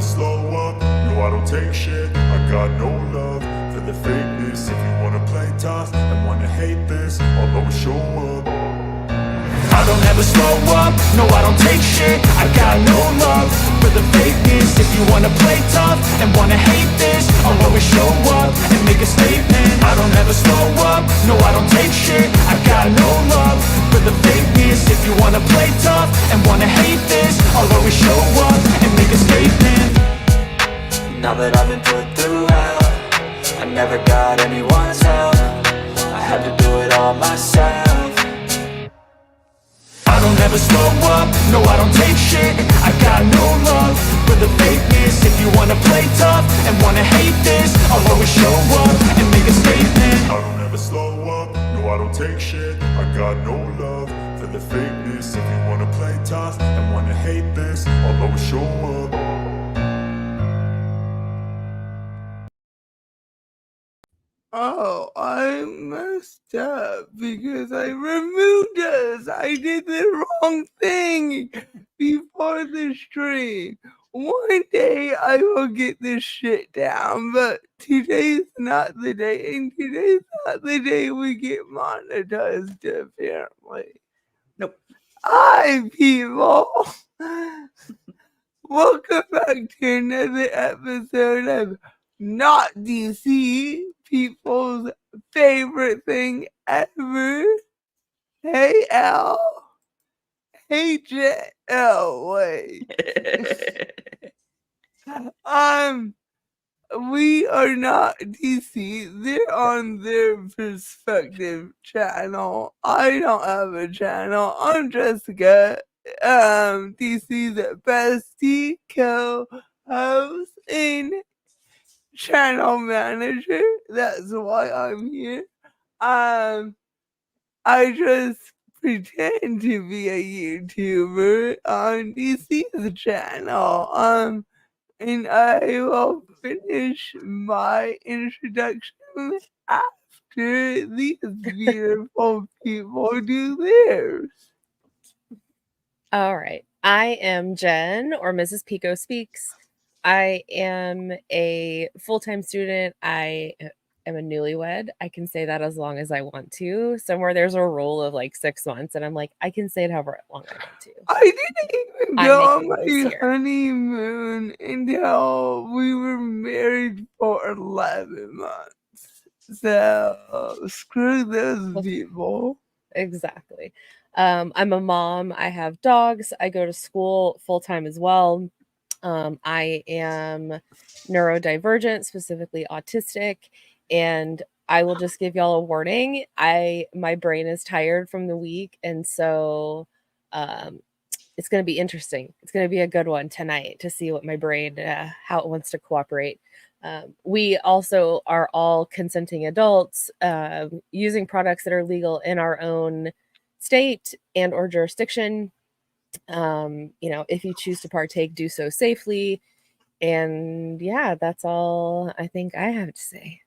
slow up, no I don't take shit. I got no love for the fakeness. If you wanna play tough and wanna hate this, I'll always show up. I don't ever slow up, no I don't take shit. I got no love for the fakeness. If you wanna play tough and wanna hate this, I'll always show up and make a statement. I don't ever slow up, no I don't take shit. I got no love for the fakeness. If you wanna play tough and wanna hate this, I'll always show up and make a statement. Now that I've been put through hell, I never got anyone's help. I had to do it all myself. I don't ever slow up, no I don't take shit. I got no love for the fakeness. If you wanna play tough and wanna hate this, I'll always show up and make a statement. I don't ever slow up, no I don't take shit. I got no love for the fakeness. If you wanna play tough and wanna hate this, I'll always show up. Oh, I messed up because I removed us. I did the wrong thing before the stream. One day I will get this shit down, but today's not the day, and today's not the day we get monetized, apparently. Nope. Hi, people. Welcome back to another episode of Not DC, people's favorite thing ever. Hey, Al. Hey, wait. We are not DC. They're on their perspective channel. I don't have a channel. I'm Jessica. DC's bestie, co-host, and channel manager. That's why I'm here. I just pretend to be a YouTuber on DC's channel. And I will finish my introduction after these beautiful people do theirs. All right. I am Jen, or Mrs.PicoSpeaks. I am a full-time student. I am a newlywed. I can say that as long as I want to. Somewhere there's a rule of like 6 months, and I'm like, I can say it however long I want to. I didn't even go on my honeymoon until we were married for 11 months. So screw those people. Exactly. I'm a mom. I have dogs. I go to school full-time as well. I am neurodivergent, specifically autistic, and I will just give y'all a warning. My brain is tired from the week, and so it's going to be interesting. It's going to be a good one tonight to see what my brain, how it wants to cooperate. We also are all consenting adults using products that are legal in our own state and or jurisdiction. If you choose to partake, do so safely. And yeah, that's all I think I have to say.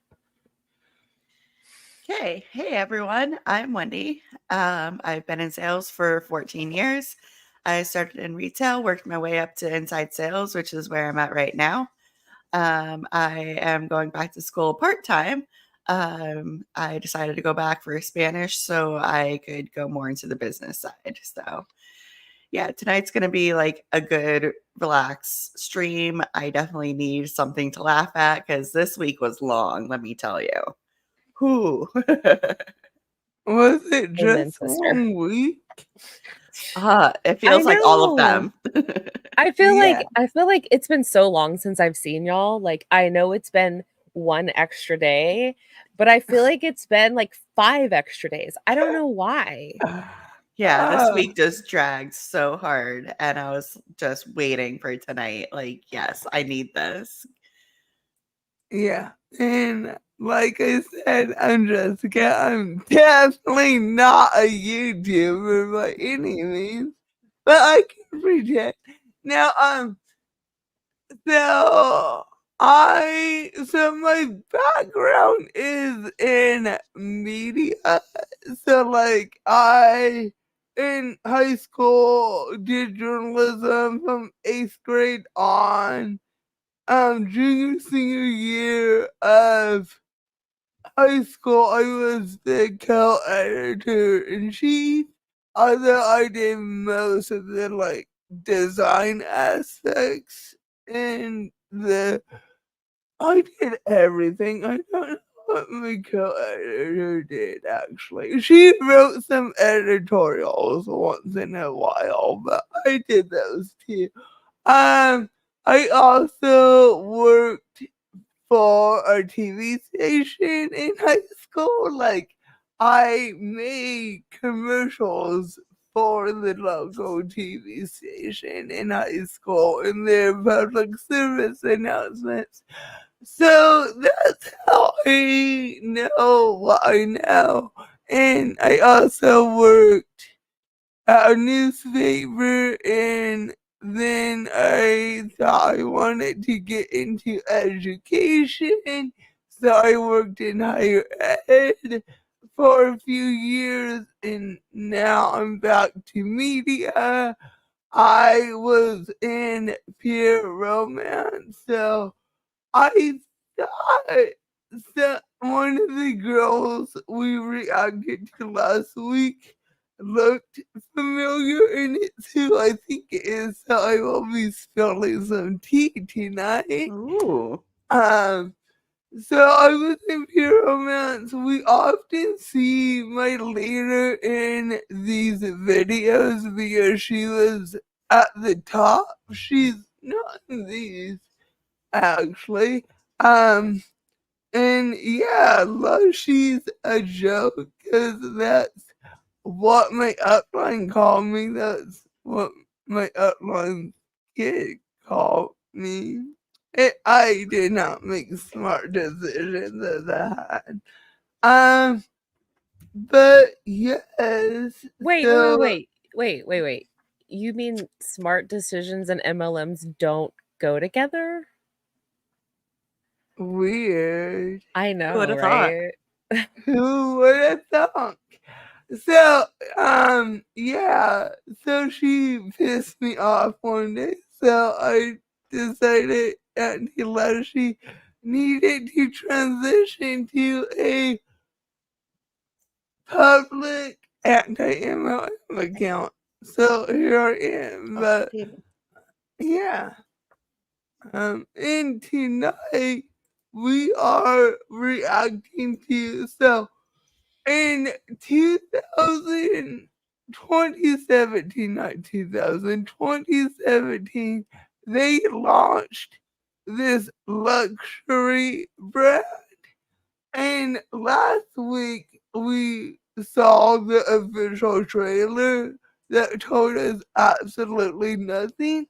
Okay. Hey, everyone. I'm Wendy. I've been in sales for 14 years. I started in retail, worked my way up to inside sales, which is where I'm at right now. I am going back to school part-time. I decided to go back for Spanish so I could go more into the business side. So yeah, tonight's going to be like a good relax stream. I definitely need something to laugh at because this week was long, let me tell you. Whew. Was it just 1 week? It feels like all of them. I feel like it's been so long since I've seen y'all. Like, I know it's been 1 extra day, but I feel like it's been like 5 extra days. I don't know why. Yeah, this week just dragged so hard, and I was just waiting for tonight. Like, yes, I need this. Yeah, and like I said, I'm Jessica. I'm definitely not a YouTuber by any means, but I can pretend. Now, so my background is in media. So like in high school did journalism from 8th grade on, junior, senior year of high school, I was the co-editor-in-chief, although I did most of the, like, design aspects and I did everything. I don't know what my co-editor did, actually. She wrote some editorials once in a while, but I did those too. I also worked for a TV station in high school. Like, I made commercials for the local TV station in high school in their public service announcements. So that's how I know what I know. And I also worked at a newspaper, and then I thought I wanted to get into education, so I worked in higher ed for a few years, and now I'm back to media. I was in peer romance, so I thought that one of the girls we reacted to last week looked familiar, and it's who I think it is, so I will be spilling some tea tonight. Ooh. So I was in pure romance. We often see my leader in these videos because she was at the top. She's not in these, actually. And yeah, Lushie's a joke because that's what my upline called me. That's what my upline kid called me. I did not make smart decisions as I had. But yes. Wait. You mean smart decisions and MLMs don't go together? Weird. I Who know, would have thought? right? Who would have thought? So, yeah. So she pissed me off one day. So I decided Auntie Lushie needed to transition to a public anti-MLM account. So here I am. But yeah. And tonight we are reacting to, so in 2017, not 2000, 2017, they launched this luxury brand. And last week we saw the official trailer that told us absolutely nothing.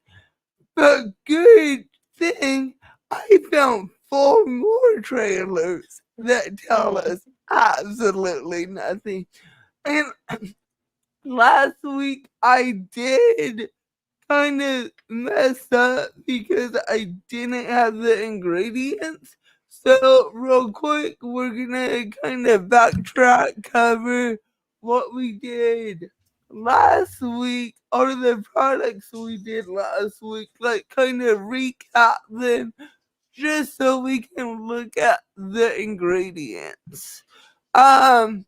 But good thing I found 4 more trailers that tell us absolutely nothing. And last week I did kind of mess up because I didn't have the ingredients. So real quick, we're gonna kind of backtrack, cover what we did last week, or the products we did last week, like kind of recap them just so we can look at the ingredients. Live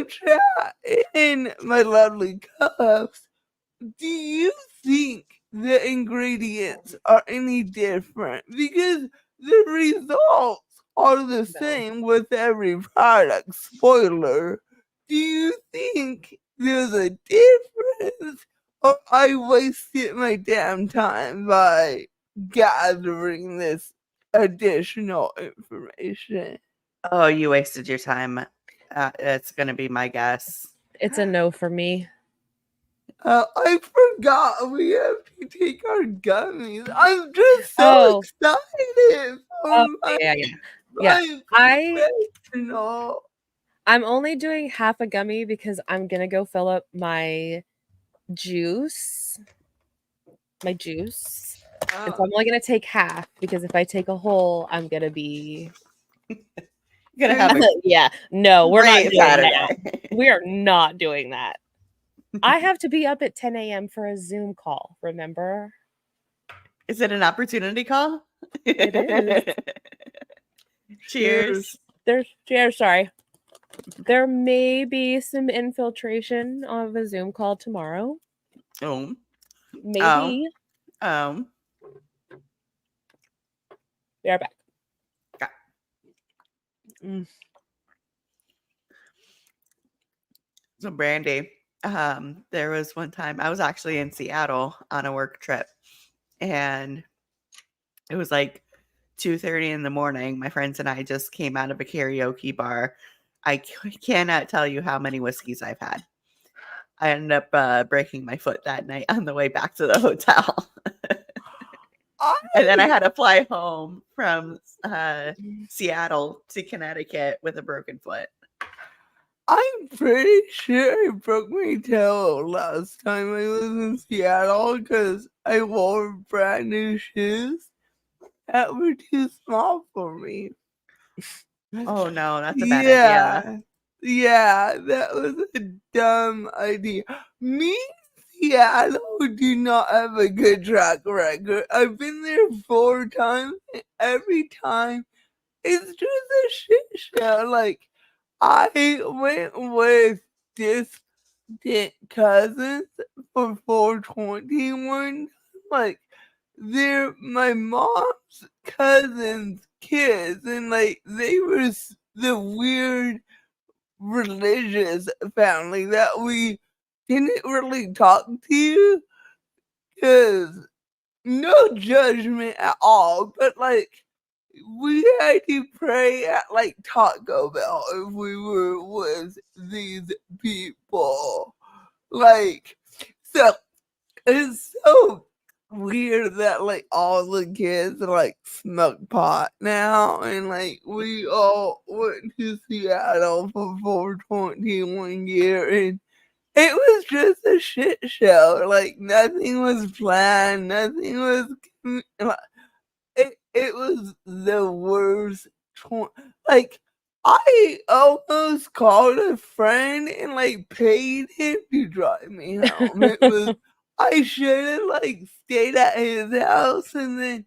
chat in my lovely cups. Do you think the ingredients are any different? Because the results are the same with every product. Spoiler. Do you think there's a difference? Or I wasted my damn time by gathering this additional information? Oh, you wasted your time. It's gonna be my guess. It's a no for me. I forgot we have to take our gummies. I'm just so excited for my professional. I'm only doing half a gummy because I'm gonna go fill up my juice. And so I'm only gonna take half because if I take a whole, I'm gonna be Gonna have a yeah. No, we're not great doing that. Saturday. We are not doing that. I have to be up at 10 a.m. for a Zoom call, remember? Is it an opportunity call? It is. Cheers. Cheers. Sorry. There may be some infiltration of a Zoom call tomorrow. Oh. Maybe. Oh. We are back. Okay. So Brandy, there was one time I was actually in Seattle on a work trip, and it was like 2:30 in the morning. My friends and I just came out of a karaoke bar. I cannot tell you how many whiskeys I've had. I ended up breaking my foot that night on the way back to the hotel. And then I had to fly home from Seattle to Connecticut with a broken foot. I'm pretty sure I broke my toe last time I was in Seattle because I wore brand new shoes that were too small for me. Oh no, that's a bad idea. Yeah, that was a dumb idea. Me and Seattle do not have a good track record. I've been there 4 times, and every time it's just a shit show. Like, I went with distant cousins for 421. Like, they're my mom's cousin's kids, and like they were the weird religious family that we didn't really talk to, because no judgment at all, but like we had to pray at like Taco Bell if we were with these people. Like, so it's so weird that like all the kids like smoke pot now, and like we all went to Seattle for 421 year, and it was just a shit show. Like, nothing was planned, nothing was it was the worst. Like, I almost called a friend and like paid him to drive me home. It was I should have like stayed at his house and then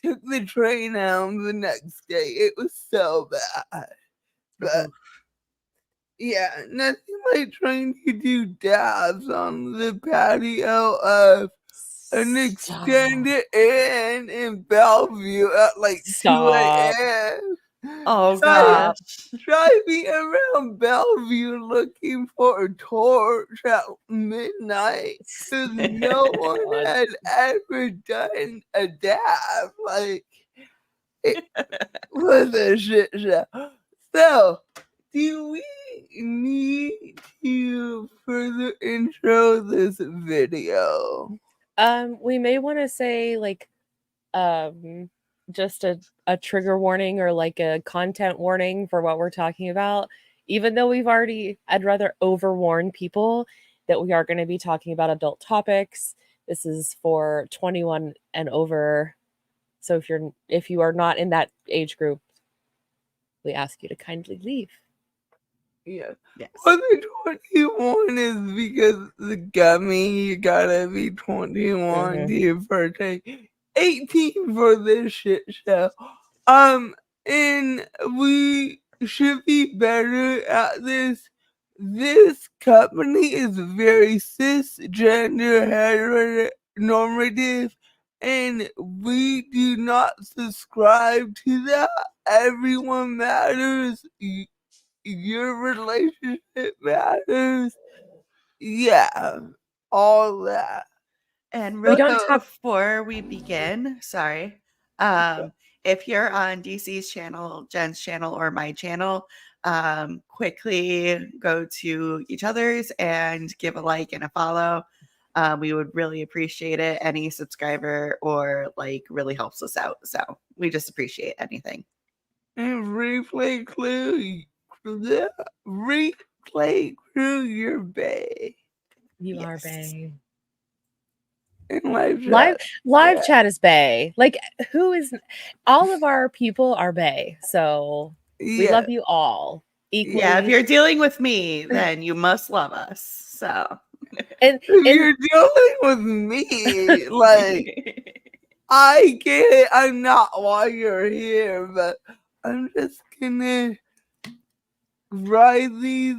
took the train home the next day. It was so bad. But yeah, nothing like trying to do dabs on the patio of an extended inn in Bellevue at like 2 a.m. Oh Like, gosh. driving around Bellevue looking for a torch at midnight because no one had ever done a dab. Like, it was a shit show. So, do we need to further intro this video? We may want to say like just a trigger warning or like a content warning for what we're talking about. Even though I'd rather overwarn people that we are going to be talking about adult topics. This is for 21 and over. So if you are not in that age group, we ask you to kindly leave. Yeah. Yes. Well, the 21 is because the Gummy, you gotta be 21 to your birthday. 18 for this shit show. And we should be better at this. This company is very cisgender heteronormative, and we do not subscribe to that. Everyone matters. Your relationship matters. Yeah, all that. And We real don't quick before we begin, sorry. If you're on DC's channel, Jen's channel, or my channel, quickly go to each other's and give a like and a follow. We would really appreciate it. Any subscriber or like really helps us out. So we just appreciate anything. And replay crew, you're bae. You are bae. And live chat is bae. Like, who is all of our people are bae. So we love you all equally. Yeah, if you're dealing with me, then you must love us. So and if you're dealing with me, like I get it. I'm not why you're here, but I'm just gonna ride these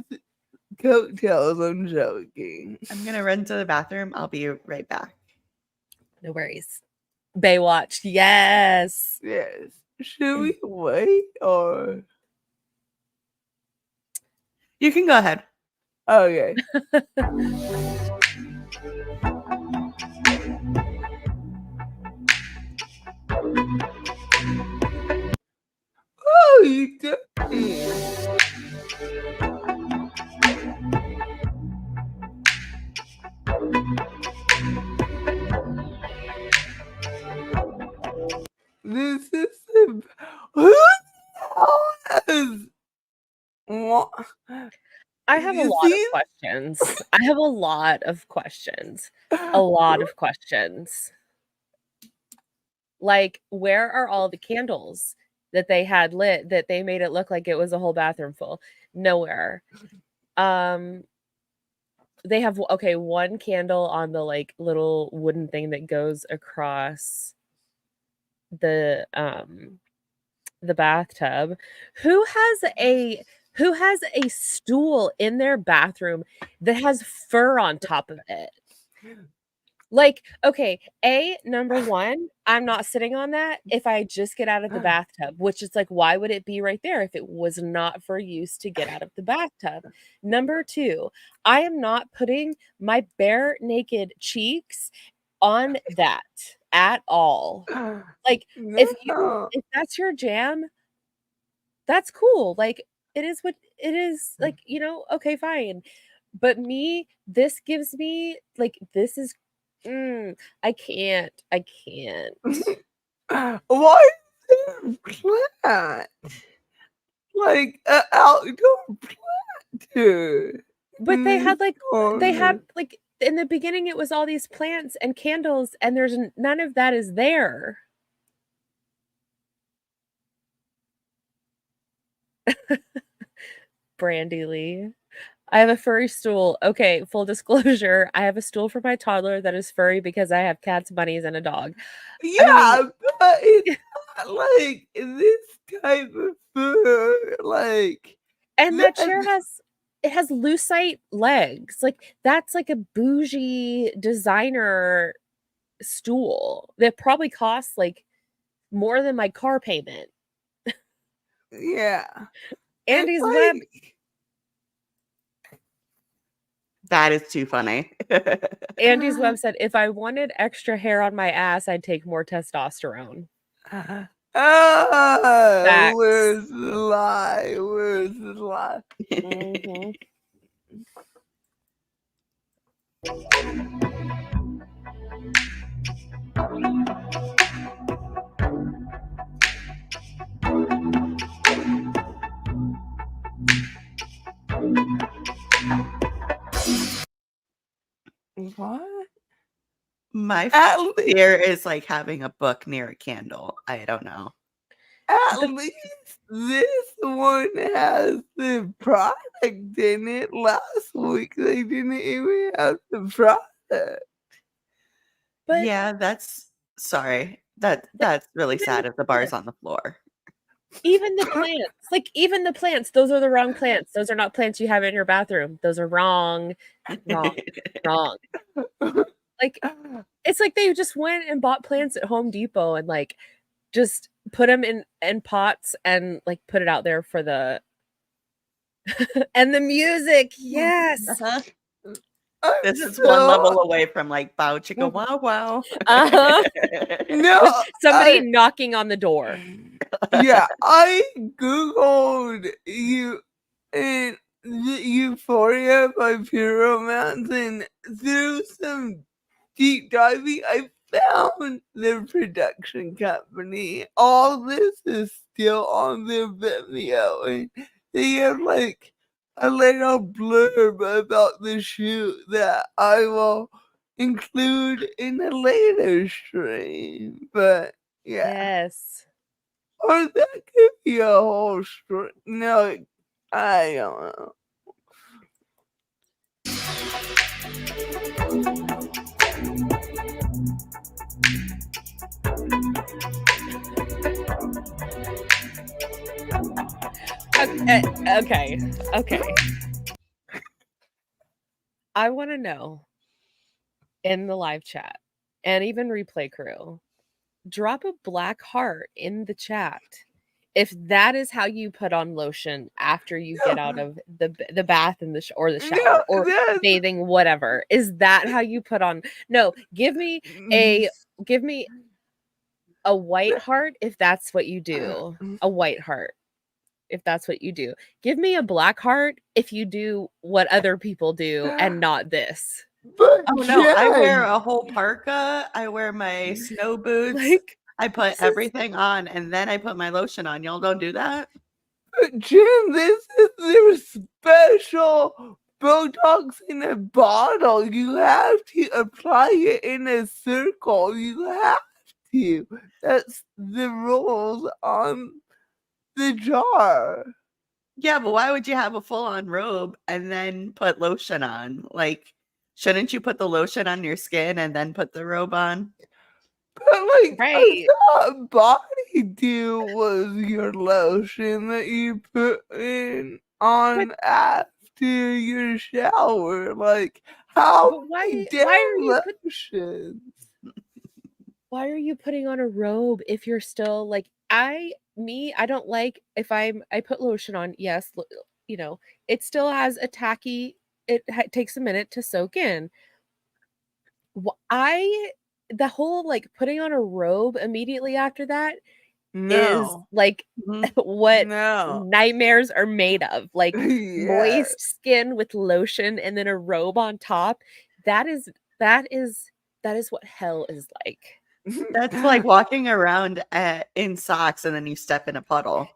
coattails. I'm joking. I'm gonna run to the bathroom. I'll be right back. No worries. Baywatch, yes. Yes. Should we wait or? You can go ahead. Okay. Oh, you dirty. This is who the hell has what? I have a You lot of see? questions. I have a lot of questions. A lot of questions. Like, where are all the candles that they had lit that they made it look like it was a whole bathroom full? Nowhere. They have one candle on the like little wooden thing that goes across the bathtub. Who has a stool in their bathroom that has fur on top of it? Like, okay, number one, I'm not sitting on that if I just get out of the bathtub, which is like, why would it be right there if it was not for use to get out of the bathtub? Number two, I am not putting my bare naked cheeks on that at all. Like, if that's your jam, that's cool. Like, it is what it is. Like, okay, fine. But me, this gives me like, this is I can't. Why is there a plant? Like an outdoor plant too. But they had like in the beginning it was all these plants and candles and there's none of that is there. Brandy Lee. I have a furry stool. Okay, full disclosure. I have a stool for my toddler that is furry because I have cats, bunnies, and a dog. Yeah, but it's not like this type of fur. Like, and that chair has lucite legs. Like, that's like a bougie designer stool that probably costs like more than my car payment. Yeah. Andy's web. That is too funny. Andy's web said, if I wanted extra hair on my ass, I'd take more testosterone. Where's the lie? Where's the lie? Mm-hmm. What? My fear is like having a book near a candle. I don't know. At least this one has the product in it. Last week they didn't even have the product. But yeah, that's sorry. That's really sad if the bar's on the floor. Even the plants, those are the wrong plants. Those are not plants you have in your bathroom. Those are wrong. Like, it's like they just went and bought plants at Home Depot and like just put them in pots and like put it out there for the and the music. Yes. This is one level away from like bow chicka wow wow. No, somebody knocking on the door. Yeah, I googled you and the Euphoria by Pure Romance, and through some deep diving, I found their production company. All this is still on their Vimeo, and they have like a little blurb about the shoot that I will include in a later stream. But yeah. Yes. Or that could be a whole story. No, I don't know. Okay. I want to know in the live chat and even replay crew, drop a black heart in the chat if that is how you put on lotion after you get out of the bath and or the shower or bathing, whatever. Is that how you put on? No, give me a white heart if that's what you do. A white heart if that's what you do. Give me a black heart if you do what other people do and not this. But Oh no, I wear a whole parka. I wear my snow boots. Like, I put everything on and then I put my lotion on. Y'all don't do that? But Jim, this is their special Botox in a bottle. You have to apply it in a circle. You have to. That's the rules on the jar. Yeah, but why would you have a full-on robe and then put lotion on? Like, shouldn't you put the lotion on your skin and then put the robe on? But like, right. I thought body dew was your lotion that you put on after your shower. Like, how why are you lotions? Why are you putting on a robe if you're still like I don't like if I put lotion on, yes, you know, it still has a tacky, it takes a minute to soak in. The whole like putting on a robe immediately after that is like what nightmares are made of. Like moist skin with lotion and then a robe on top. That is what hell is like. That's like walking around in socks and then you step in a puddle.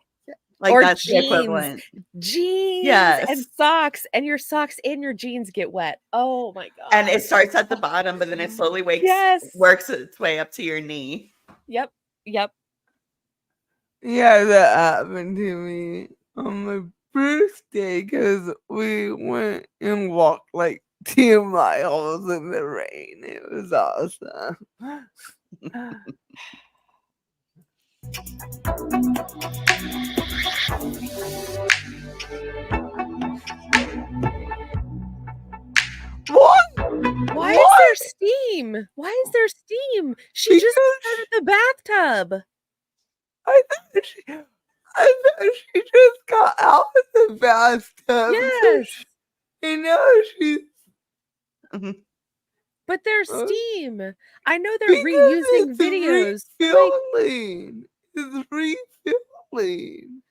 Like, or that's jeans, the equivalent. Jeans Yes. and socks, and your socks and your jeans get wet. Oh my god. And it starts at the bottom, but then it slowly works its way up to your knee. Yep. Yeah, that happened to me on my birthday because we went and walked like 2 miles in the rain. It was awesome. What? Why is there steam? Why is there steam? She just got out of the bathtub. I thought she just got out of the bathtub. Yes. And now she's. But there's steam. I know they're reusing videos. It's refilling.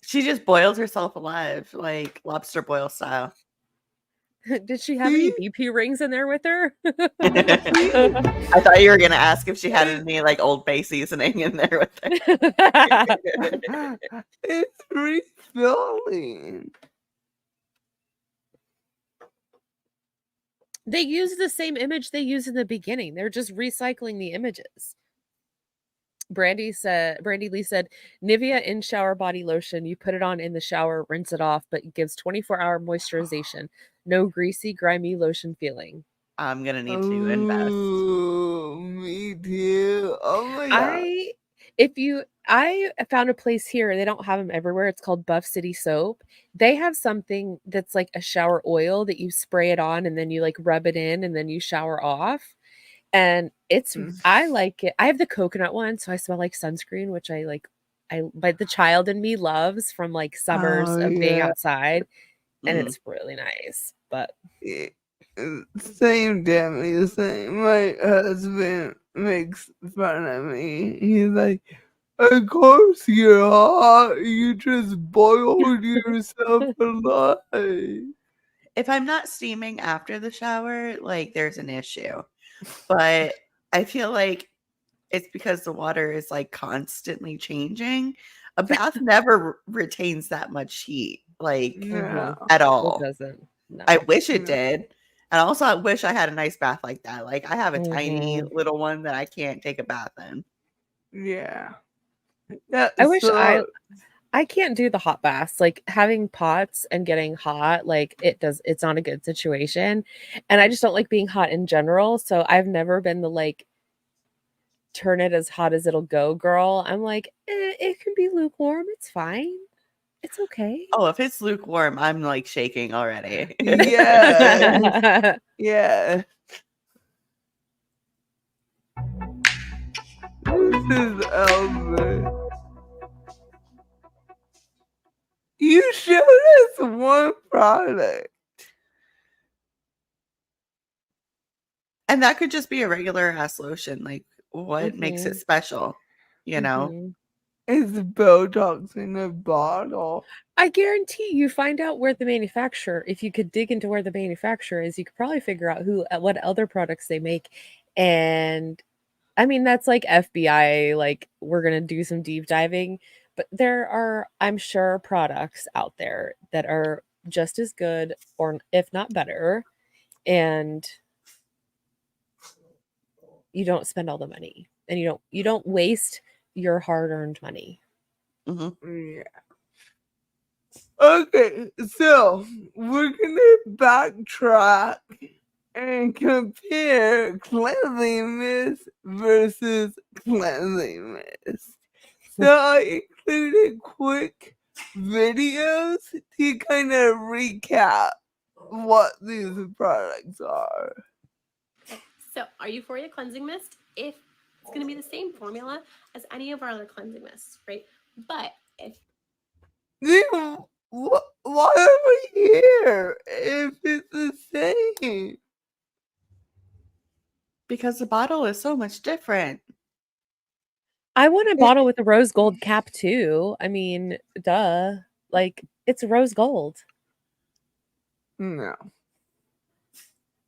She just boiled herself alive, like lobster boil style. Did she have any BP rings in there with her? I thought you were gonna ask if she had any like Old Bay seasoning in there with her. It's refilling. They use the same image they used in the beginning. They're just recycling the images. Brandy Lee said, Nivea in shower body lotion. You put it on in the shower, rinse it off, but it gives 24-hour moisturization. No greasy, grimy lotion feeling. I'm gonna need to invest. Ooh, me too. Oh my god. I found a place here. They don't have them everywhere. It's called Buff City Soap. They have something that's like a shower oil that you spray it on and then you like rub it in and then you shower off. And I like it. I have the coconut one, so I smell like sunscreen, which but the child in me loves from like summers of being outside. And it's really nice. But same, Demi, same. My husband makes fun of me. He's like, of course you're hot. You just boiled yourself alive. If I'm not steaming after the shower, like there's an issue. But I feel like it's because the water is like constantly changing. A bath never retains that much heat, like at all. It doesn't. No. I wish it did. And also I wish I had a nice bath like that. Like I have a tiny little one that I can't take a bath in. Yeah. I wish I can't do the hot baths. Like having pots and getting hot, like it's not a good situation. And I just don't like being hot in general. So I've never been the like turn it as hot as it'll go, girl. I'm like, it can be lukewarm. It's fine. It's okay. Oh, if it's lukewarm, I'm like shaking already. Yeah. Yeah. This is Albert. You showed us one product. And that could just be a regular ass lotion. Like, what makes it special? You know? Mhm. It's Botox in a bottle. I guarantee you find out where the manufacturer, if you could dig into where the manufacturer is, you could probably figure out what other products they make. And I mean, that's like FBI, like we're going to do some deep diving, but there are, I'm sure, products out there that are just as good or if not better. And you don't spend all the money and you don't waste your hard-earned money. Yeah. Okay, so we're gonna backtrack and compare cleanliness versus cleanliness. So I included quick videos to kind of recap what these products are. So our Euphoria cleansing mist, if it's going to be the same formula as any of our other cleansing mists, right? But if Then why are we here if it's the same? Because the bottle is so much different. I want a bottle with a rose gold cap too. I mean, duh. Like, it's rose gold. No.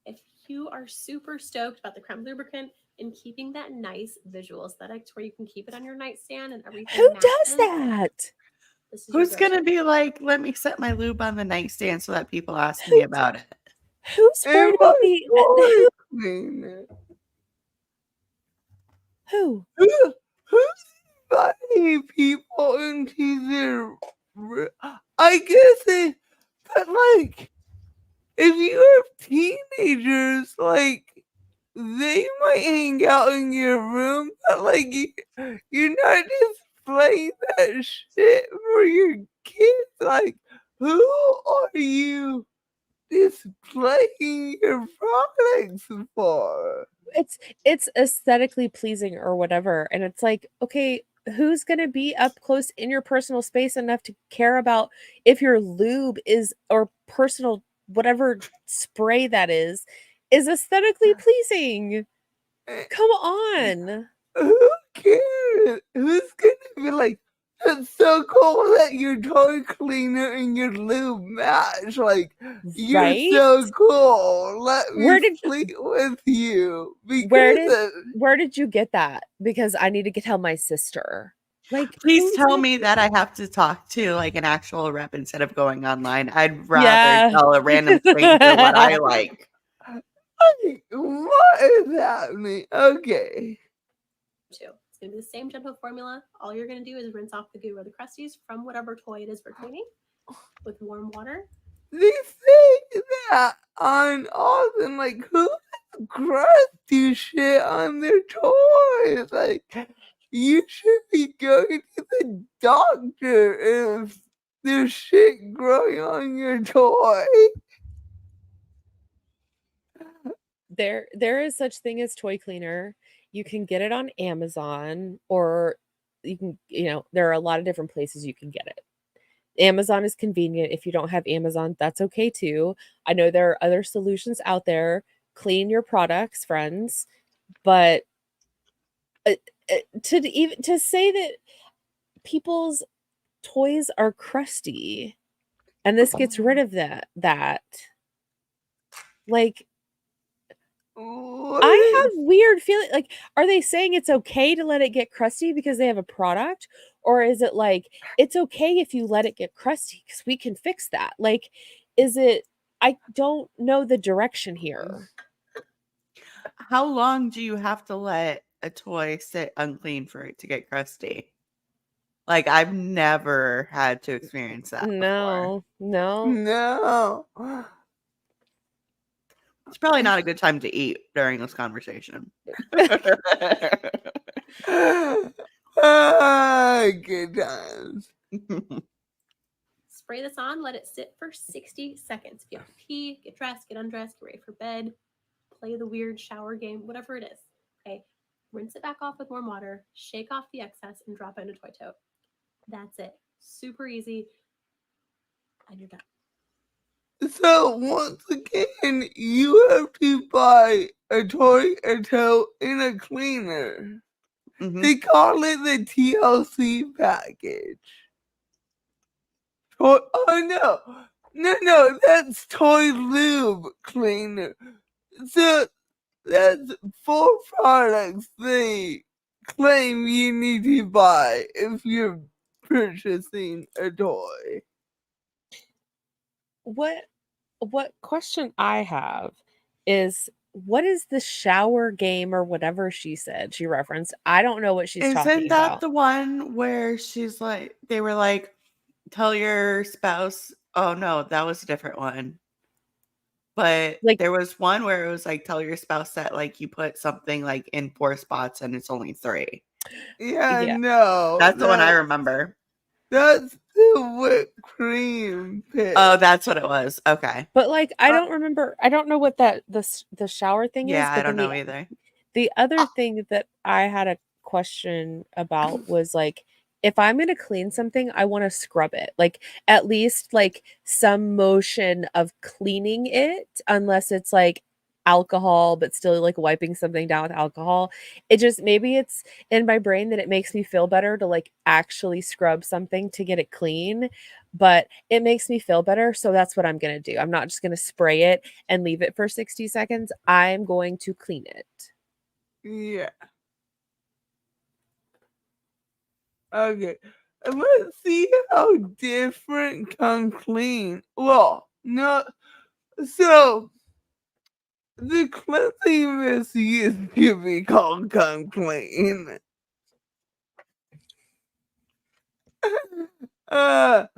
if you are super stoked about the creme lubricant and keeping that nice visual aesthetic to where you can keep it on your nightstand and everything. Who does matches, that? this is your Who's going to go-to. be like, let me set my lube on the nightstand so that people ask me about it? Who's worried about the Cleaner. who? Who's inviting people into their? I guess it, but like, if you have teenagers, like, they might hang out in your room, but like, you're not displaying that shit for your kids. Like, who are you displaying your products for? It's aesthetically pleasing or whatever, and it's like, okay, who's going to be up close in your personal space enough to care about if your lube is or personal whatever spray that is aesthetically pleasing? Come on. Who cares? Who's gonna be like, it's so cool that your toy cleaner and your lube match? Like, you're Right? so cool. Let Where me did- sleep with you. Where did you get that? Because I need to tell my sister. Like, Please who's tell gonna- me that I have to talk to like an actual rep instead of going online. I'd rather Yeah. tell a random stranger what I like. Like, what is happening? Okay. Too. It's going to be the same gentle formula. All you're going to do is rinse off the goo or the crusties from whatever toy it is for cleaning with warm water. They say that on Austin, like, who has crusty shit on their toys? Like, you should be going to the doctor if there's shit growing on your toy. There is such thing as toy cleaner. You can get it on Amazon, or you can, there are a lot of different places you can get it. Amazon is convenient. If you don't have Amazon, that's okay too. I know there are other solutions out there. Clean your products, friends. But to say that people's toys are crusty and this gets rid of that, like, I have weird feeling. Like, are they saying it's okay to let it get crusty because they have a product? Or is it like, it's okay if you let it get crusty because we can fix that? Like, is it, I don't know the direction here. How long do you have to let a toy sit unclean for it to get crusty? Like, I've never had to experience that before. No. It's probably not a good time to eat during this conversation. Good times. Spray this on, let it sit for 60 seconds. If you have to pee, get dressed, get undressed, get ready for bed, play the weird shower game, whatever it is. Okay. Rinse it back off with warm water, shake off the excess, and drop it in a toy tote. That's it. Super easy. And you're done. So once again, you have to buy a toy, a tote, and a cleaner. Mhm. They call it the TLC package. Oh no, that's toy lube cleaner. So that's 4 products they claim you need to buy if you're purchasing a toy. What question I have is, what is the shower game or whatever she said she referenced? I don't know what she's talking Isn't that about. the one where she's like, they were like, tell your spouse? Oh no, that was a different one. But Like- there was one where it was like, tell your spouse that like you put something like in 4 spots and it's only 3. Yeah, Yeah. no. That's the one I remember. That's the whipped cream pit. Oh, that's what it was. Okay. But like, I don't remember. I don't know what the shower thing is. Yeah, But I don't then know either. The other thing that I had a question about was like, if I'm going to clean something, I want to scrub it. Like at least like some motion of cleaning it, unless it's like alcohol, but still like wiping something down with alcohol. It just, maybe it's in my brain that it makes me feel better to like actually scrub something to get it clean, but it makes me feel better. So that's what I'm going to do. I'm not just going to spray it and leave it for 60 seconds. I'm going to clean it. Yeah. Okay. Let's see how different Come Clean. Well, no. So, the cleansing mist used to be called Come Clean. But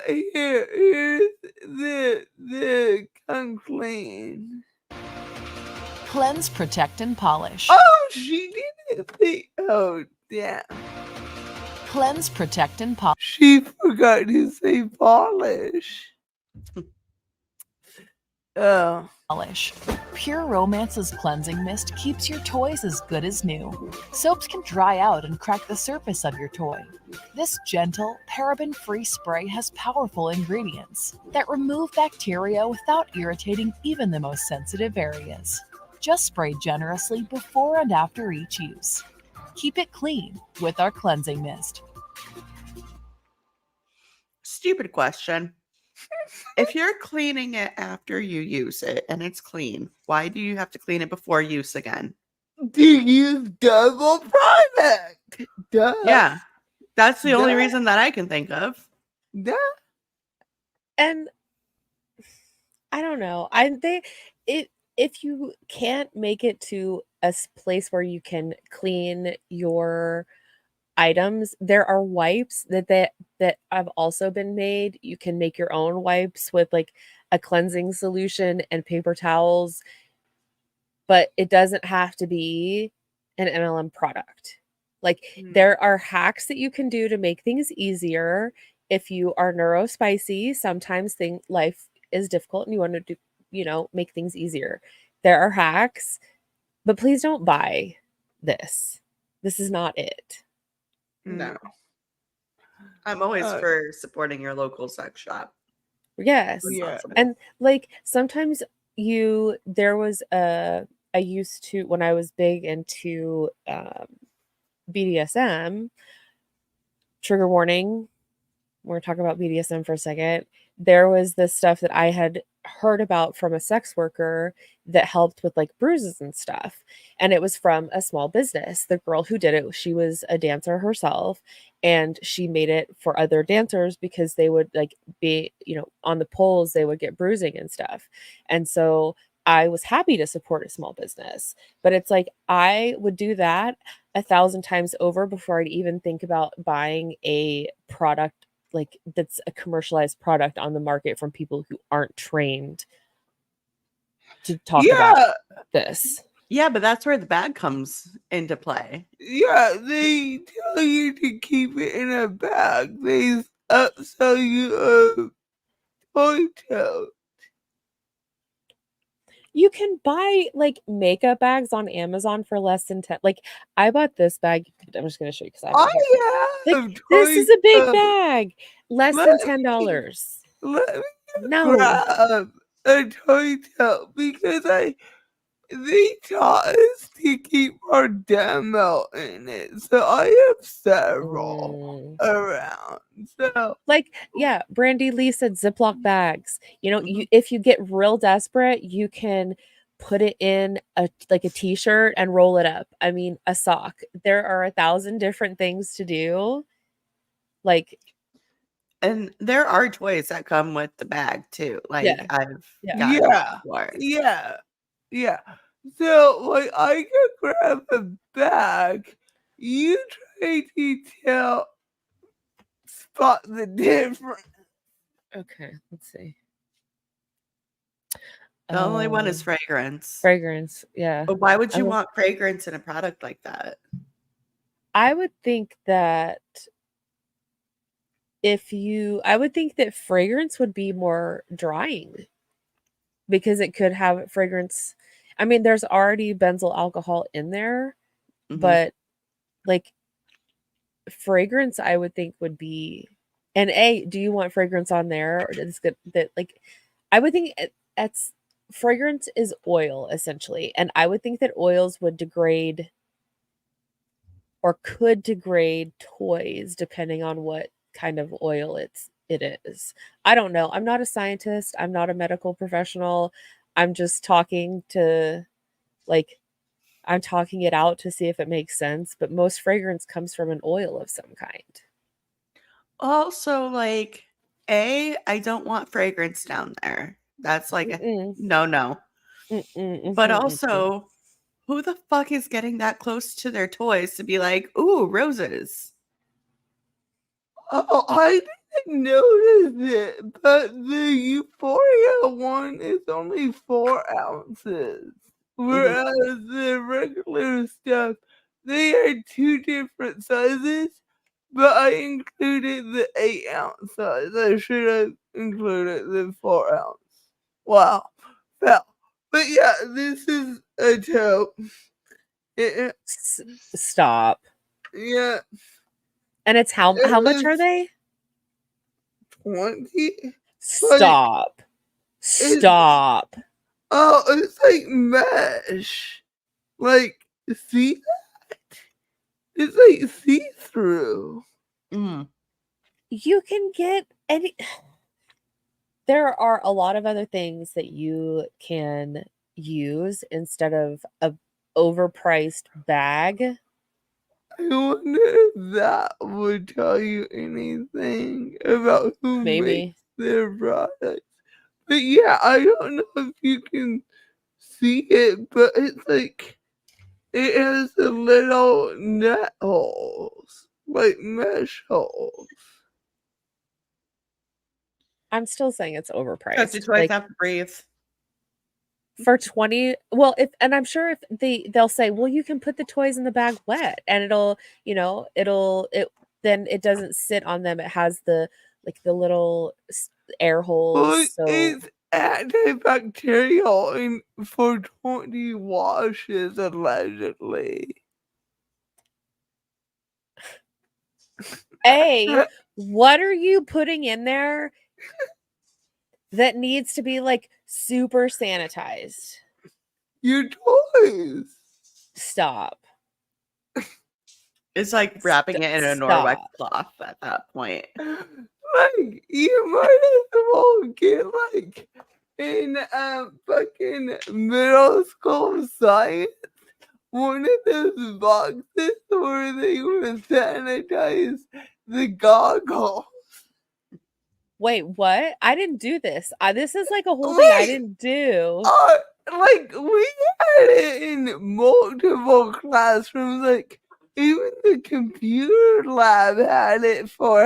here's the Come Clean. Cleanse, protect, and polish. Oh, she didn't say. Oh, damn. Cleanse, protect, and polish. She forgot to say polish. Oh. Polish. Pure Romance's cleansing mist keeps your toys as good as new. Soaps can dry out and crack the surface of your toy. This gentle, paraben-free spray has powerful ingredients that remove bacteria without irritating even the most sensitive areas. Just spray generously before and after each use. Keep it clean with our cleansing mist. Stupid question. If you're cleaning it after you use it and it's clean, why do you have to clean it before use again? To use double product. Duh. Yeah. That's the only Duh. reason that I can think of. Duh. And I don't know. If you can't make it to a place where you can clean your items, there are wipes that have also been made. You can make your own wipes with like a cleansing solution and paper towels, but it doesn't have to be an MLM product. Like there are hacks that you can do to make things easier. If you are neurospicy, sometimes life is difficult and you want to do, make things easier. There are hacks, but please don't buy this. This is not it. No. I'm always for supporting your local sex shop. Yes. Yeah. And like sometimes I used to, when I was big into BDSM, trigger warning, we're talking about BDSM for a second. There was this stuff that I had heard about from a sex worker that helped with like bruises and stuff. And it was from a small business. The girl who did it, she was a dancer herself, and she made it for other dancers because they would like be, on the poles, they would get bruising and stuff. And so I was happy to support a small business, but it's like, I would do that 1,000 times over before I'd even think about buying a product like that's a commercialized product on the market from people who aren't trained to talk about this. Yeah, but that's where the bag comes into play. Yeah, they tell you to keep it in a bag. They sell you a toy tote. You can buy like makeup bags on Amazon for less than 10. Like I bought this bag. I'm just gonna show you because I have it here. I have Like this toy is a big tote. bag. Less Let than me- $10. Let me No. grab a toy tote because they taught us to keep our demo in it. So I have several around. So Like, yeah, Brandy Lee said Ziploc bags. You know, Mhm. if you get real desperate, you can put it in a t-shirt and roll it up. I mean, a sock. There are 1,000 different things to do. Like, And there are toys that come with the bag too. Like yeah. I've Yeah. gotten yeah, before. yeah. So like I can grab a bag. You try to spot the difference. Okay, let's see. The only one is fragrance. Fragrance, yeah. But why would you Okay. want fragrance in a product like that? I would think that fragrance would be more drying because it could have fragrance. I mean, there's already benzyl alcohol in there, Mhm. but like fragrance, I would think would be. And do you want fragrance on there? Or is good that like, I would think it's fragrance is oil essentially, and I would think that oils would degrade or could degrade toys depending on what kind of oil it is. I don't know. I'm not a scientist. I'm not a medical professional. I'm just talking to like I'm talking it out to see if it makes sense, but most fragrance comes from an oil of some kind. Also, like, I don't want fragrance down there. That's like a Mm-mm. no. Mm-mm, But mhm, also, who the fuck is getting that close to their toys to be like, ooh, roses? Oh, I didn't notice it, but the Euphoria one is only 4 ounces. Whereas the regular stuff, they are 2 different sizes, but I included the 8-ounce size. I should have included the 4 ounce. Wow. Well, but yeah, this is a tote. It, Stop. yeah, And it's how much are they? 20. Stop. Stop. Oh, it's like mesh. Like, see that? It's like see-through. Mm. You can get any there are a lot of other things that you can use instead of a overpriced bag. I wonder if that would tell you anything about who Maybe. makes their products. But yeah, I don't know if you can see it, but it's like it has the little net holes, like mesh holes. I'm still saying it's Because overpriced. the toys Like have to breathe. for 20, well, if and I'm sure if they'll say, well, you can put the toys in the bag wet and it'll, then it doesn't sit on them. It has the little air holes. Well, So it's antibacterial and for 20 washes, allegedly. what are you putting in there that needs to be like super sanitized? Your toys. Stop. It's like wrapping it in a Norwex Stop. cloth at that point. Like, you might as well get, like, in fucking middle school science, one of those boxes where they would sanitize the goggles. Wait, what? I didn't do this. This is like a whole thing I didn't do. Like, we had it in multiple classrooms. Like, even the computer lab had it for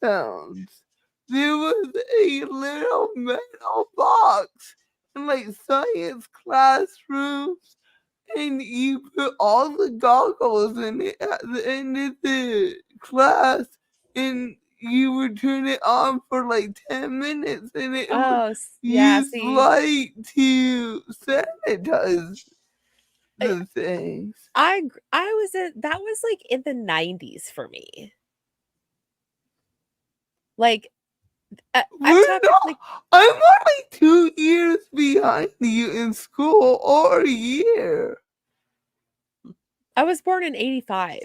headphones. There was a little metal box in, like, science classrooms and you put all the goggles in it at the end of the class, and you would turn it on for like 10 minutes, and it would yeah, use see, light to sanitize the things. I was that was like in the 90s for me. Like, I'm talking like I'm only 2 years behind you in school, or a year. I was born in 85.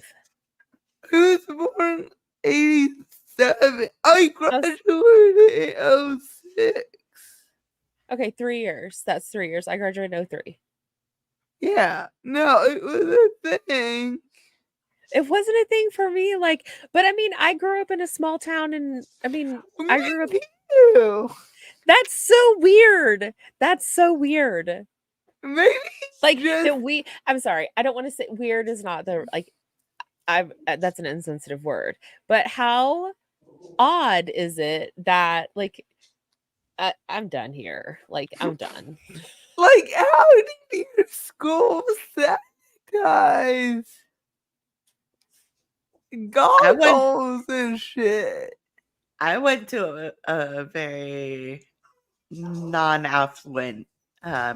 I was born 87. I graduated in 06. Okay, 3 years. That's 3 years. I graduated in 03. Yeah, no, it was a thing. It wasn't a thing for me, like, but I mean, I grew up in a small town, and I mean, I grew up. Too. That's so weird. That's so weird. Maybe Like just, I'm sorry. I don't want to say weird is not the like. That's an insensitive word. But how odd is it that like I'm done here. Like I'm done. like, how did your school sanitize goggles and shit? I went to a very non-affluent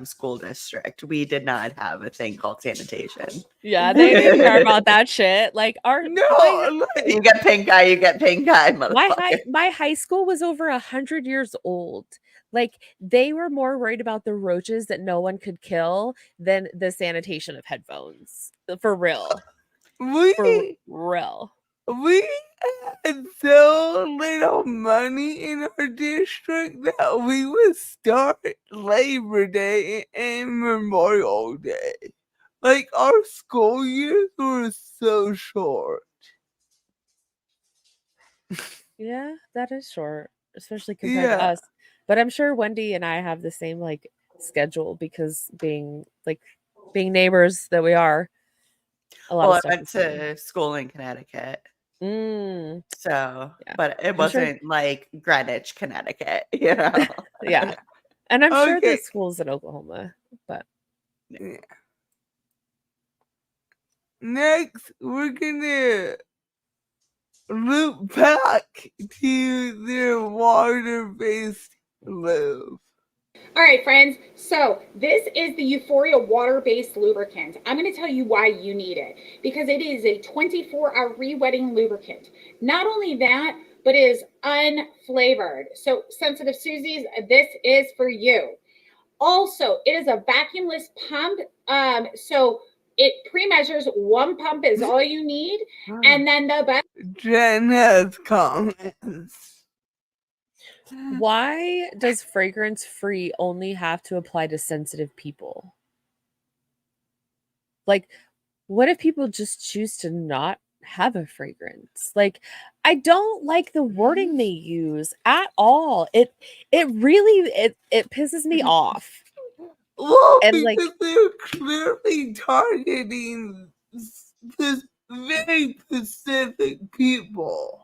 school district. We did not have a thing called sanitation. Yeah, they didn't care about that shit. Like You get pink eye, you get pink eye, motherfucker. My high school was over 100 years old. Like they were more worried about the roaches that no one could kill than the sanitation of headphones. For real. For real. We had so little money in our district that we would start Labor Day and Memorial Day. Like, our school years were so short. Yeah, that is short, especially compared to us. But I'm sure Wendy and I have the same like schedule because being neighbors that we are. I went to school in Connecticut. So, yeah. But it wasn't like Greenwich, Connecticut, you know? Yeah. And I'm sure there's schools in Oklahoma, but. Yeah. Next, we're gonna loop back to their water-based lube. All right, friends, so this is the Euphoria water-based lubricant. I'm going to tell you why you need it, because it is a 24-hour re-wetting lubricant. Not only that, but it is unflavored. So sensitive Susies, this is for you. Also, it is a vacuumless pump, so it pre-measures 1 pump is all you need, and then the best. Jen has comments. Why does fragrance free only have to apply to sensitive people? Like, what if people just choose to not have a fragrance? Like, I don't like the wording they use at all. It really pisses me off. Well, and because like they're clearly targeting this very specific people.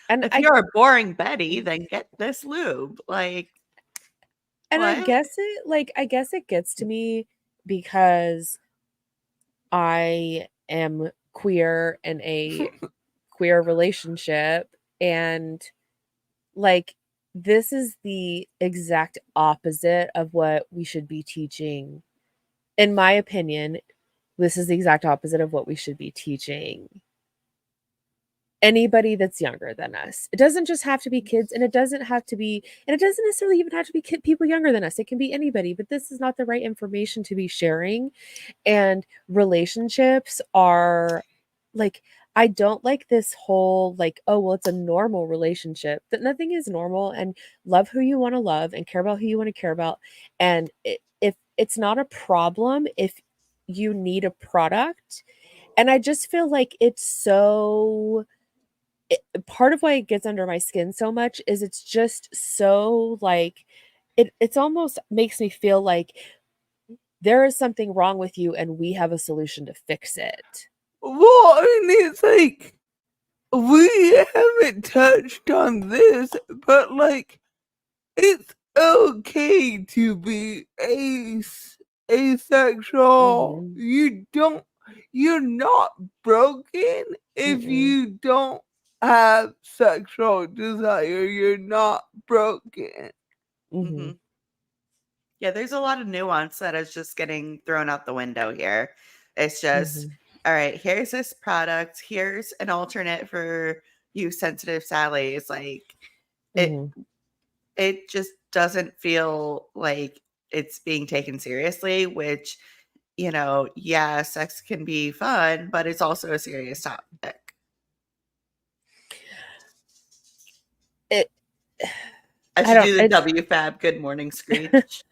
And if you're a boring Betty, then get this lube. Like, and what? I guess it gets to me because I am queer in a queer relationship, and like this is the exact opposite of what we should be teaching. In my opinion, this is the exact opposite of what we should be teaching anybody that's younger than us. It doesn't just have to be kids, and it doesn't necessarily even have to be people younger than us. It can be anybody, but this is not the right information to be sharing. And relationships are like, I don't like this whole like, oh, well, it's a normal relationship. That nothing is normal, and love who you want to love and care about who you want to care about. And if it's not a problem, if you need a product. And I just feel like it's so part of why it gets under my skin so much is it's just so like it's almost makes me feel like there is something wrong with you and we have a solution to fix it. Well, I mean, it's like we haven't touched on this, but like it's okay to be asexual. You're not broken if you don't have sexual desire. You're not broken. Mhm. Yeah, there's a lot of nuance that is just getting thrown out the window here. It's just, all right, here's this product, here's an alternate for you sensitive Sallies. Like it just doesn't feel like it's being taken seriously, which, yeah, sex can be fun, but it's also a serious topic. I should do the WFAB good morning screech.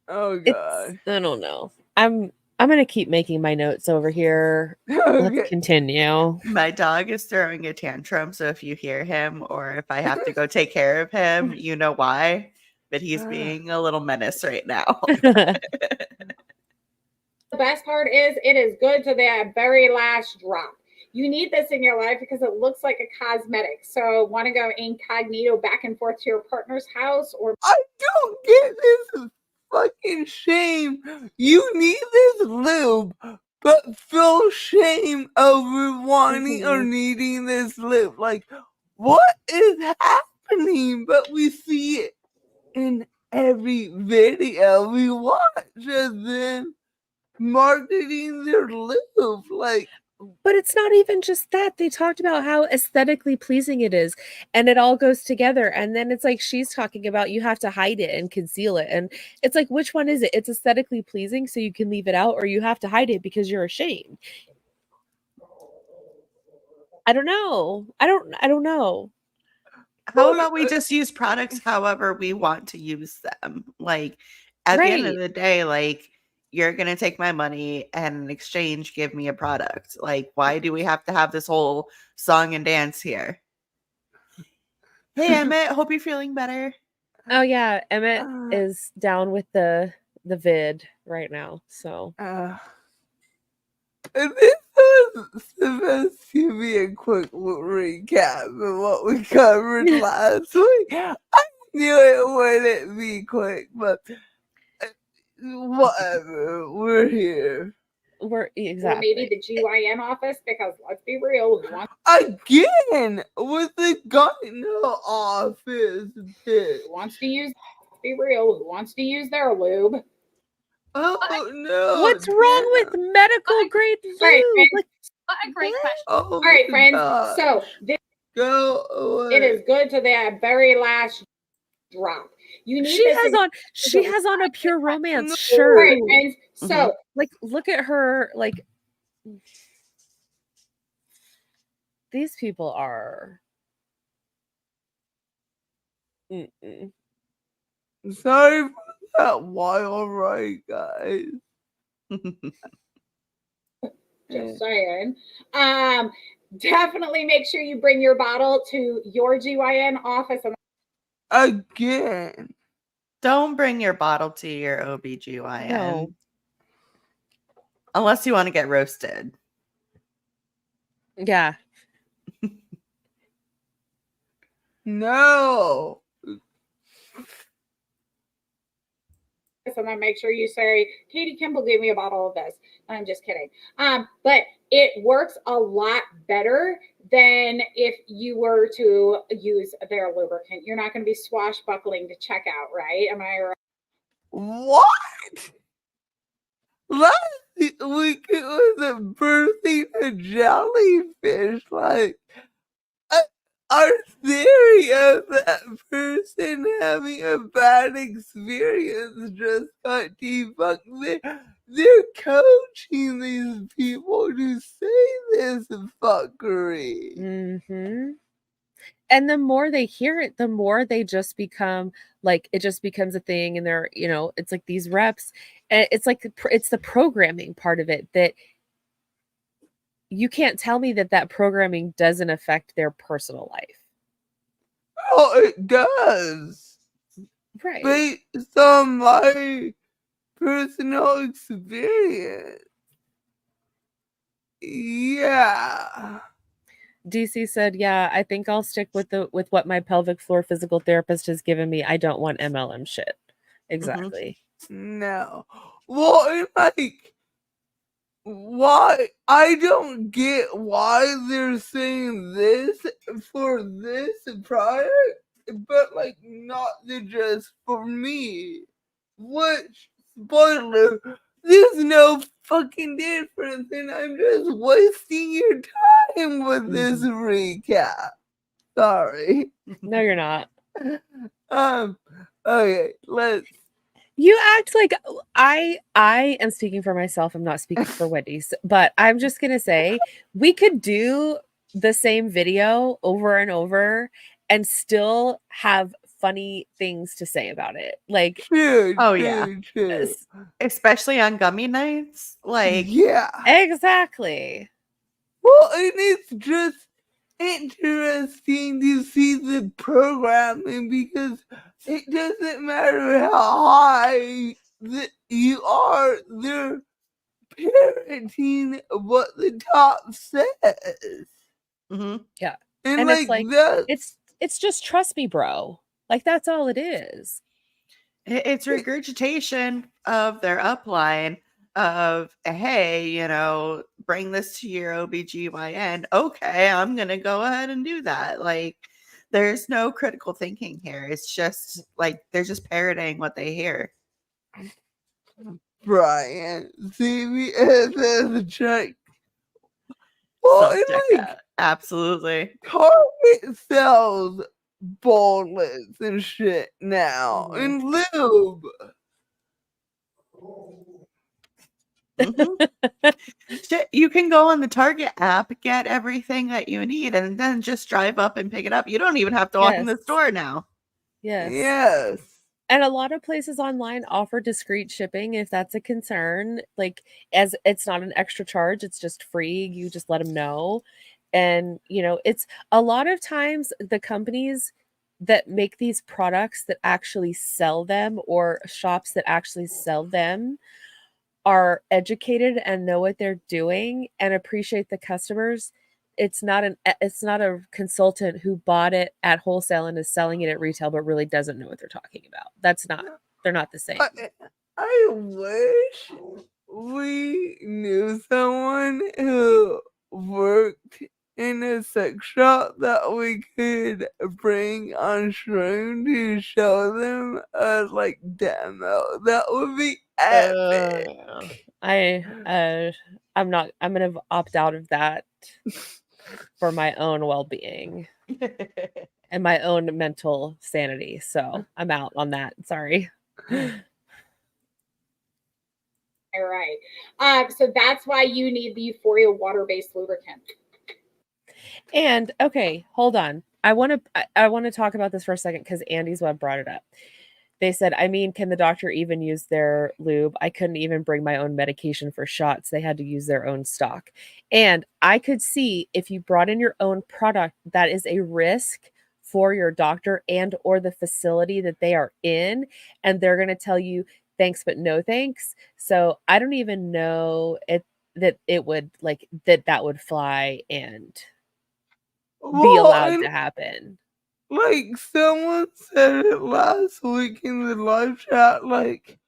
Oh god. I don't know. I'm gonna keep making my notes over here. Let's continue. My dog is throwing a tantrum, so if you hear him or if I have to go take care of him, you know why. But he's being a little menace right now. The best part is it is good to that very last drop. You need this in your life because it looks like a cosmetic. So want to go incognito back and forth to your partner's house or I don't get this fucking shame. You need this lube, but feel shame over wanting or needing this lube. Like, what is happening? But we see it in every video we watch, and then marketing their lube. Like, but it's not even just that. They talked about how aesthetically pleasing it is, and it all goes together. And then it's like she's talking about you have to hide it and conceal it. And it's like, which one is it? It's aesthetically pleasing, so you can leave it out, or you have to hide it because you're ashamed. I don't know. I don't know. How about we just use products however we want to use them? Like, at the end of the day, like, you're going to take my money and in exchange give me a product. Like, why do we have to have this whole song and dance here? Hey, Emmett, hope you're feeling better. Oh, yeah. Emmett is down with the vid right now. So. This was supposed to be a quick recap of what we covered last week. I knew it wouldn't be quick, but whatever. We're here. We're or maybe the GYN office, because let's be real, again with the gyno office, who wants to use? Let's be real, who wants to use their lube? Oh no! What's wrong with medical grade lube? A great question. All right, friends. God. So this go away. It is good to that very last drop. You need. She has on a Pure Romance shirt. All right, friends. So like, look at her. Like, these people are. Sorry for that wild ride, guys. Just saying. Definitely make sure you bring your bottle to your GYN office. Again. Don't bring your bottle to your OBGYN. No. Unless you want to get roasted. Yeah. No. And then make sure you say, Katie Kimball gave me a bottle of this. I'm just kidding. But it works a lot better than if you were to use their lubricant. You're not going to be swashbuckling to check out, right? Am I right? What? Last week it was a birthing a jellyfish. Like, our theory of that person having a bad experience just got debunked. They're coaching these people to say this fuckery. Mm-hmm. And the more they hear it, the more they just become like, it just becomes a thing. And they're, it's like these reps. And it's like, it's the programming part of it that you can't tell me that programming doesn't affect their personal life. Oh, it does. Right. Based on my personal experience. Yeah. DC said, yeah, I think I'll stick with what my pelvic floor physical therapist has given me. I don't want MLM shit. Exactly. No. Well, and like, why? I don't get why they're saying this for this product, but like not just for me. Which, spoiler, there's no fucking difference, and I'm just wasting your time with this recap. Sorry. No, you're not. Okay, let's. You act like I am speaking for myself. I'm not speaking for Wendy's, but I'm just gonna say we could do the same video over and over and still have funny things to say about it. Like, True, Oh, true, yeah. true. Especially on gummy nights. Like, Yeah. exactly. Well, and it's just interesting to see the programming because it doesn't matter how high you are, they're parroting what the top says. mhm. Yeah. And, And like, it's like that's it's just trust me, bro. Like that's all it is. It's regurgitation of their upline of, hey, you know, bring this to your OBGYN. Okay, I'm going to go ahead and do that. Like, there's no critical thinking here. It's just like they're just parroting what they hear. Brian. CBS as a check. Well, and Self-check like, out. Absolutely. Target sells bullets and shit now, Mhm. and lube. Mhm. Shit, you can go on the Target app, get everything that you need, and then just drive up and pick it up. You don't even have to walk in the Yes. store now. Yes. Yes. And a lot of places online offer discreet shipping if that's a concern. Like, as it's not an extra charge, it's just free. You just let them know. And, you know, it's a lot of times the companies that make these products that actually sell them or shops that actually sell them are educated and know what they're doing and appreciate the customers. It's not a consultant who bought it at wholesale and is selling it at retail but really doesn't know what they're talking about. They're not the same. I wish we knew someone who worked in a sex shop that we could bring on stream to show them a like demo. That would be epic. I'm gonna opt out of that for my own well-being and my own mental sanity. So I'm out on that. Sorry. All right. So that's why you need the Euphoria water-based lubricant. And okay, hold on. I want to talk about this for a second because Andy's one brought it up. They said, I mean, can the doctor even use their lube? I couldn't even bring my own medication for shots. They had to use their own stock. And I could see if you brought in your own product, that is a risk for your doctor and or the facility that they are in. And they're going to tell you, thanks, but no thanks. So I don't even know that would fly and be allowed to happen. Like someone said it last week in the live chat, like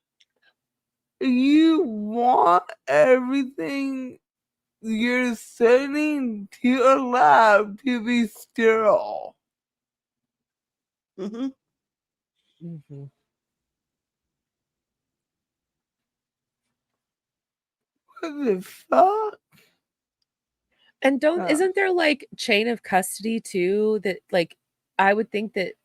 you want everything you're sending to a lab to be sterile. Mhm. Mm-hmm. What the fuck? And isn't there like chain of custody too that like I would think that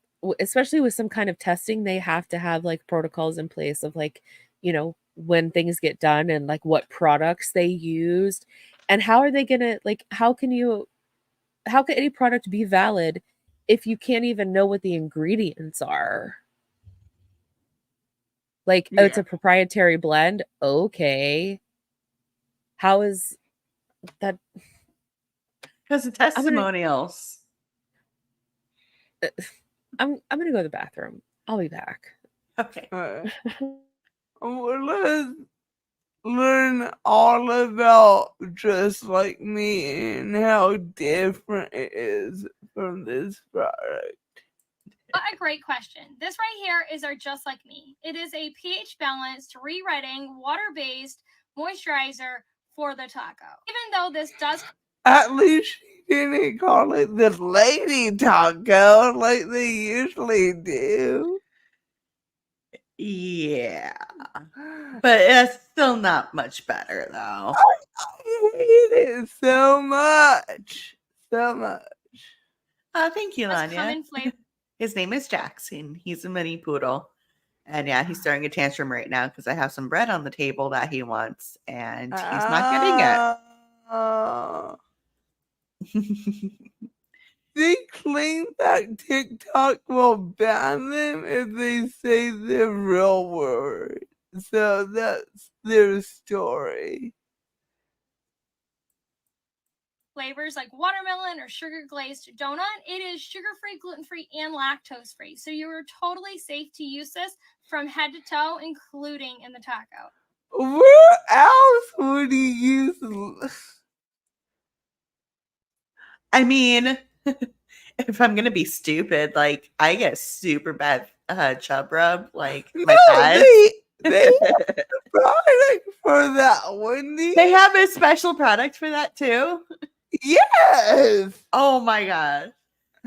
especially with some kind of testing they have to have like protocols in place of like, you know, when things get done and like what products they used and how are they going to like how can any product be valid if you can't even know what the ingredients are? Like, oh, it's a proprietary blend. Okay. How is that? Because the testimonials. I'm gonna go to the bathroom. I'll be back. Okay. Let's learn all about Just Like Me and how different it is from this product. What a great question. This right here is our Just Like Me. It is a pH balanced, rewriting, water-based moisturizer for the taco. Even though this does... At least she didn't call it the lady taco like they usually do. Yeah. But it's still not much better, though. I hate it so much. So much. Oh, thank you, Does come Lanya. in flavor. His name is Jackson. He's a mini poodle. And yeah, he's throwing a tantrum right now because I have some bread on the table that he wants, and he's not getting it. They claim that TikTok will ban them if they say the real word. So that's their story. Flavors like watermelon or sugar glazed donut. It is sugar-free, gluten-free, and lactose-free. So you're totally safe to use this from head to toe, including in the taco. Where else would you use? I mean, if I'm gonna be stupid, like I get super bad chub rub, like my thighs. They have a product for that, Wendy. They have a special product for that too. Yes. Oh my god!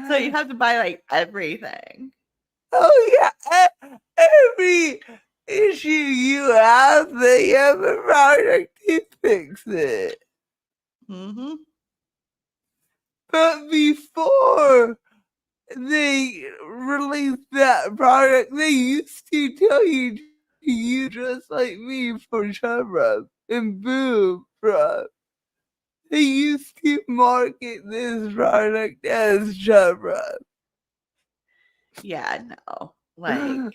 So you have to buy like everything. Oh yeah, every issue you have, they have a product to fix it. Mm-hmm. But before they released that product, they used to tell you to use Just Like Me for chub rub and boob rub. They used to market this product as chub rub. Yeah, no. Like,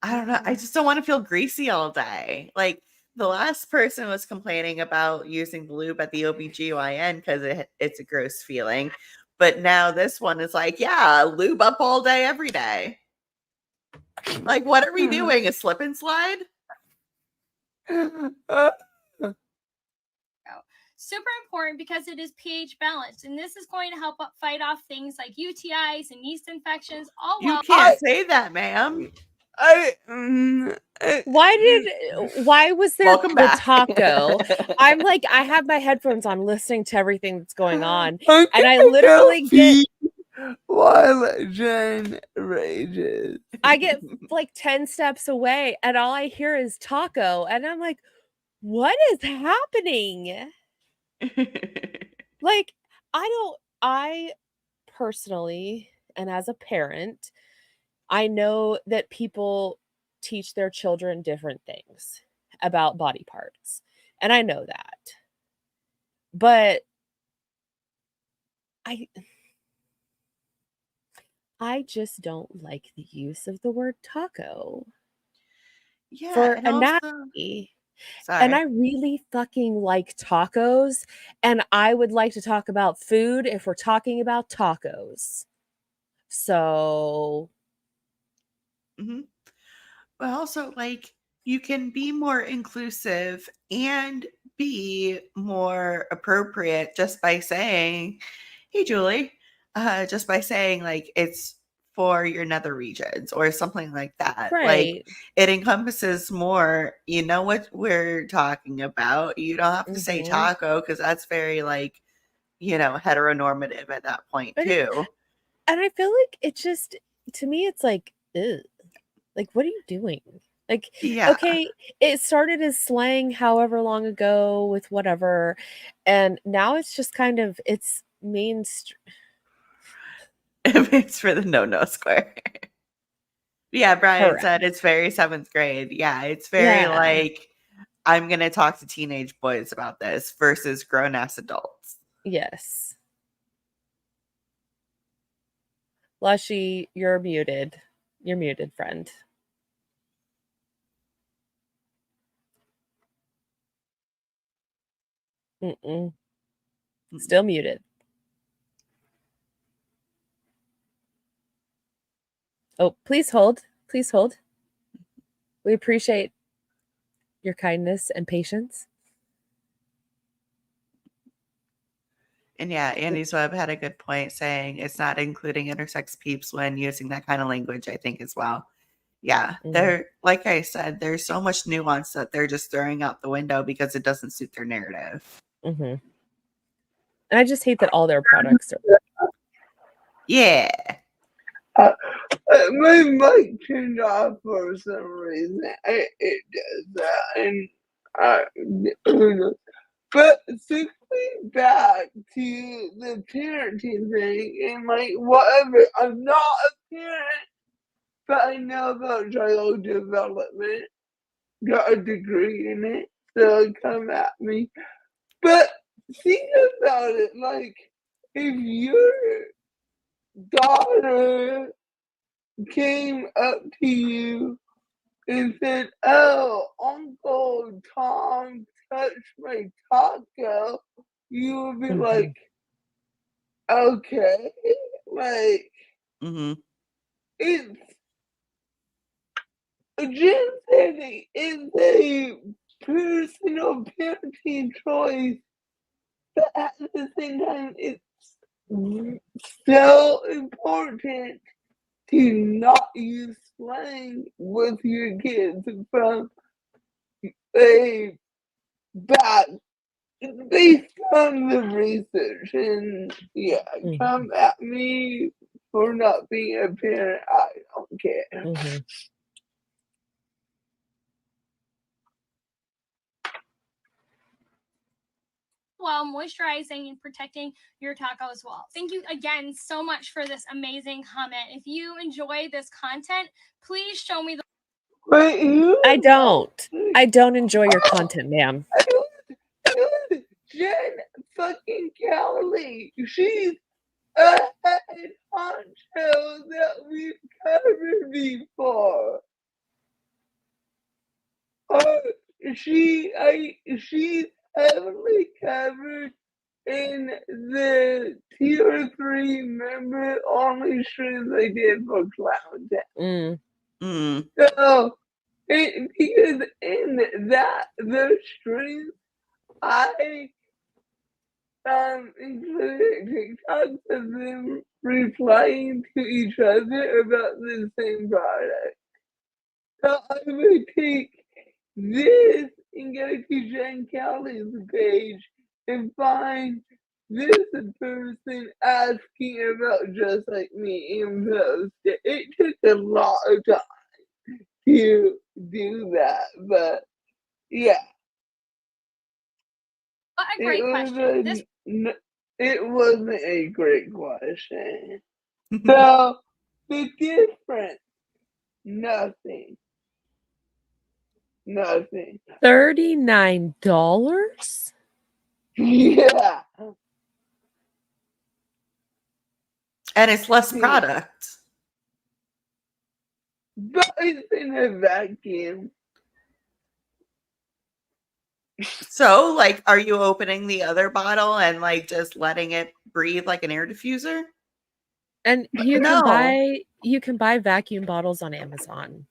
I don't know. I just don't want to feel greasy all day. Like, the last person was complaining about using the lube at the OBGYN because it's a gross feeling. But now this one is like, yeah, lube up all day, every day. Like, what are we doing? A slip and slide? Super important because it is pH balanced, and this is going to help fight off things like UTIs and yeast infections. All You while can't say that, ma'am. Why was there Welcome the back. taco? I'm like, I have my headphones on listening to everything that's going on. I'm And I gonna literally go get pee while Jen rages. I get like 10 steps away and all I hear is taco. And I'm like, what is happening? Like, I personally, and as a parent, I know that people teach their children different things about body parts. And I know that. But I just don't like the use of the word taco Yeah, for and also, anatomy. sorry. And I really fucking like tacos. And I would like to talk about food if we're talking about tacos. So. Mm-hmm. But also, like, you can be more inclusive and be more appropriate just by saying, hey, Julie, just by saying, like, it's for your nether regions or something like that. Right. Like, it encompasses more, you know what we're talking about. You don't have to say taco because that's very, like, you know, heteronormative at that point, too. And I feel like it just, to me, it's like, ugh. Like, what are you doing? Like, yeah. Okay, it started as slang however long ago with whatever. And now it's just kind of, it's mainstream. It's for the no square. Yeah, Brian Correct. said it's very 7th grade. Yeah, it's very like, I'm going to talk to teenage boys about this versus grown-ass adults. Yes. Lushie, you're muted. You're muted, friend. Still muted. Oh, please hold. Please hold. We appreciate your kindness and patience. And yeah, Andy's Web had a good point saying it's not including intersex peeps when using that kind of language, I think, as well. Yeah, they're like I said, there's so much nuance that they're just throwing out the window because it doesn't suit their narrative. And I just hate that all their products are. Yeah. My mic turned off for some reason. It does that, and who knows? But circling back to the parenting thing, and like whatever, I'm not a parent, but I know about child development. Got a degree in it, so come at me. But think about it, like if your daughter came up to you and said, "Oh, Uncle Tom touched my taco," you would be like, "Okay," like it's Jen said it's a personal parenting choice, but at the same time, it's so important to not use slang with your kids from a back based on the research. And yeah, come at me for not being a parent. I don't care. While moisturizing and protecting your taco as well. Thank you again so much for this amazing comment. If you enjoy this content, please show me the. Wait, I don't enjoy your content, ma'am. Jen fucking Cowley. She's a head honcho that we've covered before. She's heavily covered in the tier 3 member only streams I did for Clown Town. So, because in those streams, I included TikToks of them replying to each other about the same product. So I would take this and go to Jen Kelly's page and find this person asking about Just Like Me and post it. It took a lot of time to do that, but yeah. A great question. It wasn't a great question. So the difference, nothing. $39? Yeah. And it's less product. But it's in a vacuum. So, like, are you opening the other bottle and like just letting it breathe like an air diffuser? And you can buy vacuum bottles on Amazon.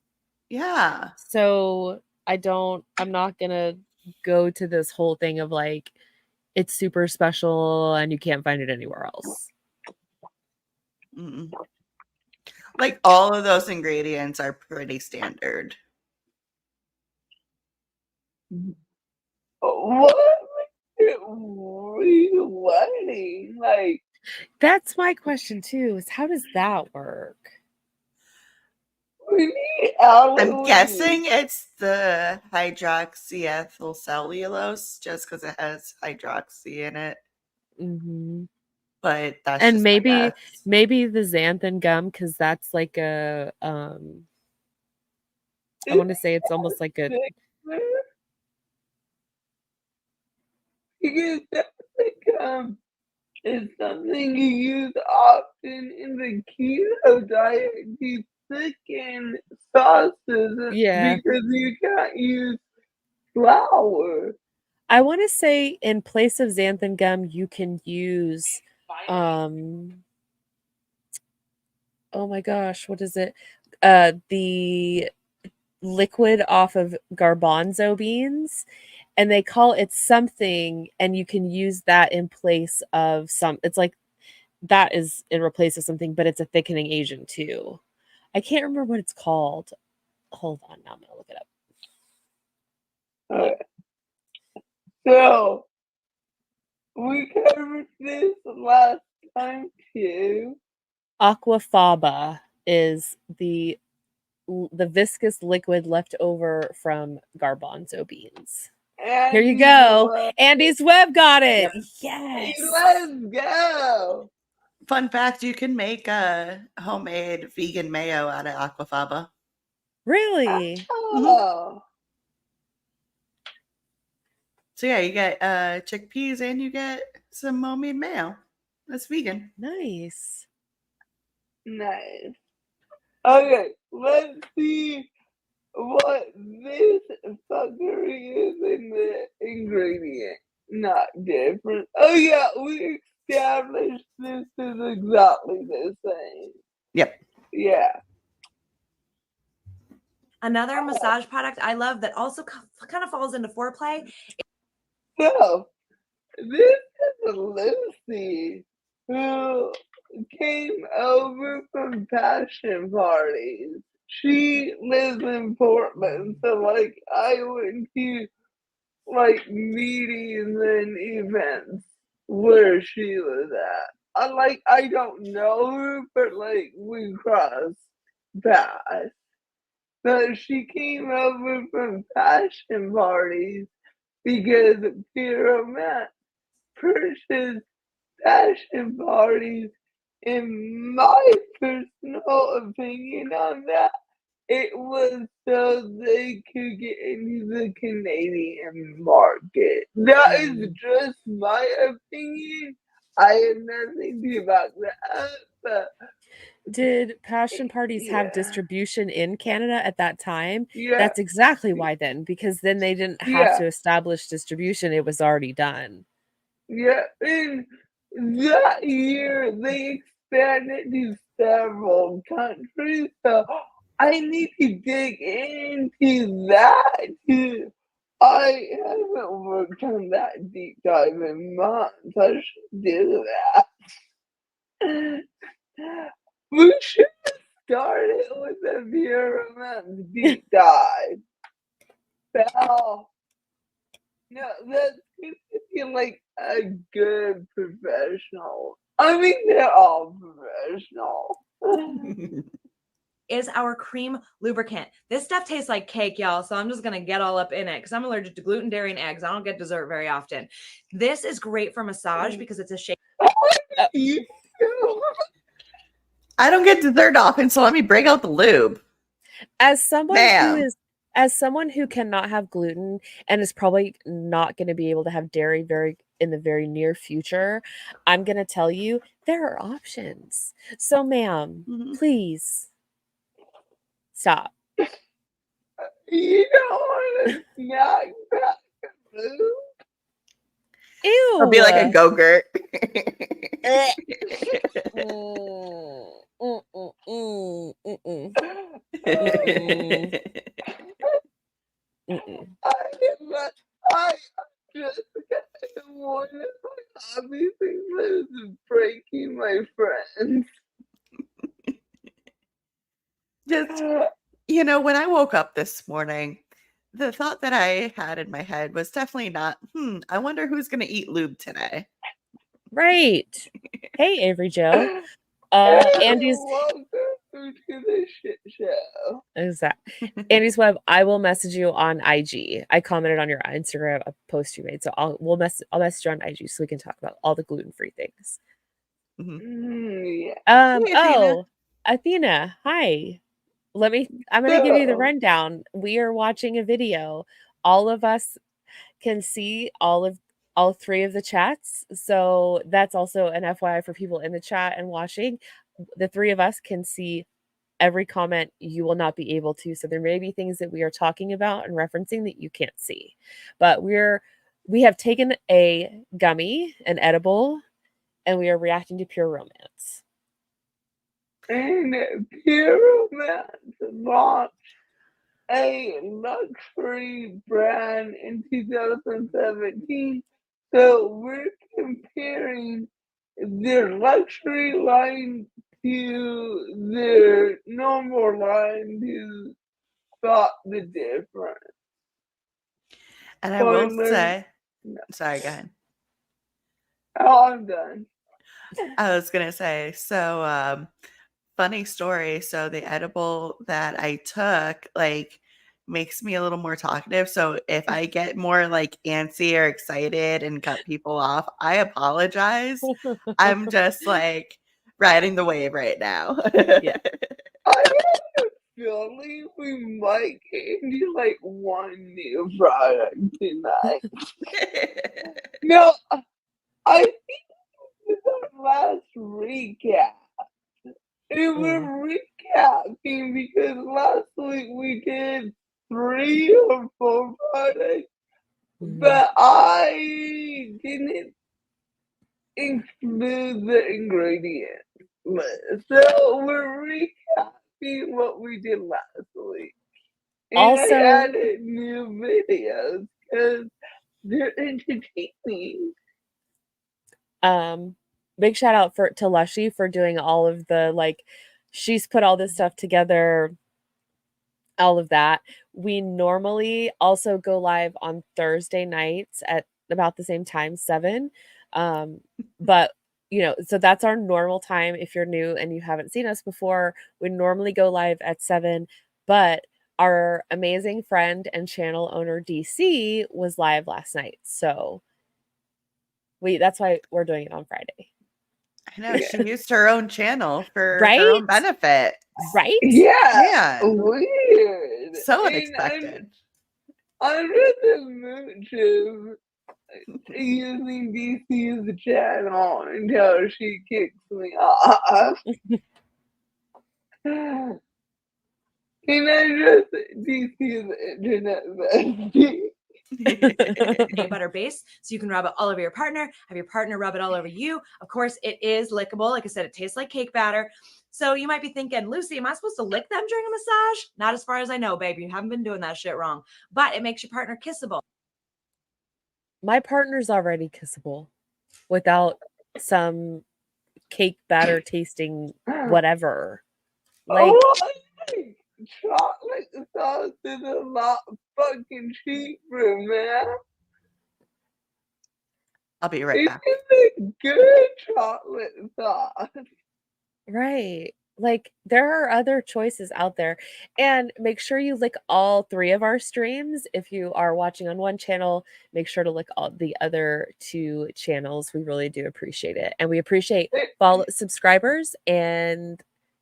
Yeah. So I'm not gonna go to this whole thing of like it's super special and you can't find it anywhere else. Like all of those ingredients are pretty standard. What are you learning? Like, that's my question too, is how does that work? I'm guessing it's the hydroxyethylcellulose just because it has hydroxy in it. But that's and just maybe the xanthan gum, because that's like a I want to say it's almost like a because xanthan is something you use often in the keto diet to thicken sauces because you can't use flour. I want to say in place of xanthan gum, you can use, oh my gosh, what is it? The liquid off of garbanzo beans, and they call it something, and you can use that in place of some. It's like that is in replace of something, but it's a thickening agent too. I can't remember what it's called. Hold on, now I'm gonna look it up. So we covered this last time too. Aquafaba is the viscous liquid left over from garbanzo beans. Here you go. Andy's Web got it. Yes. Let's go. Fun fact, you can make a homemade vegan mayo out of aquafaba. Really? Oh. So yeah, you get chickpeas and you get some homemade mayo. That's vegan. Nice. Nice. Okay, let's see what this fuckery is in the ingredient. Not different. Oh yeah, we established this is exactly the same. Yep. Yeah. Another massage product I love that also kind of falls into foreplay. So, this is Lucy who came over from passion parties. She lives in Portland, so like I went to like meetings and events where she was at. I don't know her, but like we crossed paths. But she came over from passion parties because Pyromat purchased passion parties. In my personal opinion on that, it was so they could get into the Canadian market. That is just my opinion. I have nothing to back that up, but did passion parties have distribution in Canada at that time? Yeah. That's exactly why then, because then they didn't have to establish distribution. It was already done. Yeah, and that year they expanded to several countries, so I need to dig into that too. I haven't worked on that deep dive in months. I should do that. We should start it with a Pyromat deep dive. Well, no, that's going to be like a good professional. I mean, they're all professional. Is our cream lubricant. This stuff tastes like cake, y'all. So I'm just going to get all up in it because I'm allergic to gluten, dairy, and eggs. I don't get dessert very often. This is great for massage because it's a shake. I don't get dessert often, so let me break out the lube. As someone who cannot have gluten and is probably not going to be able to have dairy in the very near future, I'm going to tell you there are options. So, ma'am, please stop. You don't want to snack back lube? Ew. Or be like a go-gurt. I just one of my hobbies includes breaking my friends. Just, you know, when I woke up this morning, the thought that I had in my head was definitely not, I wonder who's going to eat lube today. Right. Hey, Avery Joe. Andy's Welcome to the shit show. Exactly. Andy's Web, I will message you on IG. I commented on your Instagram a post you made, so I'll message you on IG so we can talk about all the gluten-free things. Yeah. Oh, Athena, hi. I'm gonna give you the rundown. We are watching a video. All of us can see all three of the chats. So that's also an FYI for people in the chat and watching. The three of us can see every comment. You will not be able to. So there may be things that we are talking about and referencing that you can't see. But we have taken a gummy, an edible, and we are reacting to Pure Romance. And Pyromat launched a luxury brand in 2017. So we're comparing their luxury line to their normal line to spot the difference. And I will Spoiler. say, No. sorry, go ahead. Oh, I'm done. I was gonna say, so funny story. So the edible that I took, like, makes me a little more talkative. So if I get more like antsy or excited and cut people off, I apologize. I'm just like riding the wave right now. Yeah. I have a feeling we might get into like one new product tonight. No, I think this is our last recap. And we're recapping because last week we did 3 or 4 products, but I didn't include the ingredient list. So we're recapping what we did last week. And Also, I added new videos because they're entertaining. big shout out to Lushie for doing all of the, like, she's put all this stuff together, all of that. We normally also go live on Thursday nights at about the same time, 7. But so that's our normal time. If you're new and you haven't seen us before, we normally go live at 7, but our amazing friend and channel owner DC was live last night. So that's why we're doing it on Friday. I know, she used her own channel for Right? her own benefit. Right? Yeah, Man, weird. so And unexpected. under the mooch of using DC's channel until she kicks me off. Can I just DC's internet bestie? Peanut butter base, so you can rub it all over your partner, have your partner rub it all over you. Of course, it is lickable. Like I said, it tastes like cake batter. So you might be thinking, Lucy, am I supposed to lick them during a massage? Not as far as I know, baby. You haven't been doing that shit wrong. But it makes your partner kissable. My partner's already kissable without some cake batter tasting whatever. Like, chocolate sauce is a lot fucking cheaper, man. I'll be right back. It's a good chocolate sauce. right. Like, there are other choices out there. And make sure you lick all 3 of our streams. If you are watching on one channel, make sure to lick all the other 2 channels. We really do appreciate it. And we appreciate subscribers and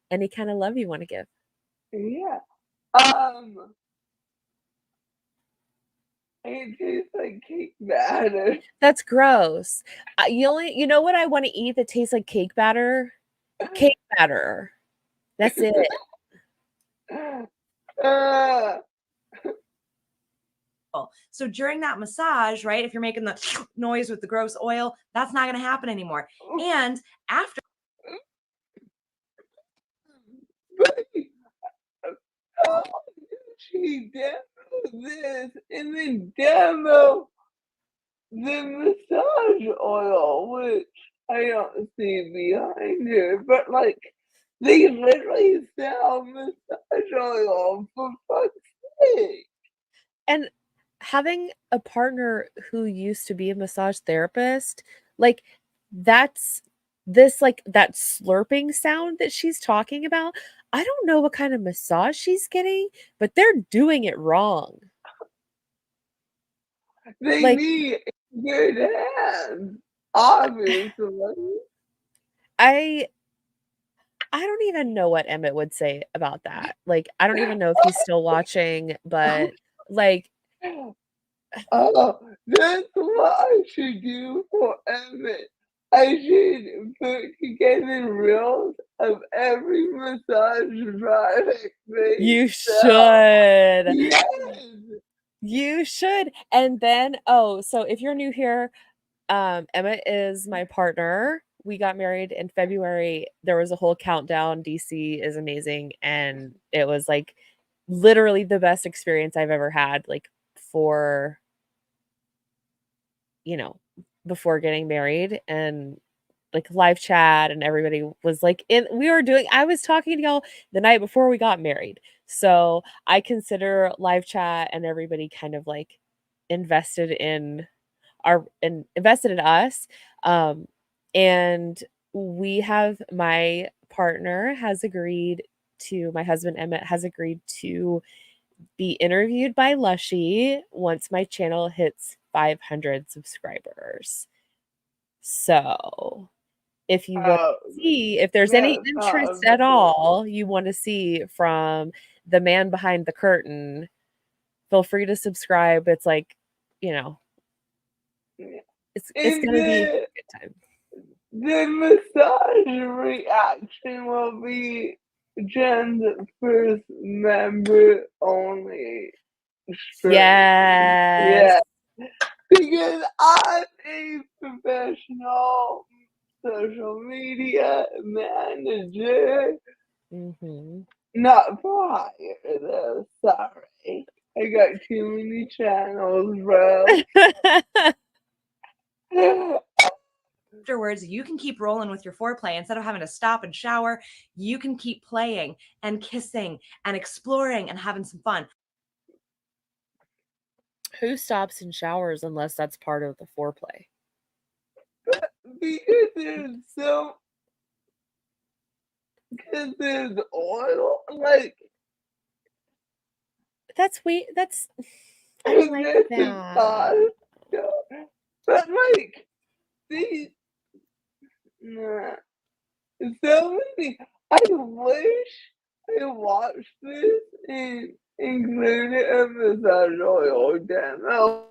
any kind of love you want to give. Yeah. It tastes like cake batter. That's gross. You know what I want to eat that tastes like cake batter? Cake batter. That's it. So during that massage, right, if you're making the noise with the gross oil, that's not going to happen anymore. And after she demo this and then demo the massage oil, which I don't see behind her, but like they literally sell massage oil for fuck's sake. And having a partner who used to be a massage therapist, like, that's this, like, that slurping sound that she's talking about. I don't know what kind of massage she's getting, but they're doing it wrong. They need good hands, obviously. I don't even know what Emmett would say about that. Like, I don't even know if he's still watching, but like, oh, that's what I should do for Emmett. I should put together reels of every massage product. You should. Yes. You should. And then, so if you're new here, Emmett is my partner. We got married in February. There was a whole countdown. DC is amazing. And it was like literally the best experience I've ever had, like, for, you know, before getting married, and like live chat, and everybody was like I was talking to y'all the night before we got married. So I consider live chat and everybody kind of like invested in invested in us. Um, and my partner has agreed my husband Emmett has agreed to be interviewed by Lushie once my channel hits 500 subscribers. So if you want to see if there's any interest at all you want to see from the man behind the curtain, feel free to subscribe. It's like, it's gonna be a good time. The massage reaction will be Jen's first member only stream. Yes. Yeah. Because I'm a professional social media manager. Not for hire though, sorry. I got too many channels, bro. Afterwards, you can keep rolling with your foreplay. Instead of having to stop and shower, you can keep playing and kissing and exploring and having some fun. Who stops and showers unless that's part of the foreplay? Because there's oil, like that's weird. I like that. But like these so many. I wish I watched this and included a massage oil demo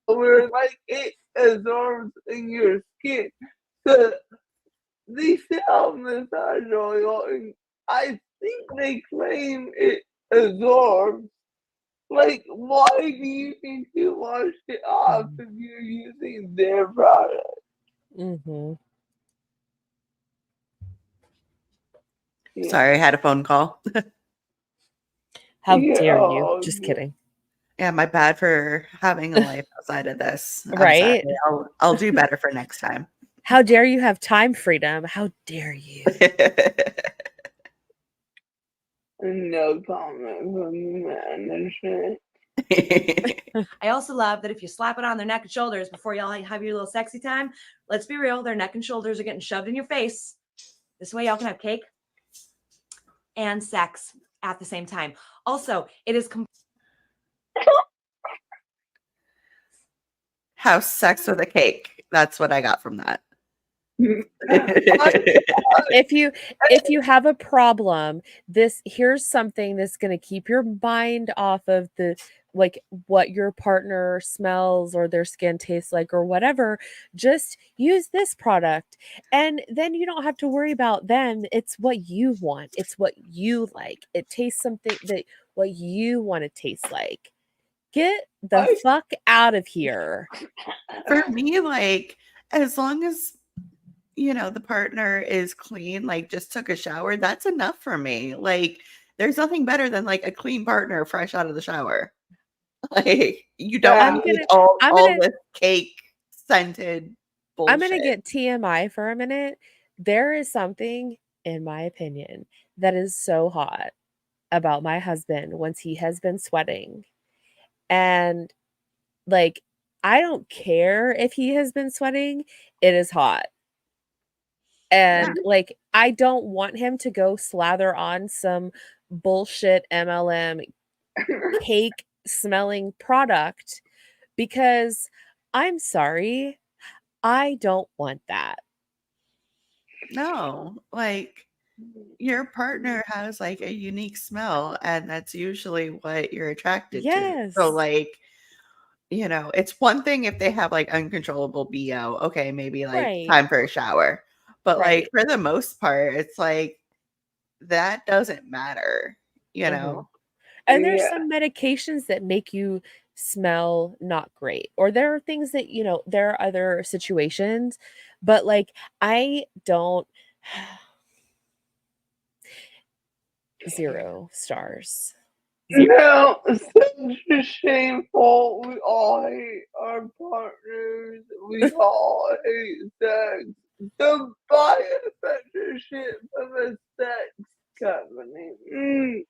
where like it absorbs in your skin. So they sell massage oil and I think they claim it absorbs. Like, why do you think you wash it off if you're using their product? Yeah. Sorry, I had a phone call. How dare you? Just kidding. Yeah, my bad for having a life outside of this. Right? I'll do better for next time. How dare you have time freedom? How dare you? No comment from the management. I also love that if you slap it on their neck and shoulders before y'all have your little sexy time, let's be real, their neck and shoulders are getting shoved in your face. This way y'all can have cake and sex at the same time. Also, it is have sex with a cake. That's what I got from that. if you have a problem, here's something that's going to keep your mind off of the like what your partner smells or their skin tastes like or whatever. Just use this product and then you don't have to worry about them. It's what you want. It's what you like. It tastes something that what you want to taste like. Get the fuck out of here. For me, like, as long as the partner is clean, like just took a shower, that's enough for me. Like, there's nothing better than like a clean partner fresh out of the shower. Like, you don't need all this cake scented bullshit. I'm gonna get TMI for a minute. There is something, in my opinion, that is so hot about my husband once he has been sweating. And like, I don't care if he has been sweating, it is hot. And like, I don't want him to go slather on some bullshit MLM cake smelling product because I'm sorry, I don't want that. No, like your partner has like a unique smell and that's usually what you're attracted to. So like, it's one thing if they have like uncontrollable BO. Okay, maybe like time for a shower. But like for the most part, it's like that doesn't matter, And there's some medications that make you smell not great. Or there are things that, there are other situations, but like I don't 0 stars. No, such a shameful. We all hate our partners. We all hate sex. So buy us such a shit from a sex company.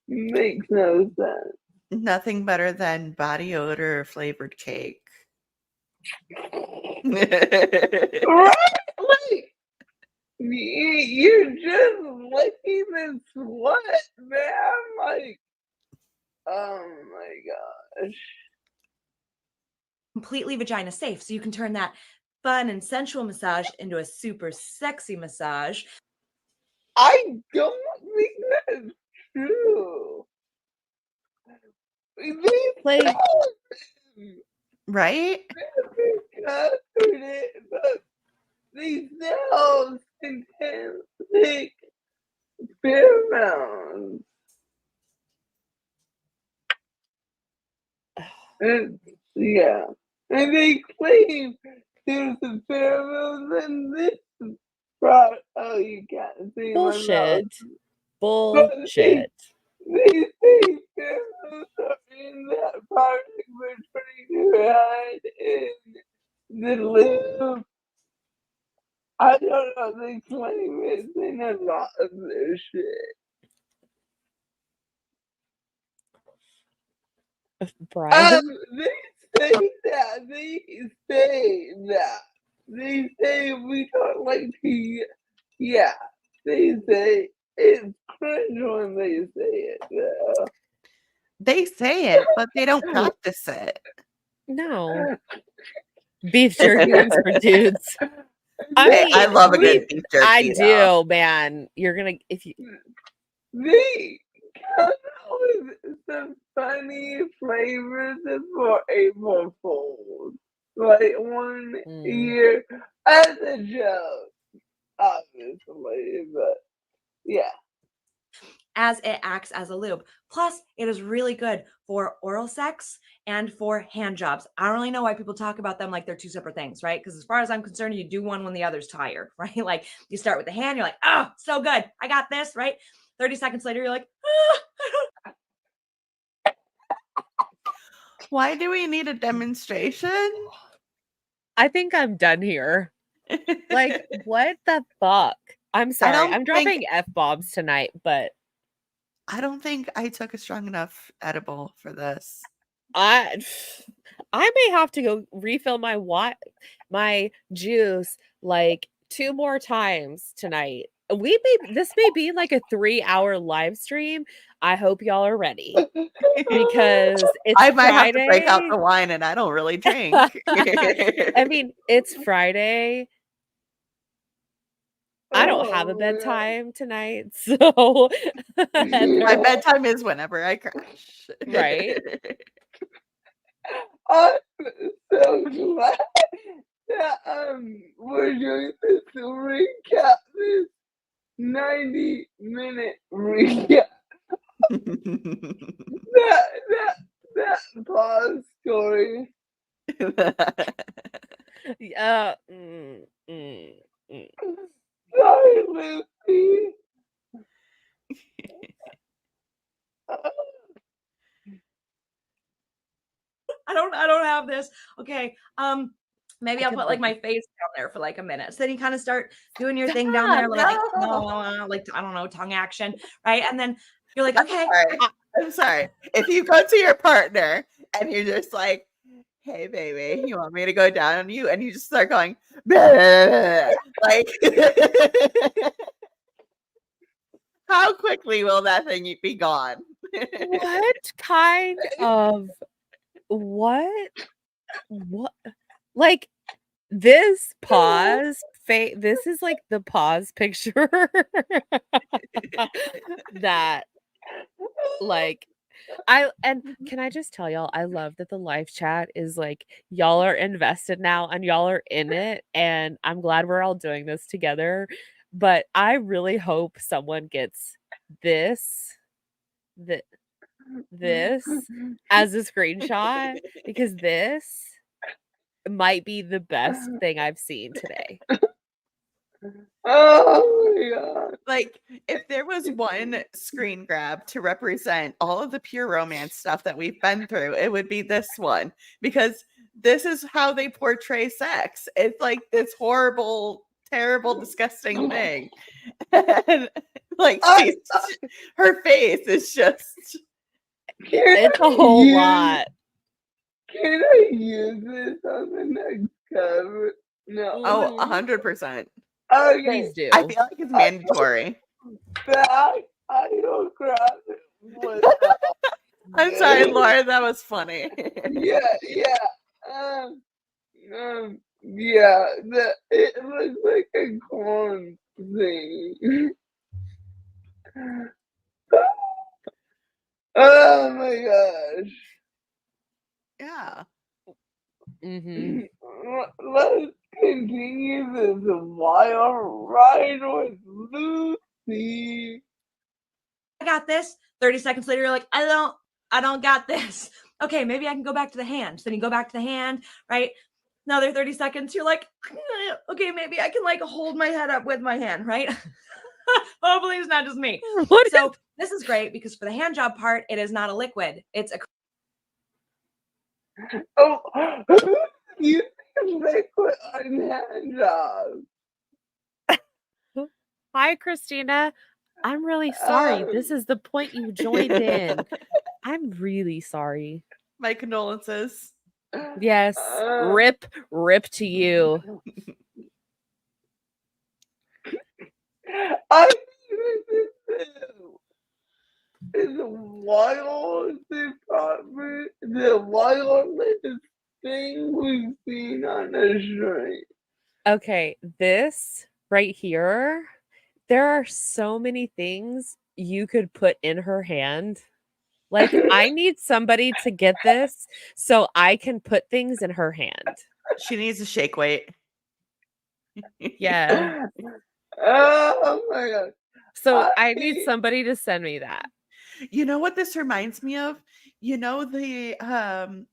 Makes no sense. Nothing better than body odor flavored cake. Right? Like, you're just licking the sweat, man. Like, oh my gosh. Completely vagina safe. So you can turn that fun and sensual massage into a super sexy massage. I don't think that's true. Like, right? But these cells contain thick pheromones. Yeah. And they claim there's some pheromones in this product. Oh, you can't see my bullshit. nose. Bullshit. They say pheromones are in that product between your head and the lube. I don't know, they claim it's in a lot of their shit. Brian? They say that. They say we don't like to. Yeah, they say it's cringe when they say it. Though. They say it, but they don't practice it. No. Beef jerky is for dudes. I love a good beef jerky. I do, man. You're gonna They come out with some funny flavors for April Fools. Like one year as a joke, obviously, but yeah. As it acts as a lube. Plus, it is really good for oral sex and for hand jobs. I don't really know why people talk about them like they're two separate things, right? Because as far as I'm concerned, you do one when the other's tired, right? Like you start with the hand, you're like, oh, so good. I got this, right? 30 seconds later, you're like, ah. Why do we need a demonstration? I think I'm done here. Like, what the fuck? I'm sorry. I'm dropping F-bombs tonight, but I don't think I took a strong enough edible for this. I may have to go refill my juice like 2 more times tonight. This may be like a 3-hour live stream. I hope y'all are ready because it's I might Friday. have to break out the wine, and I don't really drink. I mean, it's Friday. I don't have a bedtime tonight, so my bedtime is whenever I crash. Right. I'm so glad that we're doing this recap, this 90-minute recap. that pause story. Sorry, Lucy. I don't have this. Okay. Maybe I'll put like my face down there for like a minute. So then you kind of start doing your thing down there, like I don't know, tongue action, right? And then you're like, okay. I'm sorry. If you go to your partner and you're just like, hey baby, you want me to go down on you? And you just start going, like how quickly will that thing be gone? What kind of what like this pause this is like the pause picture that like can I just tell y'all, I love that the live chat is like y'all are invested now and y'all are in it, and I'm glad we're all doing this together. But I really hope someone gets this as a screenshot, because this might be the best thing I've seen today. Oh my god. Like, if there was one screen grab to represent all of the pure romance stuff that we've been through, it would be this one, because this is how they portray sex. It's like this horrible, terrible, disgusting thing. And like her face is just It's a whole lot. Can I use this on the next cover? No. Oh, 100%. Okay. Please do. I feel like it's mandatory. Back. I don't grab it. I'm sorry, Laura, that was funny. Yeah. Yeah, it looks like a corn thing. Oh my gosh. Yeah. Mm-hmm. Let's continue this wild ride with Lucy. I got this. 30 seconds later, you're like, I don't got this. Okay, maybe I can go back to the hand. So then you go back to the hand, right? Another 30 seconds, you're like, okay, maybe I can like hold my head up with my hand, right? Hopefully it's not just me. So this is great because for the hand job part, it is not a liquid. It's a You liquid on hand job. Hi, Christina. I'm really sorry. This is the point you joined in. I'm really sorry. My condolences. Yes. Rip to you. I think this is the wildest department, the wildest thing we've seen on the street. Okay, this right here, there are so many things you could put in her hand. Like, I need somebody to get this so I can put things in her hand. She needs a shake weight. Yeah. Oh my god. So I need somebody to send me that. You know what this reminds me of? You know the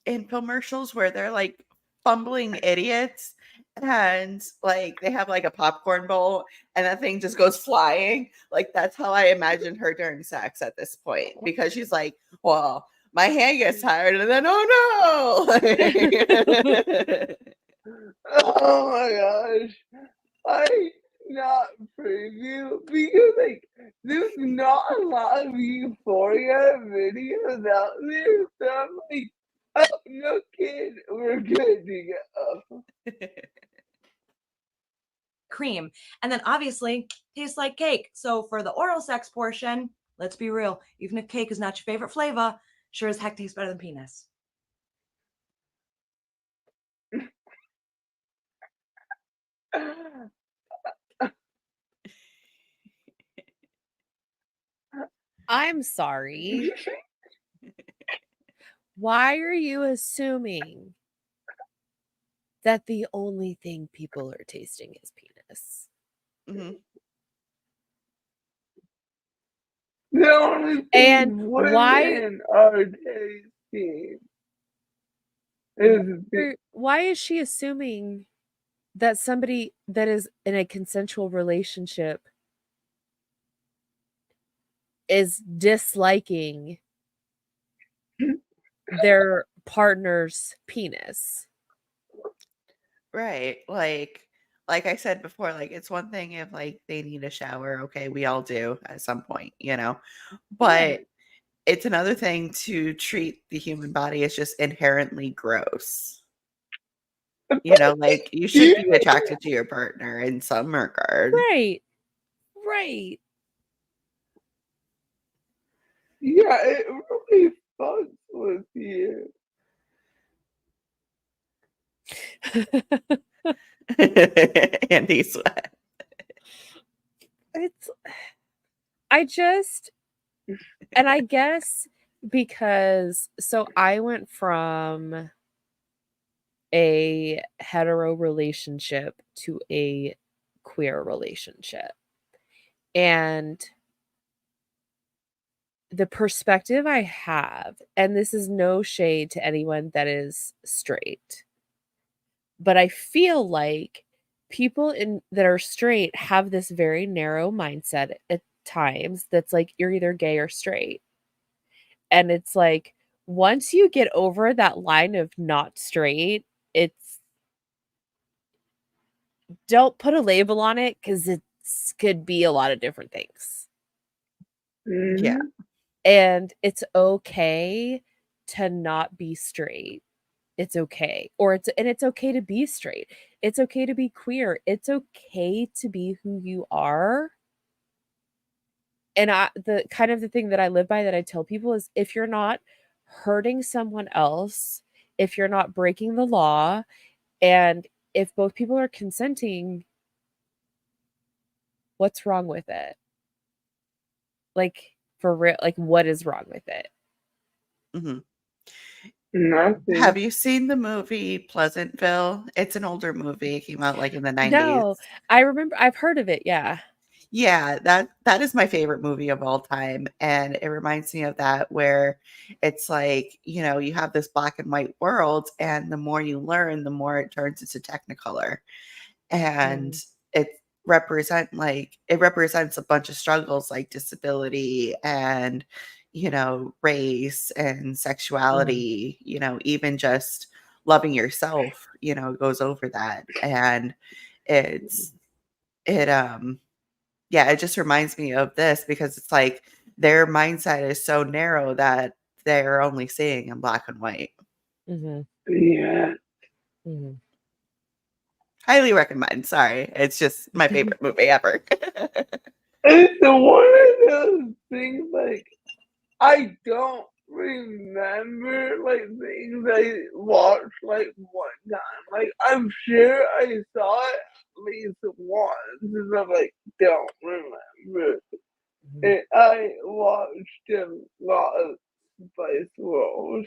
infomercials where they're like fumbling idiots and like they have like a popcorn bowl and that thing just goes flying. Like that's how I imagine her during sex at this point, because she's like, well, my hand gets tired and then oh no. Oh my gosh. I not preview because like there's not a lot of Euphoria videos out there, so I'm like, oh no kid, we're good to go. cream. And then obviously tastes like cake. So for the oral sex portion, let's be real, even if cake is not your favorite flavor, sure as heck tastes better than penis. I'm sorry. Why are you assuming that the only thing people are tasting is penis? Mhm. The only thing And why women are tasting is why is she assuming that somebody that is in a consensual relationship is disliking their partner's penis? Right. Like I said before, like it's one thing if like they need a shower, okay, we all do at some point, you know. But it's another thing to treat the human body as just inherently gross. You know, like you should be attracted to your partner in some regard. Right. yeah, it really fucks with you. Andy sweat. I guess because so I went from a hetero relationship to a queer relationship. And the perspective I have, and this is no shade to anyone that is straight, but I feel like people that are straight have this very narrow mindset at times that's like you're either gay or straight. And it's like once you get over that line of not straight, it's don't put a label on it because it could be a lot of different things. Yeah. And it's okay to not be straight. It's okay. It's okay to be straight. It's okay to be queer. It's okay to be who you are. And the thing that I live by that I tell people is if you're not hurting someone else, if you're not breaking the law, and if both people are consenting, what's wrong with it? Like, for real, like, what is wrong with it? Mhm. Nothing. Have you seen the movie Pleasantville? It's an older movie. It came out like in the 90s. No, I remember. I've heard of it. Yeah. Yeah, that is my favorite movie of all time, and it reminds me of that where it's like, you have this black and white world, and the more you learn, the more it turns into Technicolor. And it represents a bunch of struggles like disability and race and sexuality, even just loving yourself, goes over that. And it just reminds me of this because it's like their mindset is so narrow that they're only seeing in black and white. Yeah. Highly recommend. Sorry, it's just my favorite movie ever. It's one of those things, like, I don't remember, like, things I watched, like, one time. Like, I'm sure I saw it at least once, and I'm like, don't remember. And I watched a lot of Spice World.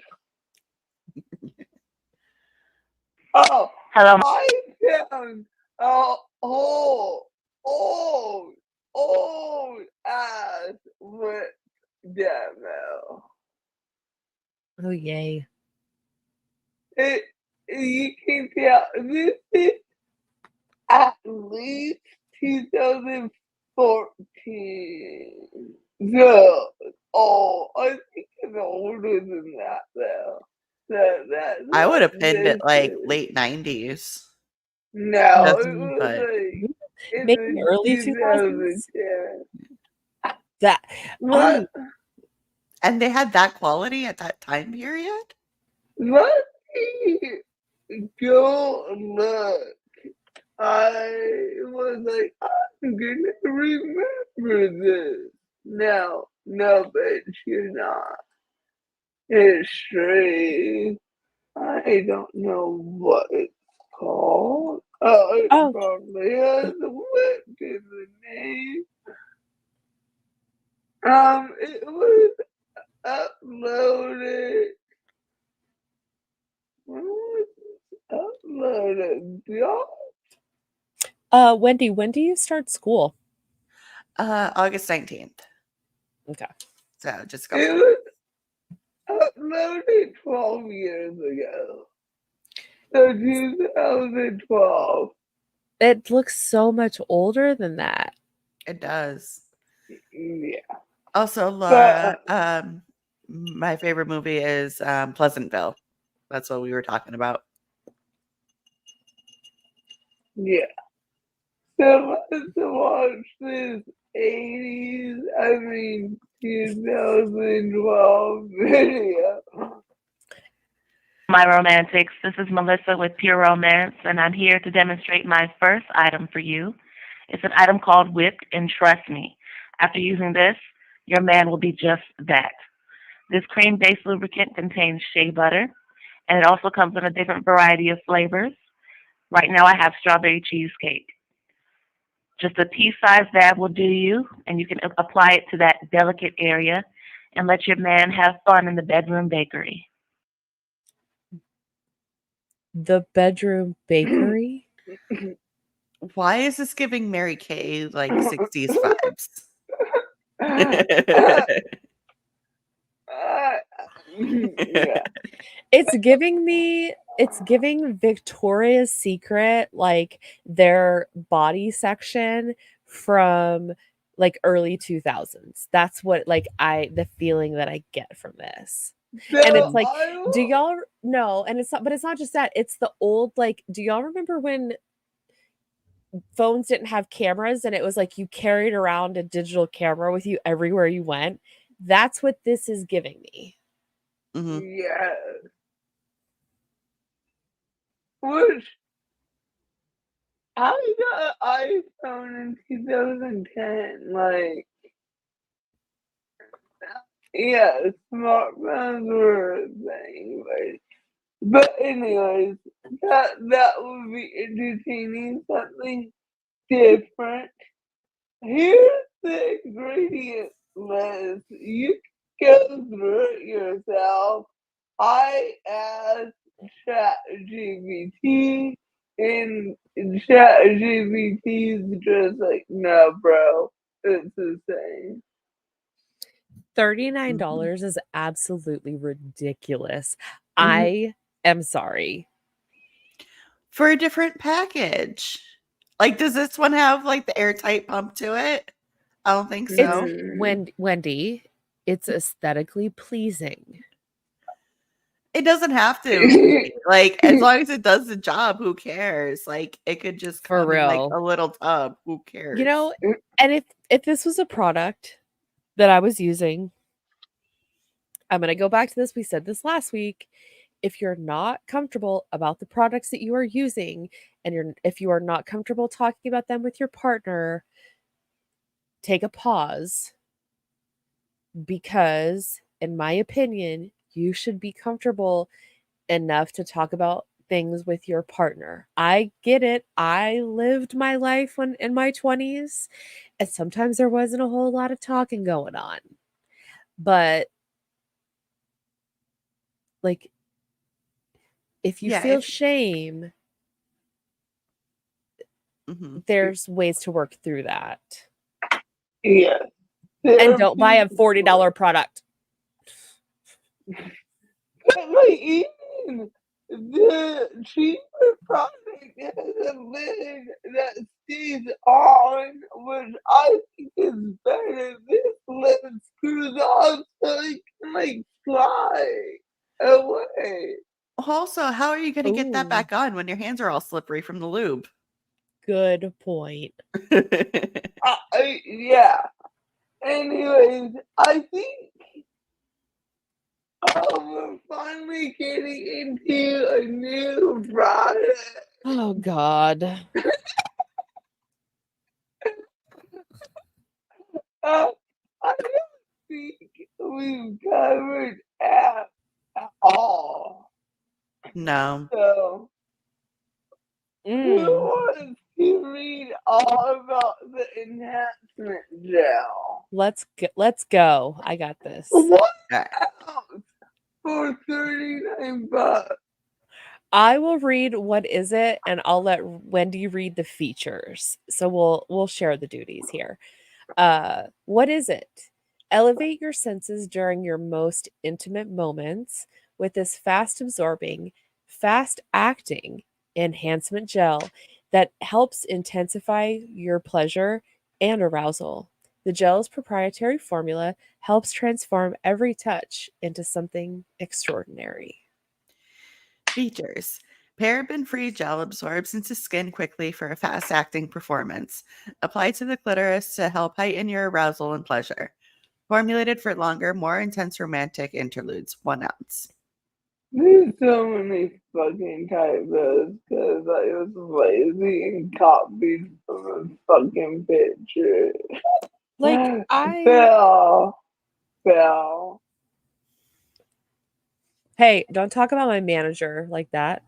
Oh, Hello. I found a whole old ass with demo. Oh, yay. You can tell this is at least 2014. So, I think it's older than that though. I would have pinned it like late 90s. No, That's it was but like in maybe the early 2010. 2000s. That What? And they had that quality at that time period? Let me go look. I was like, I'm gonna remember this. No, bitch, you're not. It's straight. I don't know what it's called. Oh, it probably has a whip in the name. It was uploaded. When was it uploaded? Wendy, when do you start school? August 19th. Okay. So just a It couple. was uploaded 12 years ago. So 2012. It looks so much older than that. It does. Yeah. Also, Laura, my favorite movie is Pleasantville. That's what we were talking about. Yeah. So let's watch this 2012 video. My romantics. This is Melissa with Pure Romance, and I'm here to demonstrate my first item for you. It's an item called Whipped, and trust me, after using this, your man will be just that. This cream-based lubricant contains shea butter, and it also comes in a different variety of flavors. Right now I have strawberry cheesecake. Just a pea-sized dab will do you, and you can apply it to that delicate area and let your man have fun in the bedroom bakery. The bedroom bakery? Why is this giving Mary Kay like 60s vibes? It's giving me it's giving Victoria's Secret, like their body section from like early 2000s. That's what like the feeling that I get from this. And it's like, do y'all know? And it's not, but it's not just that. It's the old, like, do y'all remember when phones didn't have cameras and it was like you carried around a digital camera with you everywhere you went? That's what this is giving me. Yeah. Which I got an iPhone in 2010. Like, yeah, smartphones were a thing. But anyways, that would be entertaining, something different. Here's the ingredient list. You can go through it yourself. I asked ChatGPT, and ChatGPT's just like, no, bro, it's the same. $39 is absolutely ridiculous. I am sorry. For a different package. Like, does this one have like the airtight pump to it? I don't think so. It's Wendy, it's aesthetically pleasing. It doesn't have to. Like, as long as it does the job, who cares? Like, it could just For come in like real. a little tub. Who cares? You know, and if this was a product that I was using, I'm going to go back to this. We said this last week. If you're not comfortable about the products that you are using, and if you are not comfortable talking about them with your partner, take a pause, because in my opinion, you should be comfortable enough to talk about things with your partner. I get it. I lived my life when in my 20s, and sometimes there wasn't a whole lot of talking going on. But like, if you feel shame, there's ways to work through that. Yeah. And don't buy a $40 product. But like, even the cheaper product has a lid that stays on, which I think is better. This lid screws off so it can like slide away. Also, how are you going to get that back on when your hands are all slippery from the lube? Good point. Yeah. Anyways, I think we're finally getting into a new product. Oh, God. I don't think we've covered at all. No. So, who wants to read all about the enhancement gel? Let's go. I got this. What else for $39? I will read what is it, and I'll let Wendy read the features. So we'll share the duties here. What is it? Elevate your senses during your most intimate moments with this fast absorbing, fast acting enhancement gel that helps intensify your pleasure and arousal. The gel's proprietary formula helps transform every touch into something extraordinary. Features. Paraben-free gel absorbs into skin quickly for a fast-acting performance. Apply to the clitoris to help heighten your arousal and pleasure. Formulated for longer, more intense romantic interludes. 1 ounce. There's so many fucking typos because I was lazy and copied from a fucking picture. Like, Bell. Hey, don't talk about my manager like that.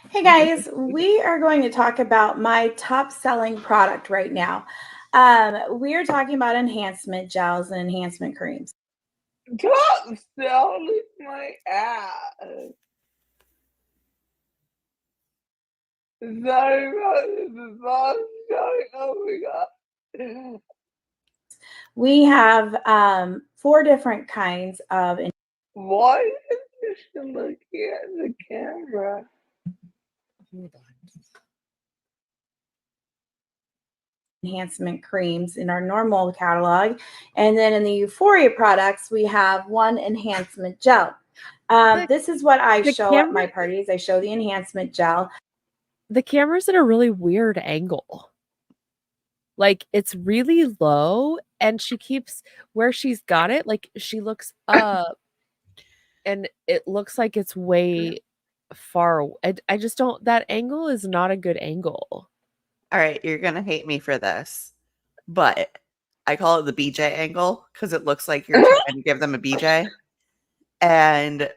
Hey guys, we are going to talk about my top selling product right now. We are talking about enhancement gels and enhancement creams. Top selling my ass. Sorry about this. Oh my god. We have 4 different kinds of. Why is this looking at the camera? Hold on. Enhancement creams in our normal catalog. And then in the Euphoria products, we have one enhancement gel. This is what I show at my parties. I show the enhancement gel. The camera's at a really weird angle. Like, it's really low, and she keeps where she's got it, like, she looks up, and it looks like it's way far. I just don't, that angle is not a good angle. All right, you're going to hate me for this, but I call it the BJ angle because it looks like you're trying to give them a BJ. And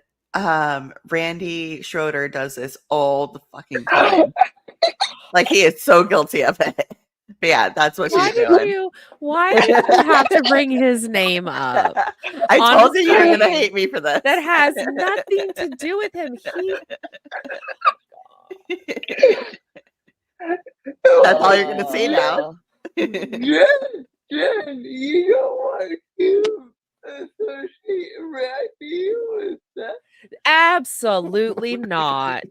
Randy Schroeder does this all the fucking time. Like, he is so guilty of it. But yeah, that's what she's doing. Why did you have to bring his name up? I told you you were going to hate me for this. That has nothing to do with him. That's all you're going to see now. Jen, you don't want to associate Randy with that? Absolutely not.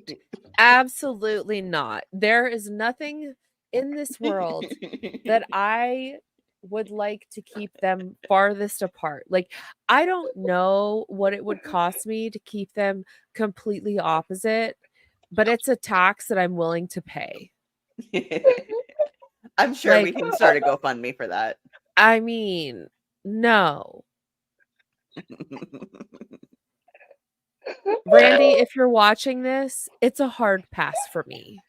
Absolutely not. There is nothing in this world that I would like to keep them farthest apart. Like, I don't know what it would cost me to keep them completely opposite, but it's a tax that I'm willing to pay. I'm sure we can start a GoFundMe for that. I mean, no. Randy, if you're watching this, it's a hard pass for me.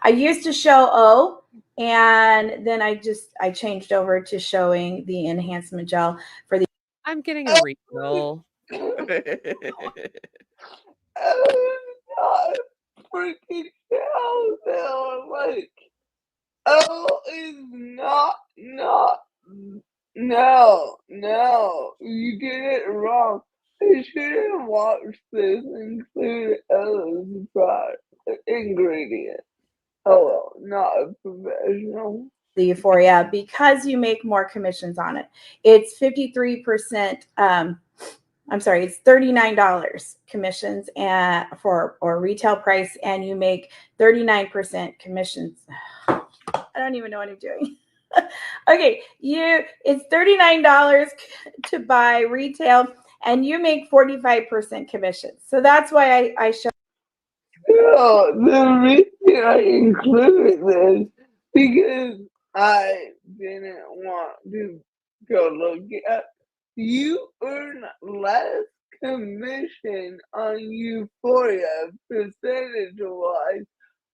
I used to show O, and then I changed over to showing the enhancement gel for the. I'm getting a refill. Oh, freaking hell, like, oh, is not, no, you did it wrong. You shouldn't watch this include O's ingredient. Oh, well, not a professional. The Euphoria, because you make more commissions on it. It's 53%. It's $39 commissions for retail price, and you make 39% commissions. I don't even know what I'm doing. Okay, it's $39 to buy retail, and you make 45% commission. So that's why I show. No, the reason I included this because I didn't want to go look at. You earn less commission on Euphoria percentage-wise,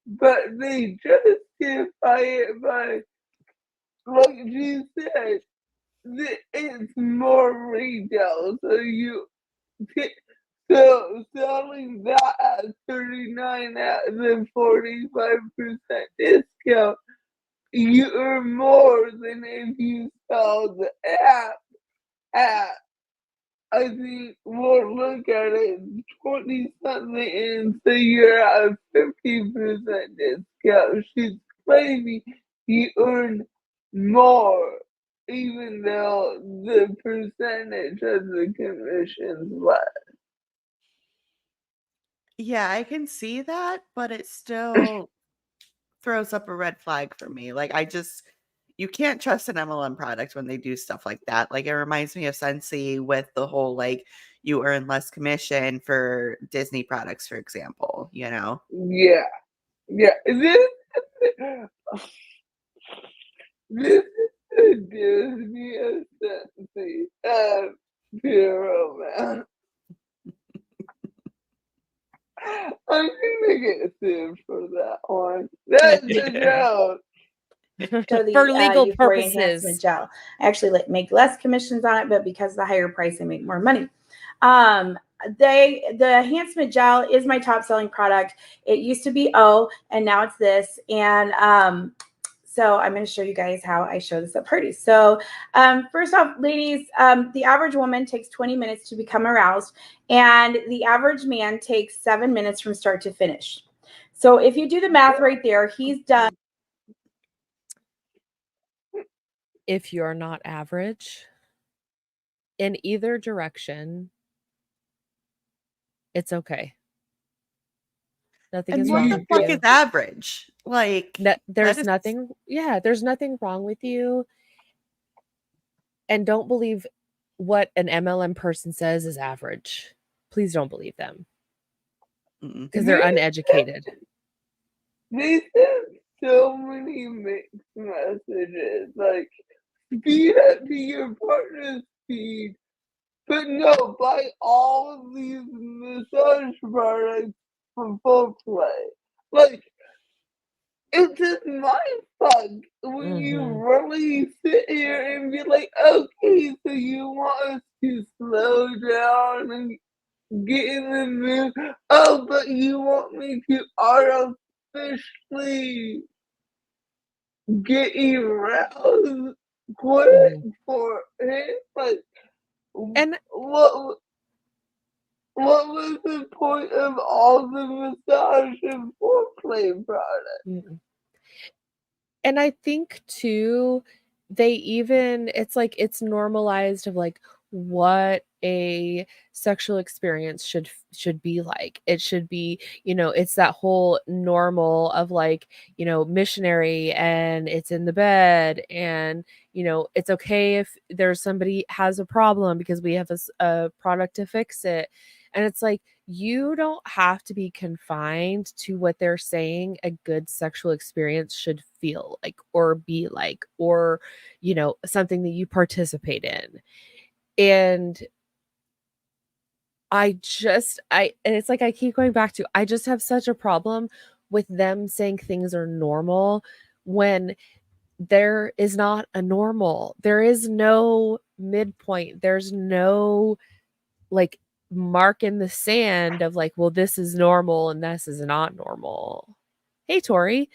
but they justify it by, like you said, it's more retail, so selling that at 39 at the 45% discount, you earn more than if you sell the app at, I think we'll look at it 20 something and say you're at a 50% discount. She's claiming you earn more, even though the percentage of the commission's less. Yeah, I can see that, but it still throws up a red flag for me. Like, you can't trust an MLM product when they do stuff like that. Like, it reminds me of Scentsy with the whole, like, you earn less commission for Disney products, for example, you know? Yeah. This is the Disney of Scentsy. Pure man. I'm gonna get sued for that one. That's a joke. So the For legal Euphoria purposes. enhancement gel. I actually make less commissions on it, but because of the higher price, I make more money. The enhancement gel is my top selling product. It used to be O, and now it's this. And so I'm going to show you guys how I show this at parties. So first off, ladies, the average woman takes 20 minutes to become aroused, and the average man takes 7 minutes from start to finish. So if you do the math right there, he's done. If you're not average in either direction, It's okay. Nothing And is what wrong the with fuck you. is average? Like, There's is- nothing. Yeah, there's nothing wrong with you. And don't believe what an MLM person says is average. Please don't believe them because they're uneducated. They send so many mixed messages, like speed up to your partner's speed, but no, buy all of these massage products for foreplay. Like, it's just mind fuck when you really sit here and be like, okay, so you want us to slow down and get in the mood. Oh, but you want me to artificially get aroused for him? Like, and what was the point of all the massage and foreplay products? And I think too, it's normalized of like what a sexual experience should be like. It should be, it's that whole normal of like, missionary, and it's in the bed, and it's okay if there's somebody has a problem because we have a product to fix it. And it's like, you don't have to be confined to what they're saying a good sexual experience should feel like or be like, or, something that you participate in. And and it's like, I keep going back to, I just have such a problem with them saying things are normal when there is not a normal. There is no midpoint. There's no like mark in the sand of like, well, this is normal and this is not normal. Hey, Tori,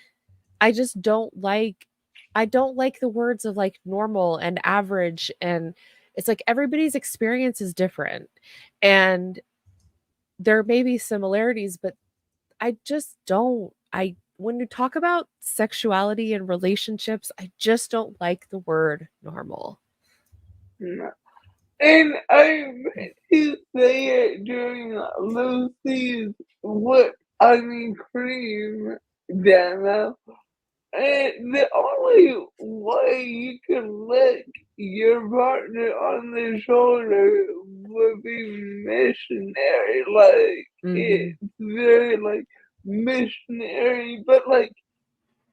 I don't like the words of like normal and average. And it's like everybody's experience is different. And there may be similarities, but when you talk about sexuality and relationships, I just don't like the word normal. No. And I meant to say it during Lucy's cream demo. And the only way you can lick your partner on the shoulder would be missionary. Like, it's very, like, missionary, but, like,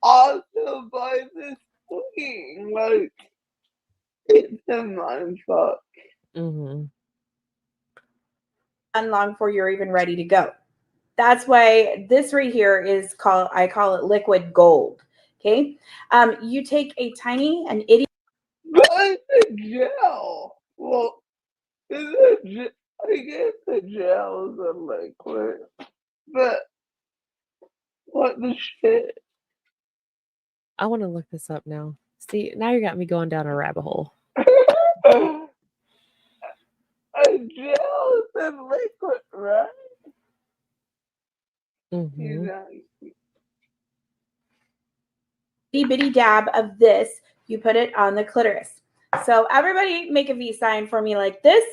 also by the swing. Like, it's a mind fuck. Long before you're even ready to go. That's why this right here is I call it liquid gold. Okay. You take an itty. But it's a gel. Well, I guess the gel is a liquid. But what the shit? I want to look this up now. See, now you got me going down a rabbit hole. A gel is a liquid, right? Itty bitty dab of this, you put it on the clitoris. So everybody make a V sign for me like this.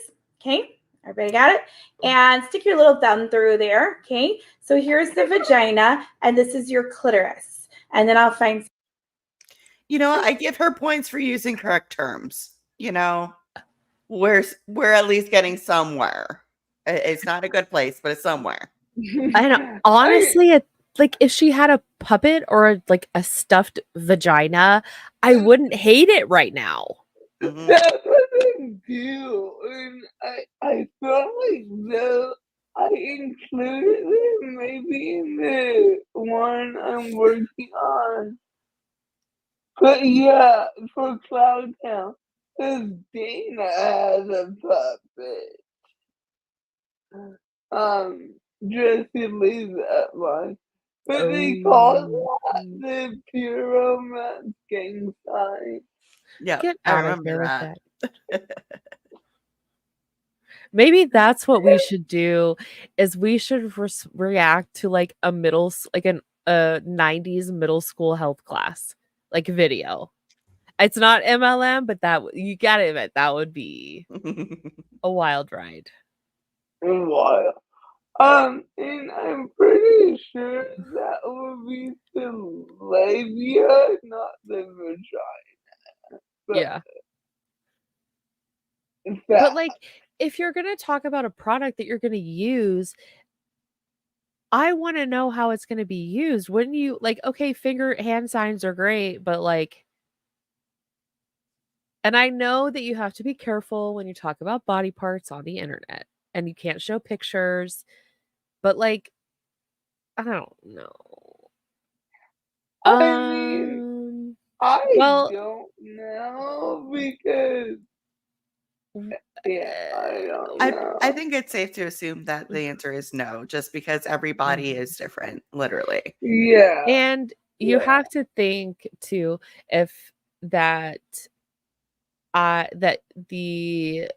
Okay. Everybody got it? And stick your little thumb through there. Okay. So here's the vagina, and this is your clitoris. And then I'll find. I give her points for using correct terms. We're at least getting somewhere. It's not a good place, but it's somewhere. I know. Honestly, like if she had a puppet or like a stuffed vagina, I wouldn't hate it right now. That's what they do. And I felt like though I included it maybe in the one I'm working on. But yeah, for Cloud Town, because Dana has a puppet. Jesse leaves that one. But they call that the pure romance gang sign. Yeah, Get I out of remember here with that. that. Maybe that's what we should do. Is we should react to like a 90s middle school health class, like video. It's not MLM, but you gotta admit that would be a wild ride. Wild. And I'm pretty sure that would be the labia, not the vagina. But Yeah. that, But like, if you're going to talk about a product that you're going to use, I want to know how it's going to be used. Wouldn't you like, okay, hand signs are great, but like, and I know that you have to be careful when you talk about body parts on the internet and you can't show pictures, but like, I don't know. I mean, I well, don't know because yeah, I don't know. I think it's safe to assume that the answer is no, just because every body is different, literally. Yeah. And you Yeah. have to think too if that that the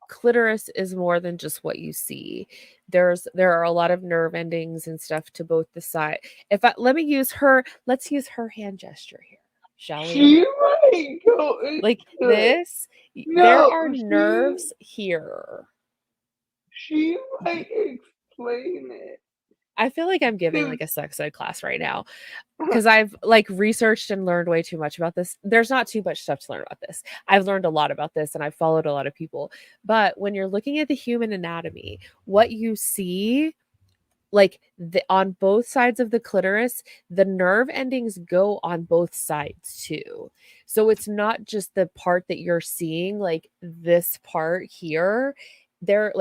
clitoris is more than just what you see. There are a lot of nerve endings and stuff to both the side. Let's use her hand gesture here, shall we? She might go Like into this. There are nerves here. She might explain it. I feel like I'm giving like a sex ed class right now because I've like researched and learned way too much about this. There's not too much stuff to learn about this. I've learned a lot about this and I've followed a lot of people. But when you're looking at the human anatomy, what you see like on both sides of the clitoris, the nerve endings go on both sides too. So it's not just the part that you're seeing, like this part here. There's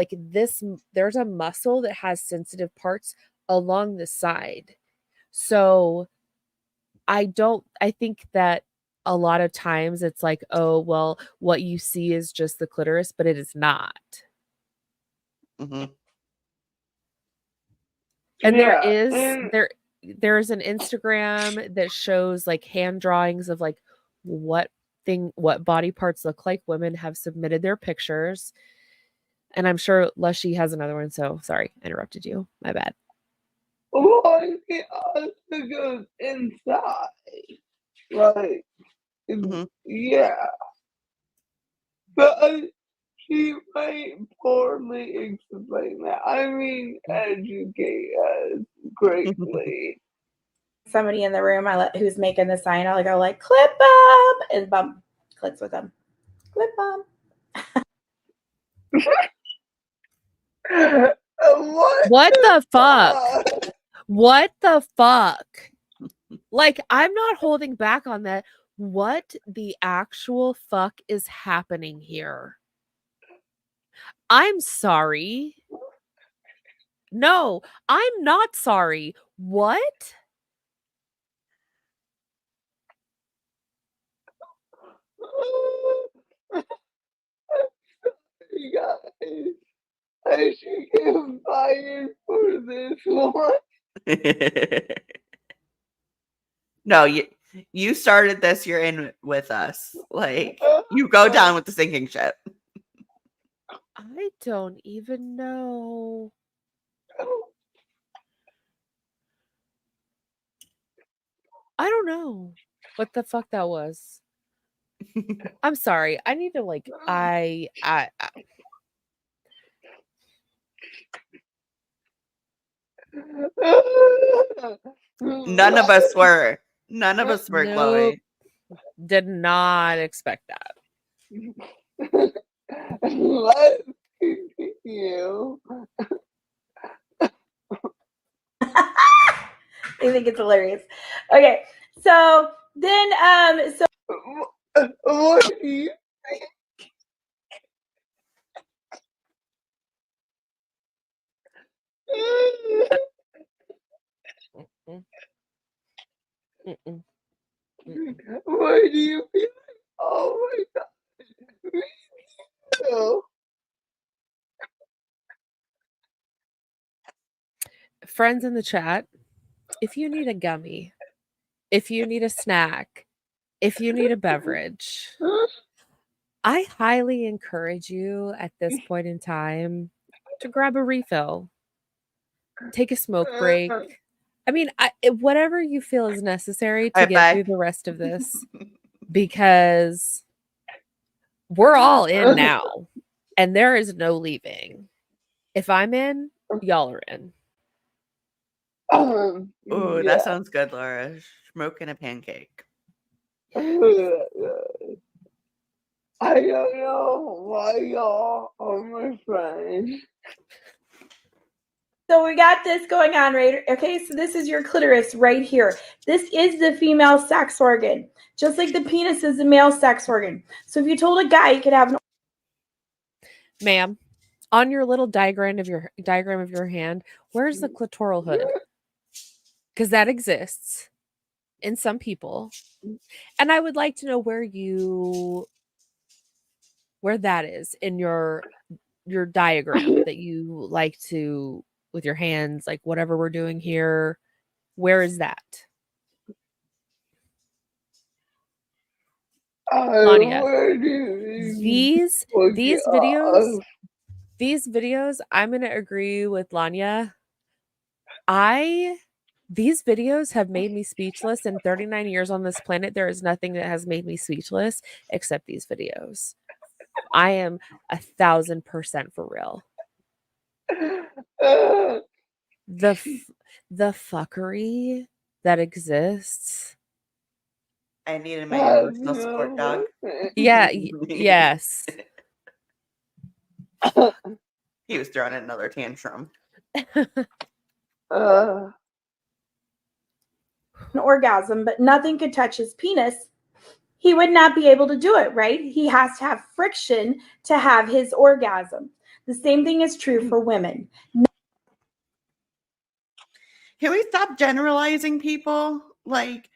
a muscle that has sensitive parts along the side. So I think that a lot of times it's like, oh, well, what you see is just the clitoris, but it is not. Mm-hmm. And there's an Instagram that shows like hand drawings of like what body parts look like. Women have submitted their pictures. And I'm sure Lushie has another one. So sorry, I interrupted you. My bad. Well, it also goes inside. Like, yeah. But she might poorly explain that. I mean, educate us greatly. Somebody in the room who's making the sign, I'll go like, clip them, and bump clicks with them. Clip them. What the fuck? What the fuck? Like, I'm not holding back on that. What the actual fuck is happening here? I'm sorry. No, I'm not sorry. What? You guys, I should get fired for this one. No, you started this. You're in with us. Like, you go down with the sinking ship. I don't even know. I don't know what the fuck that was. I'm sorry. I need to like None of us were. None of us were, nope. Chloe. Did not expect that. Let's continue. I think it's hilarious. Okay, so then what do you think? What do you feel? Oh my god. Me too. Friends in the chat, if you need a gummy, if you need a snack, if you need a beverage, I highly encourage you at this point in time to grab a refill, take a smoke break. I mean, whatever you feel is necessary to get through the rest of this, because we're all in now and there is no leaving. If I'm in, y'all are in. Ooh, that Yeah. sounds good, Laura. Smoking a pancake. I don't know why y'all are my friends. So we got this going on, right? Okay, so this is your clitoris right here. This is the female sex organ, just like the penis is the male sex organ. So if you told a guy you could have an Ma'am, on your little diagram of your hand, where's the clitoral hood? Because that exists in some people. And I would like to know where that is in your diagram that you like to with your hands, like whatever we're doing here. Where is that? Lania, these videos, I'm going to agree with Lania. These videos have made me speechless. In 39 years on this planet, there is nothing that has made me speechless except these videos. I am 1,000% for real. The fuckery that exists. I needed my emotional support dog. Yeah. Yes. He was throwing another tantrum. an orgasm, but nothing could touch his penis, he would not be able to do it, right? He has to have friction to have his orgasm. The same thing is true for women. Can we stop generalizing people? Like,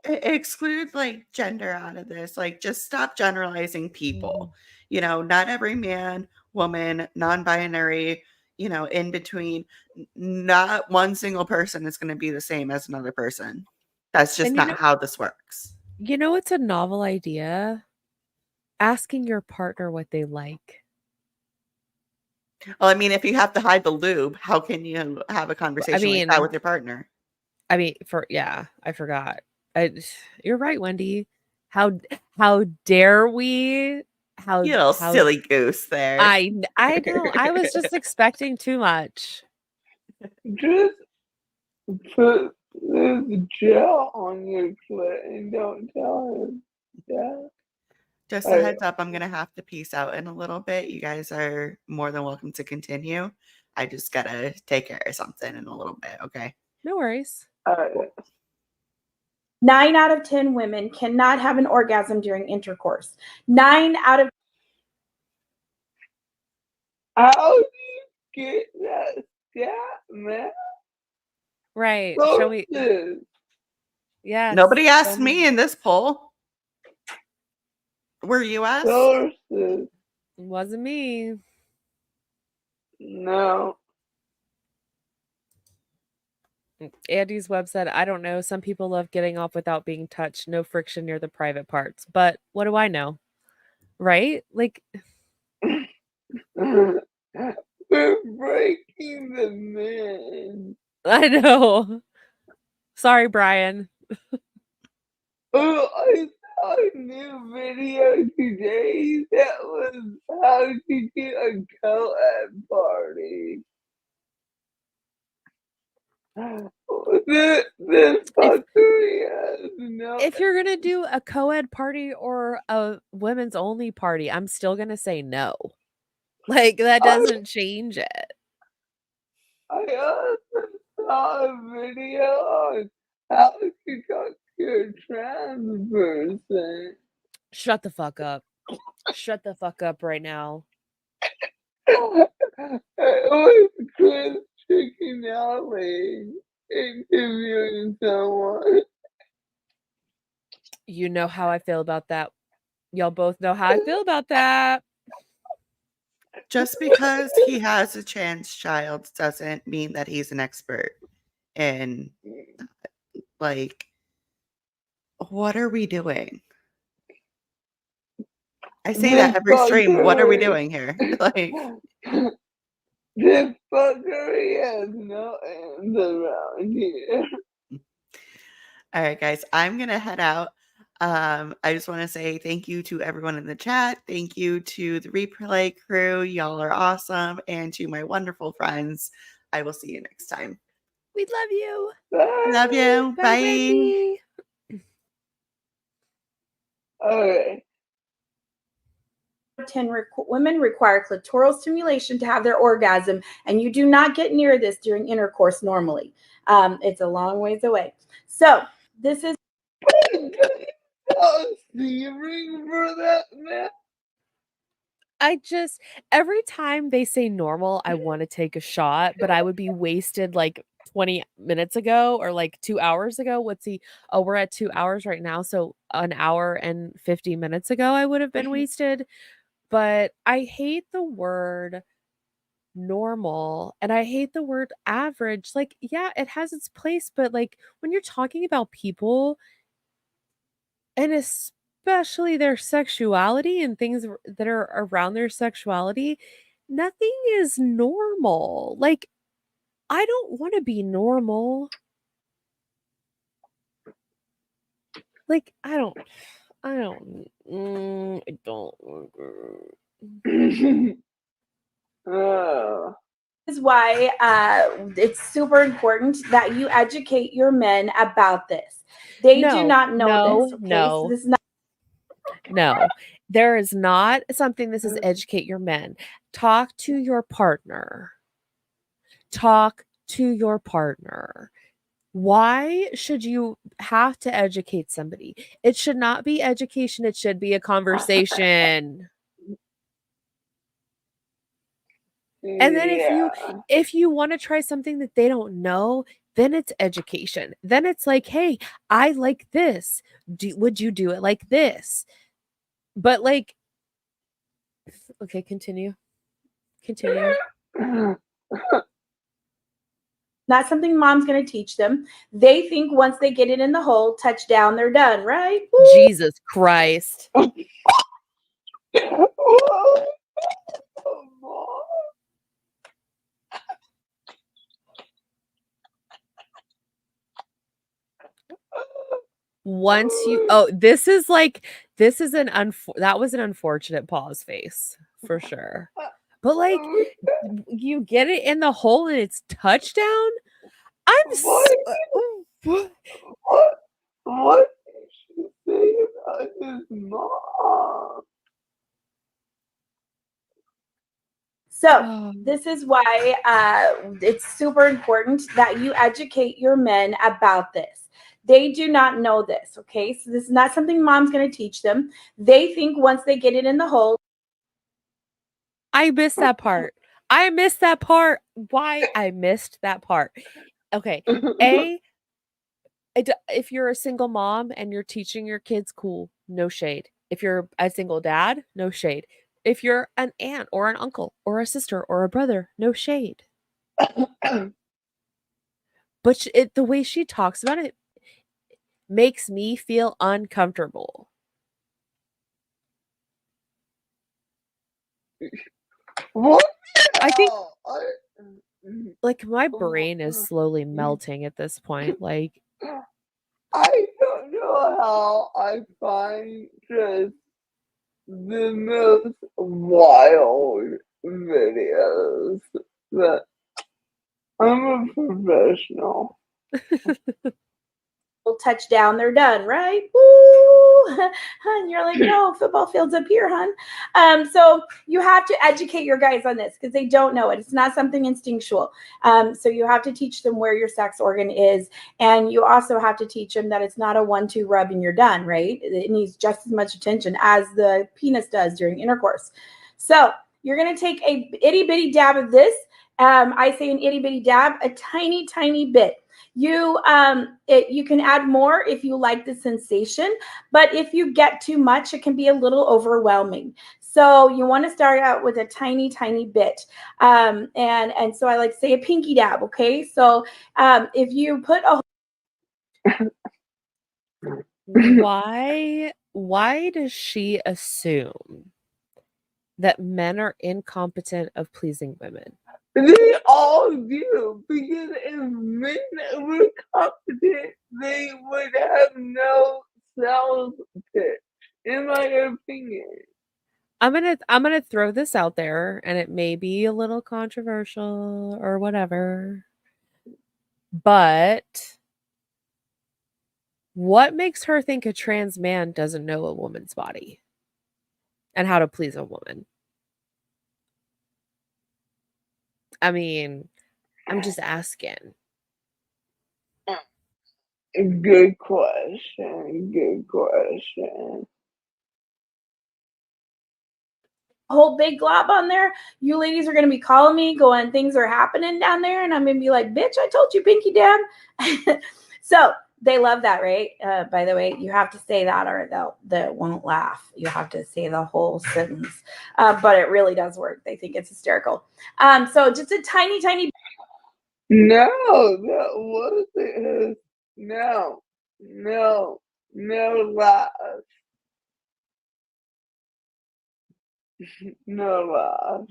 exclude like gender out of this. Like, just stop generalizing people. Not every man, woman, non-binary, in between, not one single person is going to be the same as another person. That's just not how this works. It's a novel idea. Asking your partner what they like. Well, I mean, if you have to hide the lube, how can you have a conversation like that with your partner? I forgot. You're right, Wendy. How dare we? You little silly goose there. I know. I was just expecting too much. Just put this gel on your clit and don't tell him. Yeah. Just a heads up, I'm going to have to peace out in a little bit. You guys are more than welcome to continue. I just got to take care of something in a little bit, okay? No worries. 9 out of 10 women cannot have an orgasm during intercourse. 9 out of... How do you get that stat, man? Right. Shall we? Yeah. Nobody asked me in this poll. Were you asked? Sources. Wasn't me. No. Andy's web said, I don't know. Some people love getting off without being touched. No friction near the private parts. But what do I know? Right? Like... We're breaking the man. I know. Sorry, Brian. Oh, I saw a new video today that was how to get a co-ed party. If you're gonna do a co-ed party or a women's only party, I'm still gonna say no. Like, that doesn't change it. I also saw a video on how to talk to a trans person. Shut the fuck up. Shut the fuck up right now. It was Chris Chicken interviewing someone. You know how I feel about that. Y'all both know how I feel about that. Just because he has a trans child doesn't mean that he's an expert. And, like, what are we doing? I say that every stream. What are we doing here? Like, this fuckery has no ends around here. All right, guys, I'm going to head out. I just want to say thank you to everyone in the chat. Thank you to the replay crew. Y'all are awesome. And to my wonderful friends. I will see you next time. We love you. Love you. Bye, Bye. Wendy. Okay. 10 women require clitoral stimulation to have their orgasm, and you do not get near this during intercourse normally. It's a long ways away. So this is Steering for that, man. Every time they say normal, I want to take a shot, but I would be wasted like 20 minutes ago or like 2 hours ago. We're at 2 hours right now. So an hour and 50 minutes ago, I would have been wasted. But I hate the word normal and I hate the word average. Like, yeah, it has its place, but like when you're talking about people and especially their sexuality and things that are around their sexuality, nothing is normal. Like, I don't want to be normal. Like, I don't. is why it's super important that you educate your men about this. They do not know this. Okay, so this is not. No, there is not something that says educate your men. Talk to your partner. Talk to your partner. Why should you have to educate somebody? It should not be education. It should be a conversation. And then if you want to try something that they don't know, then it's education. Then it's like, hey, I like this. Would you do it like this? But like, okay, continue. Not something mom's going to teach them. They think once they get it in the hole, touchdown, they're done, right? Woo! Jesus Christ. Once you that was an unfortunate pause face for sure. But like you get it in the hole and it's touchdown. What did she say about his mom? So this is why it's super important that you educate your men about this. They do not know this, okay? So this is not something mom's going to teach them. They think once they get it in the hole. I missed that part. Why I missed that part. Okay. If you're a single mom and you're teaching your kids, cool, no shade. If you're a single dad, no shade. If you're an aunt or an uncle or a sister or a brother, no shade. But the way she talks about it makes me feel uncomfortable. What? I think like my brain is slowly melting at this point. Like I don't know how I find just the most wild videos, but I'm a professional. Touchdown, they're done, right? Woo! And you're like, no, football field's up here, hon. So you have to educate your guys on this because they don't know it. It's not something instinctual. So you have to teach them where your sex organ is, and you also have to teach them that it's not a 1-2 rub and you're done, right? It needs just as much attention as the penis does during intercourse. So you're gonna take a itty bitty dab of this. I say an itty bitty dab, a tiny, tiny bit. You can add more if you like the sensation, but if you get too much, it can be a little overwhelming. So you want to start out with a tiny, tiny bit. And so I like to say a pinky dab, okay? So if you put a why does she assume that men are incompetent of pleasing women? They all do, because if men were competent, they would have no self in my opinion. I'm gonna throw this out there, and it may be a little controversial or whatever, but what makes her think a trans man doesn't know a woman's body and how to please a woman? I mean, I'm just asking. Good question. Good question. Whole big glob on there. You ladies are going to be calling me going, things are happening down there. And I'm going to be like, bitch, I told you, Pinky Dad. So they love that, right? By the way, you have to say that or they won't laugh. You have to say the whole sentence. But it really does work. They think it's hysterical. So just a tiny, tiny. No, that wasn't. No laugh. No laugh.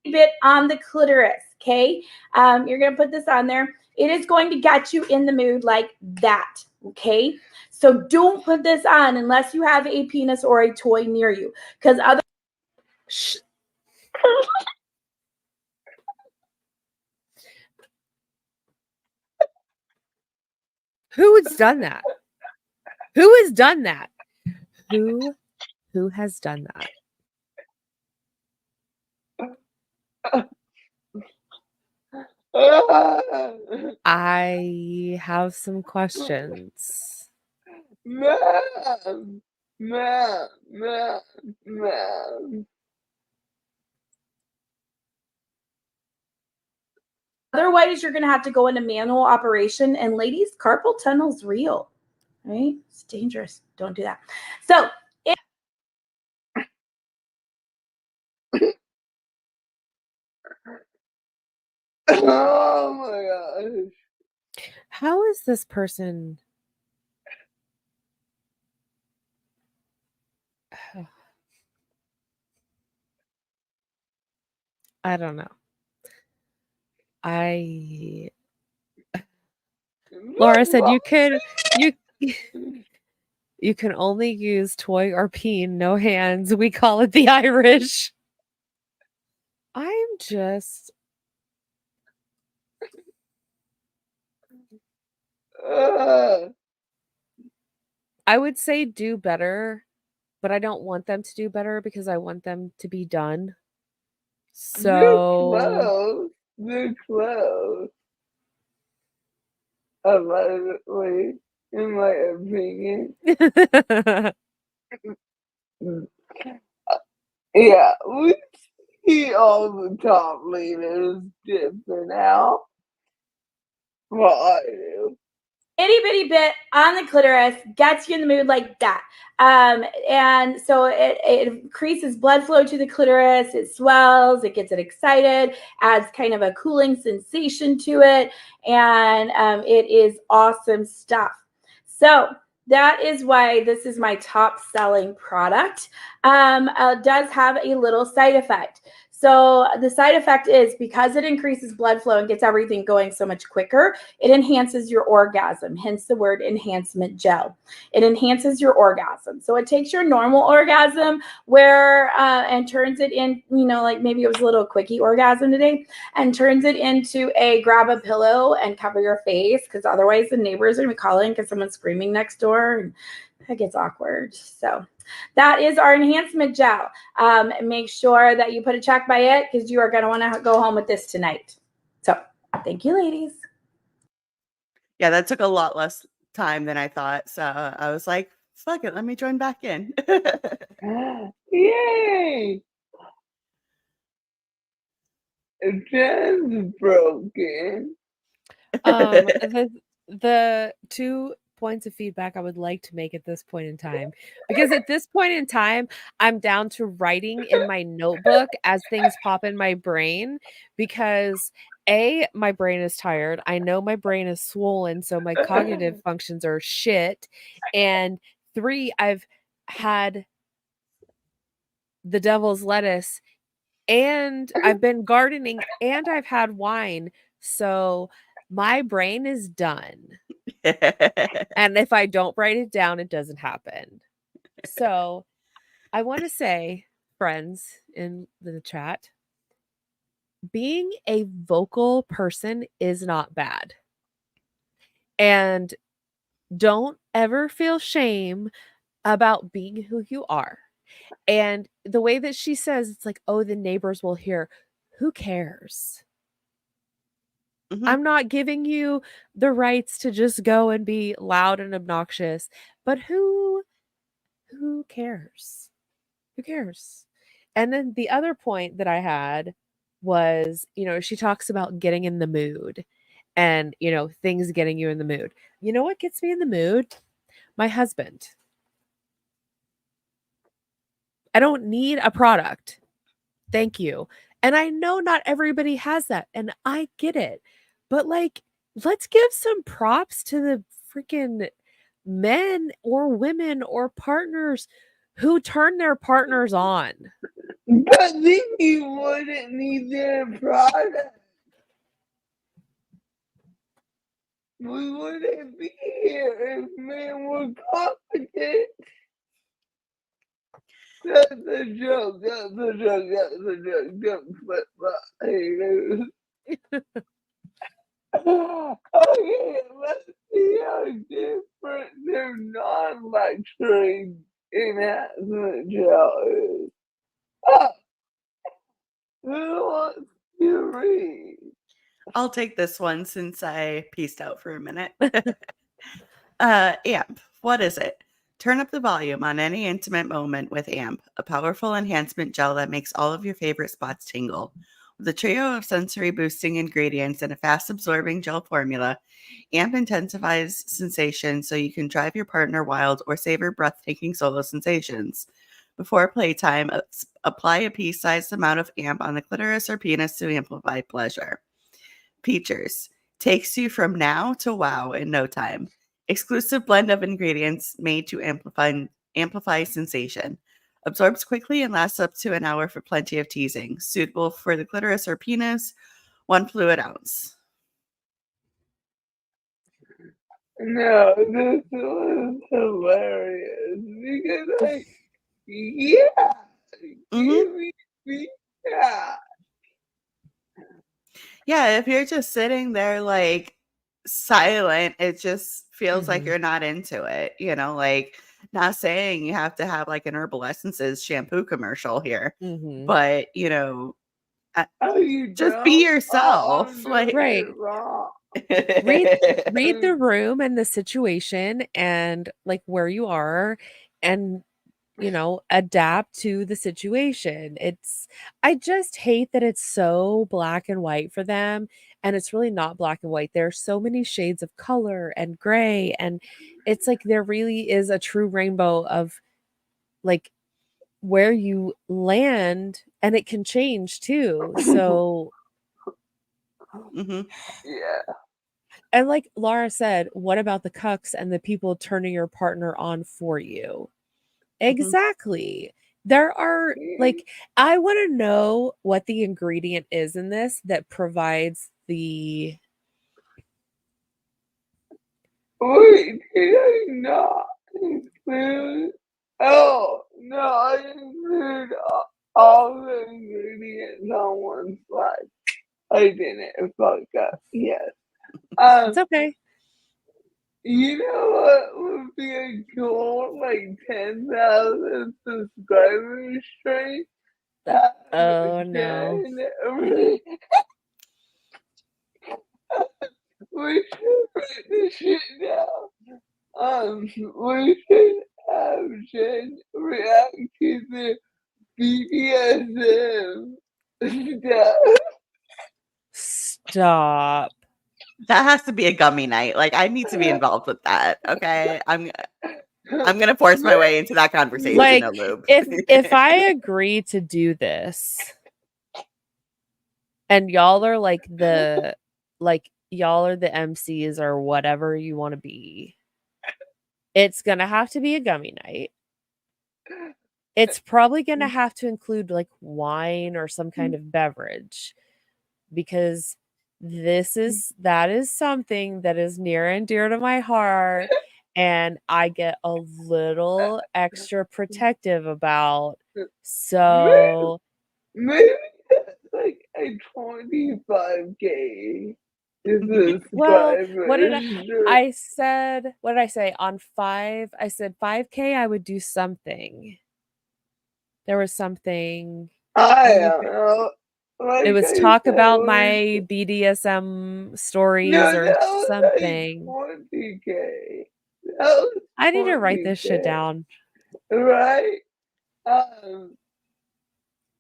Bit on the clitoris, okay? You're going to put this on there. It is going to get you in the mood like that, okay? So don't put this on unless you have a penis or a toy near you, because other. Shh. Who has done that? Who has done that? Who has done that? I have some questions. Ma'am. Otherwise, you're going to have to go into manual operation. And ladies, carpal tunnel's real, right? It's dangerous. Don't do that. So oh my gosh. How is this person? I don't know. Laura said you can only use toy or peen, no hands. We call it the Irish. I'm just I would say do better, but I don't want them to do better because I want them to be done. So They're close. Allegedly, in my opinion. Yeah, we see all the top leaders dipping out. Well, I do. Itty bitty bit on the clitoris gets you in the mood like that. And so it increases blood flow to the clitoris. It swells, it gets it excited, adds kind of a cooling sensation to it. And it is awesome stuff. So that is why this is my top selling product. Does have a little side effect. So the side effect is because it increases blood flow and gets everything going so much quicker, it enhances your orgasm, hence the word enhancement gel. It enhances your orgasm. So it takes your normal orgasm and turns it in, like maybe it was a little quickie orgasm today, and turns it into a grab a pillow and cover your face, because otherwise the neighbors are going to be calling because someone's screaming next door and that gets awkward. So that is our enhancement gel. Make sure that you put a check by it because you are going to want to go home with this tonight. So thank you, ladies. Yeah, that took a lot less time than I thought. So I was like, fuck it, let me join back in. Yay! It's broken. The 2 points of feedback I would like to make at this point in time, because at this point in time I'm down to writing in my notebook as things pop in my brain, because my brain is tired. I know my brain is swollen, so my cognitive functions are shit. And 3, I've had the devil's lettuce and I've been gardening and I've had wine, so my brain is done. And if I don't write it down, it doesn't happen. So I want to say, friends in the chat, being a vocal person is not bad. And don't ever feel shame about being who you are. And the way that she says, it's like, oh, the neighbors will hear. Who cares? I'm not giving you the rights to just go and be loud and obnoxious, but who cares? Who cares? And then the other point that I had was, she talks about getting in the mood and, things getting you in the mood. You know what gets me in the mood? My husband. I don't need a product. Thank you. And I know not everybody has that, and I get it. But let's give some props to the freaking men or women or partners who turn their partners on. But then you wouldn't need their product. We wouldn't be here if men were competent. That's a joke. Don't flip my haters. Okay, let's see how different their non-lecturing enhancement gel is. Who wants to read? I'll take this one since I pieced out for a minute. AMP, what is it? Turn up the volume on any intimate moment with AMP, a powerful enhancement gel that makes all of your favorite spots tingle. With a trio of sensory boosting ingredients and a fast absorbing gel formula, AMP intensifies sensation so you can drive your partner wild or savor breathtaking solo sensations. Before playtime, apply a pea-sized amount of AMP on the clitoris or penis to amplify pleasure. Features: takes you from now to wow in no time. Exclusive blend of ingredients made to amplify sensation. Absorbs quickly and lasts up to an hour for plenty of teasing. Suitable for the clitoris or penis. 1 fluid ounce. No, this was hilarious because Yeah, if you're just sitting there silent, it just feels like you're not into it, not saying you have to have an Herbal Essences shampoo commercial here, but just be yourself. Right. Read the room and the situation and where you are and adapt to the situation. I just hate that it's so black and white for them, and it's really not black and white. There are so many shades of color and gray, and it's there really is a true rainbow of where you land, and it can change too. So yeah. And like Laura said, what about the cucks and the people turning your partner on for you? Exactly. There are I want to know what the ingredient is in this that provides the. Wait, did I not include? Oh, no, I include all the ingredients on one slide. I didn't fuck up. Yes. It's okay. You know what would be a cool 10,000 subscriber stream? Oh no. We should write this shit down. We should have Jen react to the BDSM stuff. Stop. That has to be a gummy night. I need to be involved with that. Okay. I'm gonna force my way into that conversation, Lube. if I agree to do this and y'all are y'all are the MCs or whatever you want to be, it's gonna have to be a gummy night. It's probably gonna have to include wine or some kind of beverage, because that is something that is near and dear to my heart, and I get a little extra protective about. So maybe that's like a 25K. well, what did I said, what did I say on 5? I said 5K I would do something. There was something. I don't know. Like It was I talk said, about like, my BDSM stories no, or that was like something. 20K. That was I need to write this shit 20K. down. Right?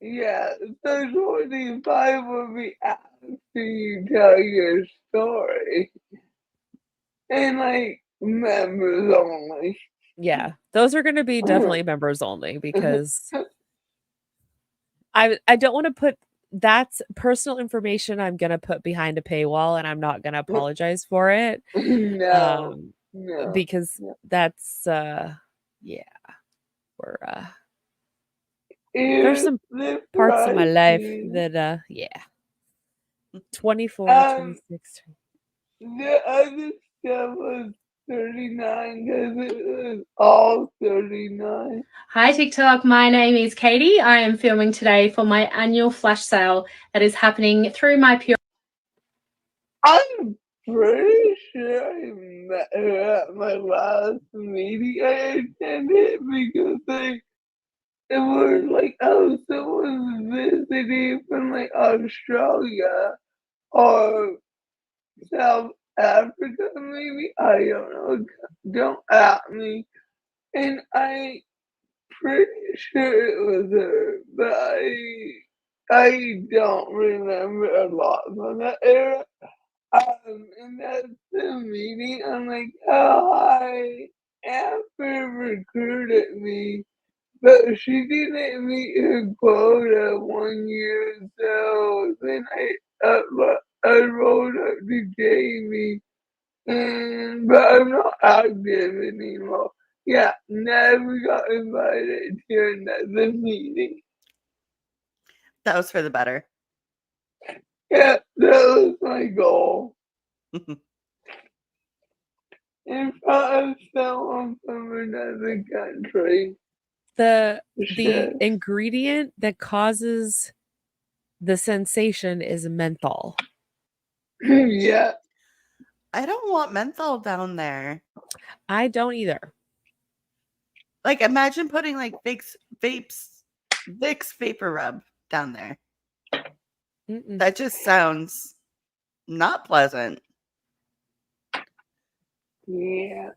Yeah, so 25 would be after you tell your story. And like members only. Yeah, those are going to be definitely members only because I don't want to put that's personal information I'm going to put behind a paywall, and I'm not going to apologize for it. No. Because that's yeah. We're there's some parts of my life that yeah. 24, 26. The other stuff was 39 because it was all 39. Hi TikTok, my name is Katie. I am filming today for my annual flash sale that is happening through my Pure. I'm pretty sure I met her at my last meeting I attended because like it was like someone was visiting from like Australia or South Africa maybe. I don't know. Don't at me. And I pretty sure it was her, but I don't remember a lot from that era. And that's the meeting. I'm like, oh, hi. Amber recruited me, but she didn't meet her quota 1 year. So then I rolled up to Jamie, but I'm not active anymore. Yeah, never got invited to another meeting. That was for the better. Yeah, that was my goal. In front of someone from another country. The ingredient that causes the sensation is menthol. Yeah. I don't want menthol down there. I don't either. Like, imagine putting like Vicks Vapor Rub down there. That just sounds not pleasant. Yeah.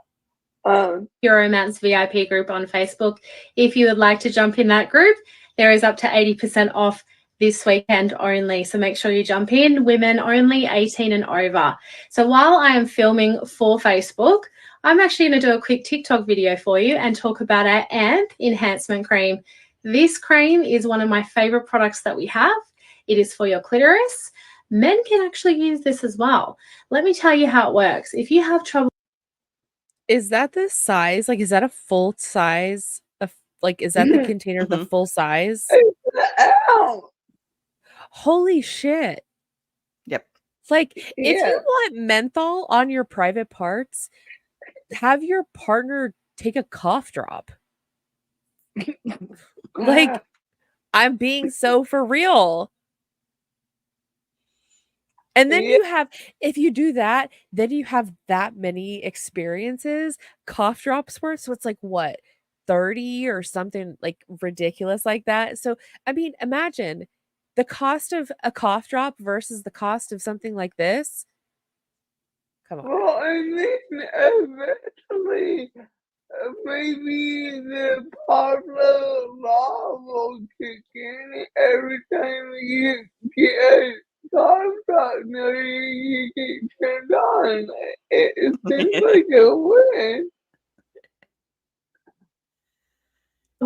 Your Romance VIP group on Facebook. If you would like to jump in that group, there is up to 80% off this weekend only. So make sure you jump in. Women only, 18 and over. So while I am filming for Facebook, I'm actually going to do a quick TikTok video for you and talk about our AMP enhancement cream. This cream is one of my favorite products that we have. It is for your clitoris. Men can actually use this as well. Let me tell you how it works. If you have trouble. Is that the size? Like, is that a full size? Like, is that the container, the full size? Ow! Holy shit. Yep. Like, if you want menthol on your private parts, have your partner take a cough drop. Like, I'm being so for real. And then you have, if you do that, then you have that many experiences, cough drops worth. So it's like, what, 30 or something like ridiculous like that. So, I mean, imagine the cost of a cough drop versus the cost of something like this. Come on. Well, I mean, eventually, maybe the popular law will kick in every time you get a cough drop. No, you get turned on. It seems like a win.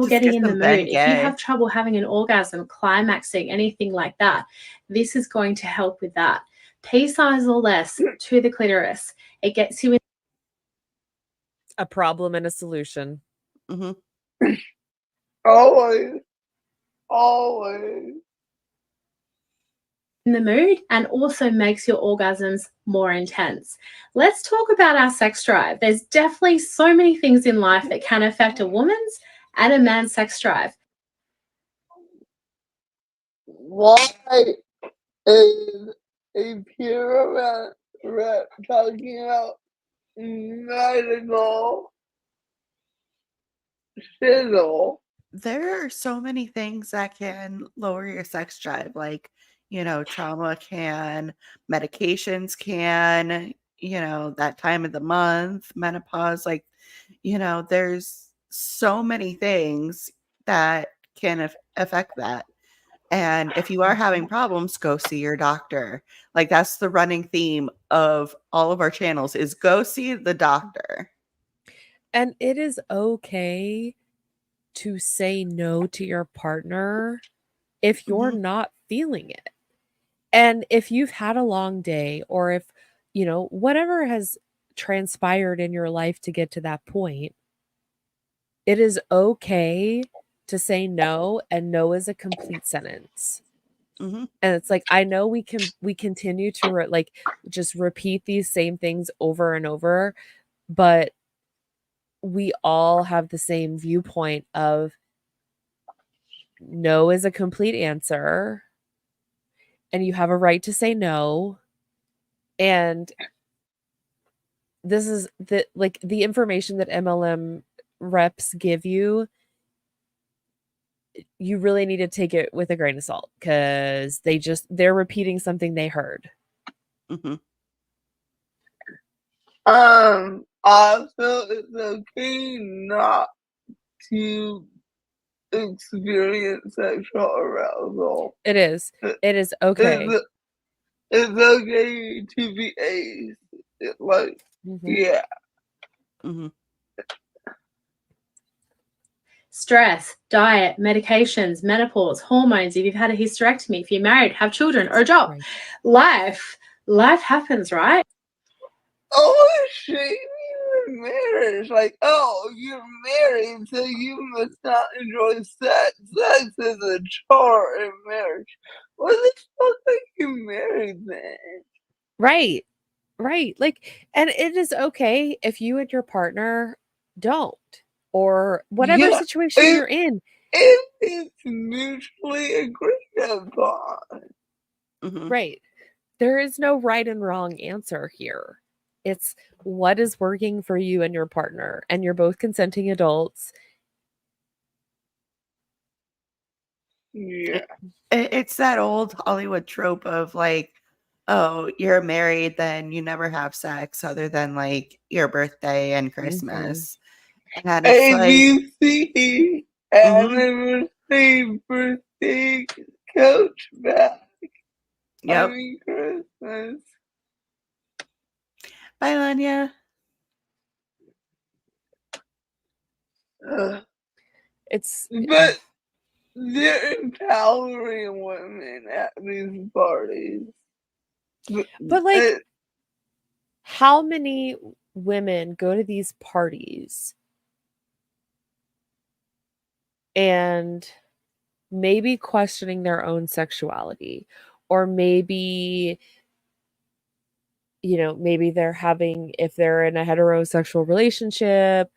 Getting in the mood. If you have trouble having an orgasm, climaxing, anything like that, this is going to help with that. Pea size or less to the clitoris. It gets you in. A problem and a solution. Always. Always. in the mood and also makes your orgasms more intense. Let's talk about our sex drive. There's definitely so many things in life that can affect a woman's and a man's sex drive. Why is a pure rep talking about medical shizzle? There are so many things that can lower your sex drive, like, trauma can, medications can, that time of the month, menopause, like, there's so many things that can affect that. And if you are having problems, go see your doctor. Like, that's the running theme of all of our channels is go see the doctor. And it is okay to say no to your partner if you're not feeling it. And if you've had a long day, or if, whatever has transpired in your life to get to that point, it is okay to say no, and no is a complete sentence. Mm-hmm. And it's like, I know we continue to just repeat these same things over and over, but we all have the same viewpoint of no is a complete answer, and you have a right to say no. And this is the information that MLM reps give you, you really need to take it with a grain of salt, because they're repeating something they heard. Mm-hmm. Also, it's okay not to experience sexual arousal. It is okay. It's okay to be ace. Yeah. Mm-hmm. Stress, diet, medications, menopause, hormones, if you've had a hysterectomy, if you're married, have children, or a job. Right. Life happens, right? Oh, shaming the marriage. Like, oh, you're married, so you must not enjoy sex. Sex is a chore in marriage. What the fuck are you married then? Right. And it is okay if you and your partner don't, or whatever situation you're in. If it's mutually agreed upon. Mm-hmm. Right. There is no right and wrong answer here. It's what is working for you and your partner, and you're both consenting adults. Yeah. It's that old Hollywood trope of like, oh, you're married, then you never have sex other than like your birthday and Christmas. And it's ABC anniversary birthday coach back. Yep. Christmas. Bye, Lanya. But they're empowering women at these parties. But like, how many women go to these parties and maybe questioning their own sexuality, or maybe maybe they're having, if they're in a heterosexual relationship,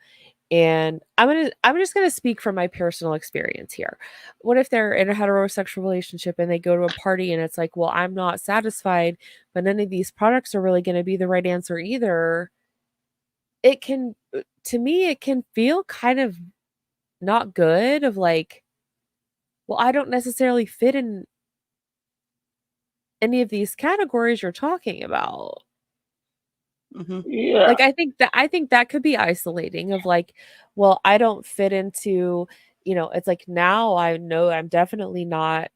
and I'm just gonna speak from my personal experience here. What if they're in a heterosexual relationship and they go to a party and it's like, well, I'm not satisfied, but none of these products are really going to be the right answer either. To me, it can feel kind of not good, of like, well, I don't necessarily fit in any of these categories you're talking about. Yeah. Like, I think that could be isolating, of like, well, I don't fit into, it's like, now I know I'm definitely not,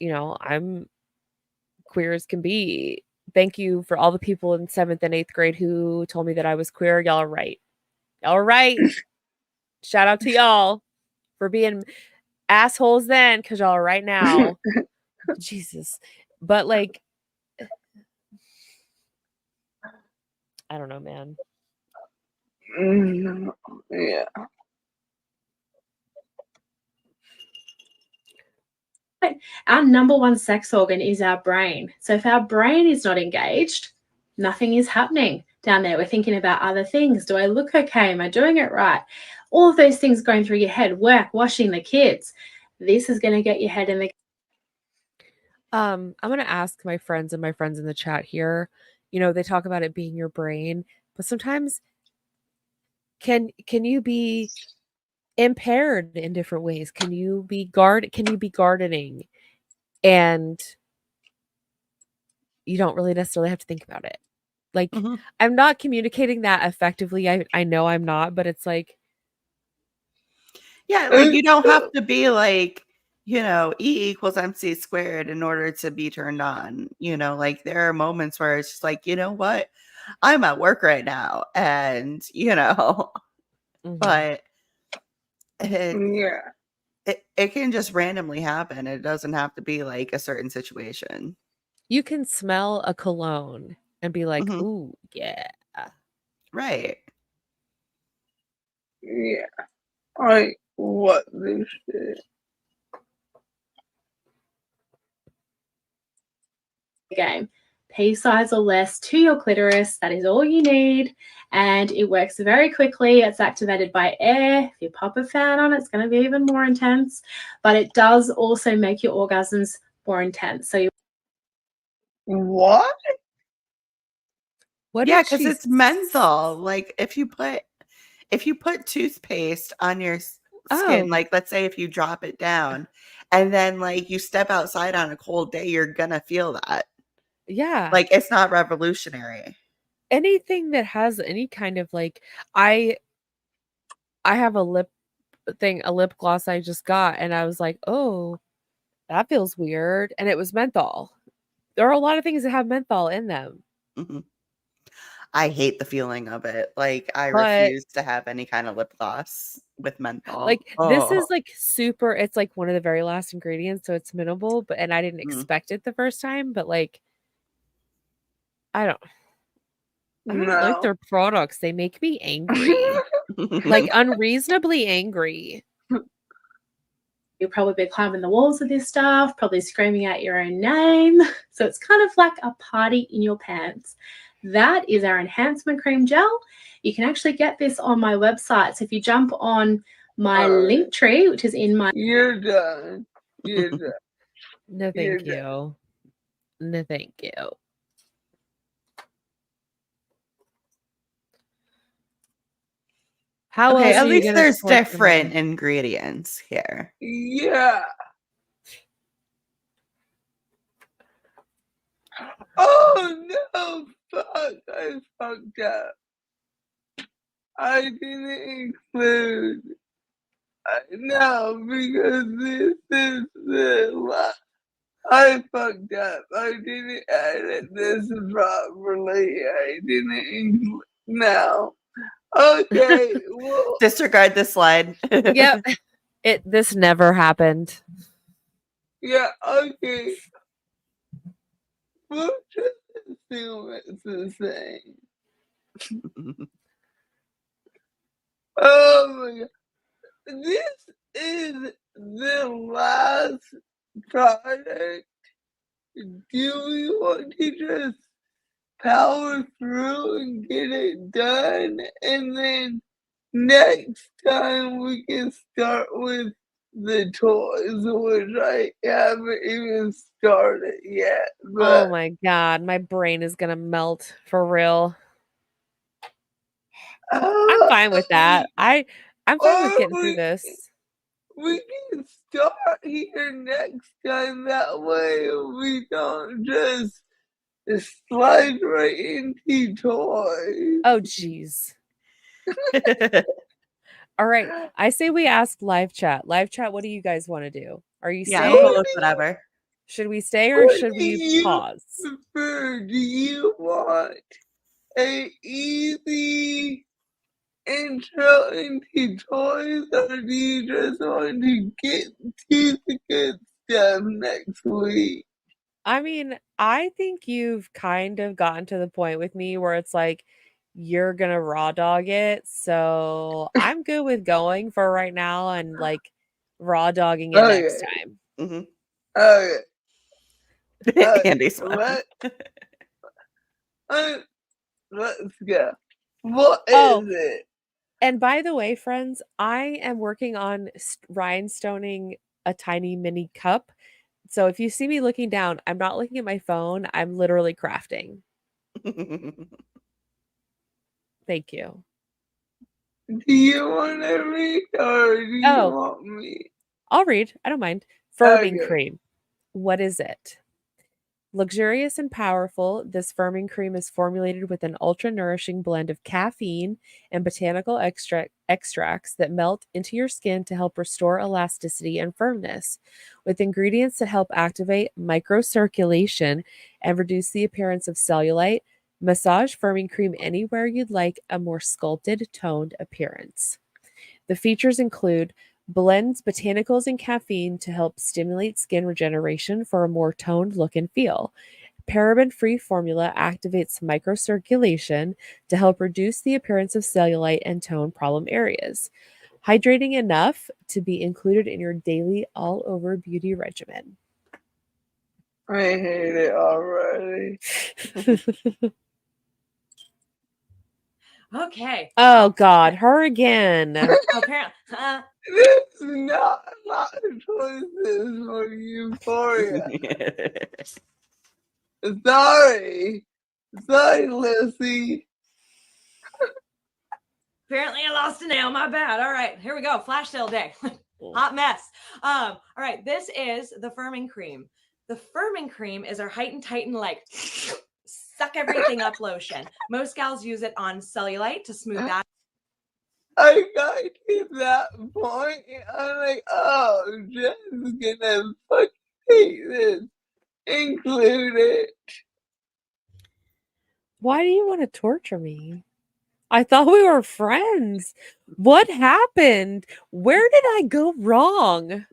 I'm queer as can be. Thank you for all the people in 7th and 8th grade who told me that I was queer. Y'all are right. Y'all are right. Shout out to y'all for being assholes then, because y'all are right now. Jesus. But like, I don't know, man. Yeah. Our number one sex organ is our brain. So if our brain is not engaged, nothing is happening down there. We're thinking about other things. Do I look okay? Am I doing it right? All of those things going through your head, work, washing the kids. This is going to get your head in the... I'm going to ask my friends in the chat here. You know, they talk about it being your brain, but sometimes can you be impaired in different ways? Can you be gardening and you don't really necessarily have to think about it? Like, I'm not communicating that effectively. I know I'm not, but it's like, yeah, like you don't have to be like, you know, E=mc² in order to be turned on. You know, like there are moments where it's just like, you know what, I'm at work right now, and you know, but it can just randomly happen. It doesn't have to be like a certain situation. You can smell a cologne and be like, ooh, yeah. Right. Yeah. I what this is. Game. Pea size or less to your clitoris. That is all you need. And it works very quickly. It's activated by air. If you pop a fan on, it's going to be even more intense. But it does also make your orgasms more intense. So you... What? Yeah, because it's menthol. Like if you put toothpaste on your skin, like let's say if you drop it down and then like you step outside on a cold day, you're gonna feel that. Yeah. Like it's not revolutionary. Anything that has any kind of like, I have a lip gloss I just got, and I was like, oh, that feels weird. And it was menthol. There are a lot of things that have menthol in them. I hate the feeling of it. Like I refuse to have any kind of lip gloss with menthol. Like this is like super, it's like one of the very last ingredients, so it's minimal, and I didn't expect it the first time, but like I don't like their products. They make me angry. Like unreasonably angry. You'll probably be climbing the walls of this stuff, probably screaming out your own name. So it's kind of like a party in your pants. That is our enhancement cream gel. You can actually get this on my website. So if you jump on my link tree, which is in my... You're done. You're done. No, thank you. No, thank you. How okay, else at are you least gonna there's support different ingredients here. Yeah. Oh no, fuck, I fucked up. I didn't include. No, because this is the I fucked up. I didn't edit this properly. I didn't include. No. Okay. Well, disregard this slide. Yep. This never happened. Yeah, okay. We'll just assume it's the same. Oh my god. This is the last product. Do we want to just power through and get it done? And then next time we can start with the toys, which I haven't even started yet. But Oh my god, my brain is gonna melt for real. I'm fine with that. I'm fine with getting through this. We can start here next time. That way we don't just slide right into toys. Oh jeez. All right. I say we ask live chat. Live chat, what do you guys want to do? Are you staying? I'm cool with whatever. Should we stay or should we pause? Do you want an easy intro into toys, or do you just want to get to the good stuff next week? I mean, I think you've kind of gotten to the point with me where it's like you're gonna raw dog it. So I'm good with going for right now and like raw dogging it next time. Okay. Candy sweat. Let's go. What is Oh. it? And by the way, friends, I am working on rhinestoning a tiny mini cup. So if you see me looking down, I'm not looking at my phone. I'm literally crafting. Thank you. Do you want to read or do you Oh. want me? I'll read. I don't mind. Firming Okay. cream. What is it? Luxurious and powerful, this firming cream is formulated with an ultra-nourishing blend of caffeine and botanical extracts that melt into your skin to help restore elasticity and firmness. With ingredients that help activate microcirculation and reduce the appearance of cellulite, massage firming cream anywhere you'd like a more sculpted, toned appearance. The features include blends botanicals and caffeine to help stimulate skin regeneration for a more toned look and feel. Paraben-free formula activates microcirculation to help reduce the appearance of cellulite and tone problem areas. Hydrating enough to be included in your daily all-over beauty regimen. I hate it already. Okay. Oh God, her again. Apparently, This is not my choices for Euphoria. Sorry, Lucy. apparently I lost a nail. My bad. All right, here we go. Flash sale day. Hot mess. All right, this is the firming cream. The firming cream is our height and tighten, like suck everything up lotion. Most gals use it on cellulite to smooth that. I got to that point, I'm like, oh, Jen's gonna fucking take this. Include it. Why do you want to torture me? I thought we were friends. What happened? Where did I go wrong?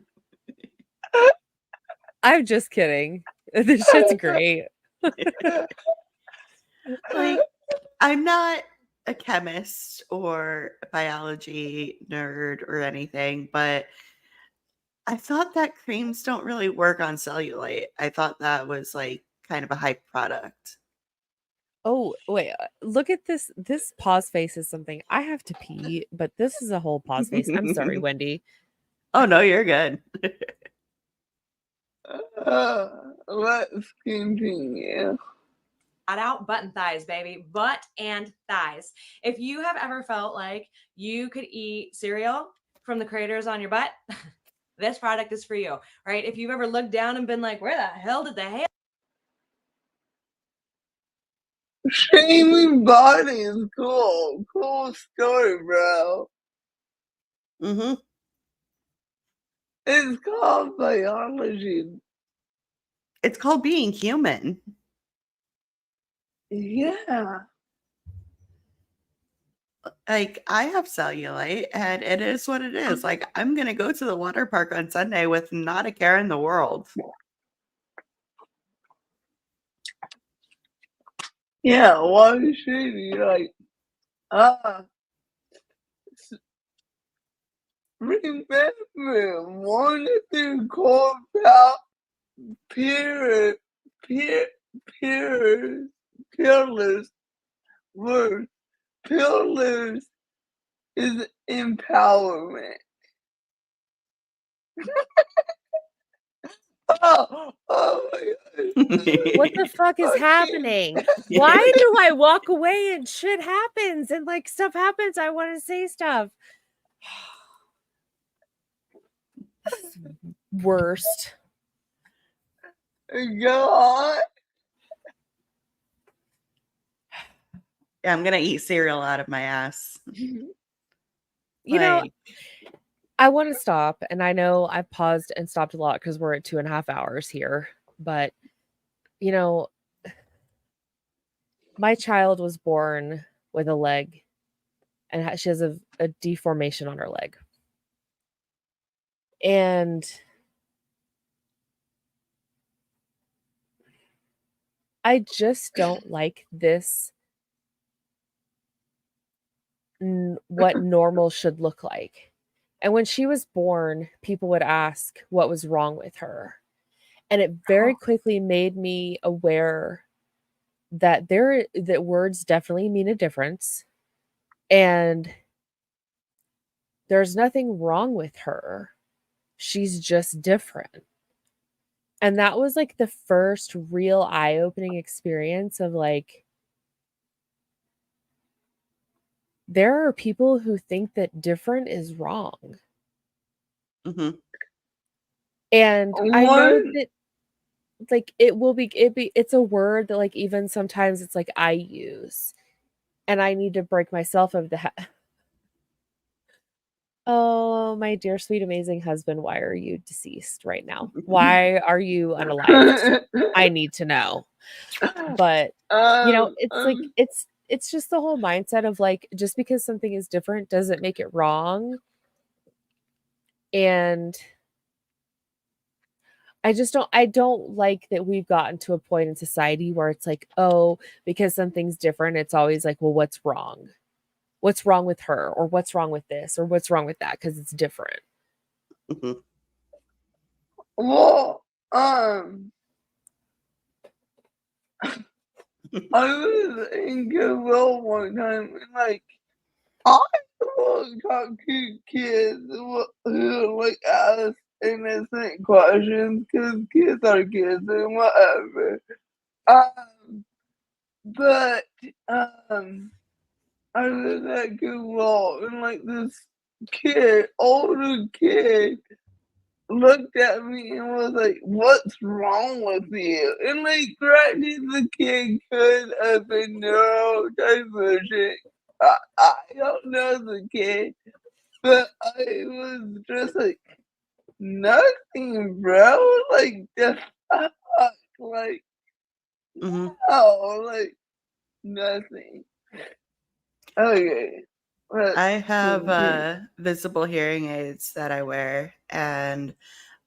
I'm just kidding. This shit's great. Like, I'm not a chemist or a biology nerd or anything, but I thought that creams don't really work on cellulite. I thought that was like kind of a hype product. Oh, wait. Look at this. This pause face is something I have to pee, but this is a whole pause face. I'm sorry, Wendy. Oh, no, you're good. Let's continue. Out button thighs, baby. Butt and thighs. If you have ever felt like you could eat cereal from the craters on your butt, this product is for you, right? If you've ever looked down and been like, where the hell did the hair? Shaming body is cool. Cool story, bro. Mm-hmm. It's called biology. It's called being human. Yeah. Like, I have cellulite, and it is what it is. Like, I'm going to go to the water park on Sunday with not a care in the world. Yeah, why should you, like, remember, one of the core pillars is empowerment. Oh my God. What the fuck is happening? Why do I walk away and shit happens and like stuff happens? I want to say stuff. Worst. Go on. Yeah, I'm going to eat cereal out of my ass. You know, I want to stop, and I know I've paused and stopped a lot because we're at 2.5 hours here. But, you know, my child was born with a leg, and she has a deformation on her leg. And I just don't like this, what normal should look like. And when she was born, people would ask what was wrong with her. And it very quickly made me aware that that words definitely mean a difference. And there's nothing wrong with her. She's just different. And that was like the first real eye-opening experience of like, there are people who think that different is wrong. Mm-hmm. And I know that like it's a word that like even sometimes it's like I use, and I need to break myself of that. Oh, my dear, sweet, amazing husband, why are you deceased right now? Why are you unalived? I need to know. But it's like it's just the whole mindset of like, just because something is different doesn't make it wrong. And I don't like that we've gotten to a point in society where it's like, oh, because something's different, it's always like, well, what's wrong? What's wrong with her? Or what's wrong with this? Or what's wrong with that? Because it's different. Mm-hmm. Well, I was in Goodwill one time, and like, I talk to kids who like ask innocent questions, because kids are kids and whatever. But I was at Goodwill, and like this older kid, looked at me and was like, "What's wrong with you?" And like, granted, the kid could have been neurodivergent. I don't know the kid, but I was just like, nothing, bro. Like, the fuck? Like, no, like, nothing. Okay. I have visible hearing aids that I wear, and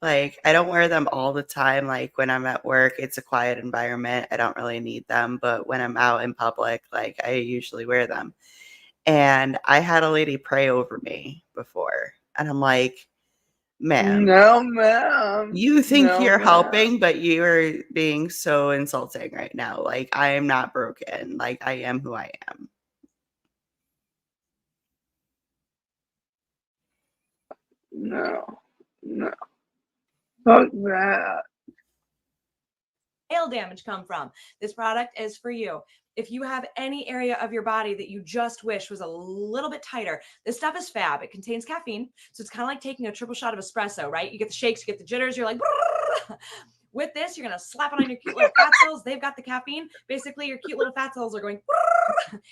like I don't wear them all the time. Like when I'm at work, it's a quiet environment. I don't really need them, but when I'm out in public, like I usually wear them. And I had a lady pray over me before, and I'm like, ma'am, no, ma'am, you think no, you're ma'am. helping, but you're being so insulting right now. Like, I am not broken. Like, I am who I am. No. Fuck that. Nail damage come from? This product is for you. If you have any area of your body that you just wish was a little bit tighter, this stuff is fab. It contains caffeine. So it's kind of like taking a triple shot of espresso, right? You get the shakes, you get the jitters, you're like, with this, you're going to slap it on your cute little fat cells. They've got the caffeine. Basically, your cute little fat cells are going,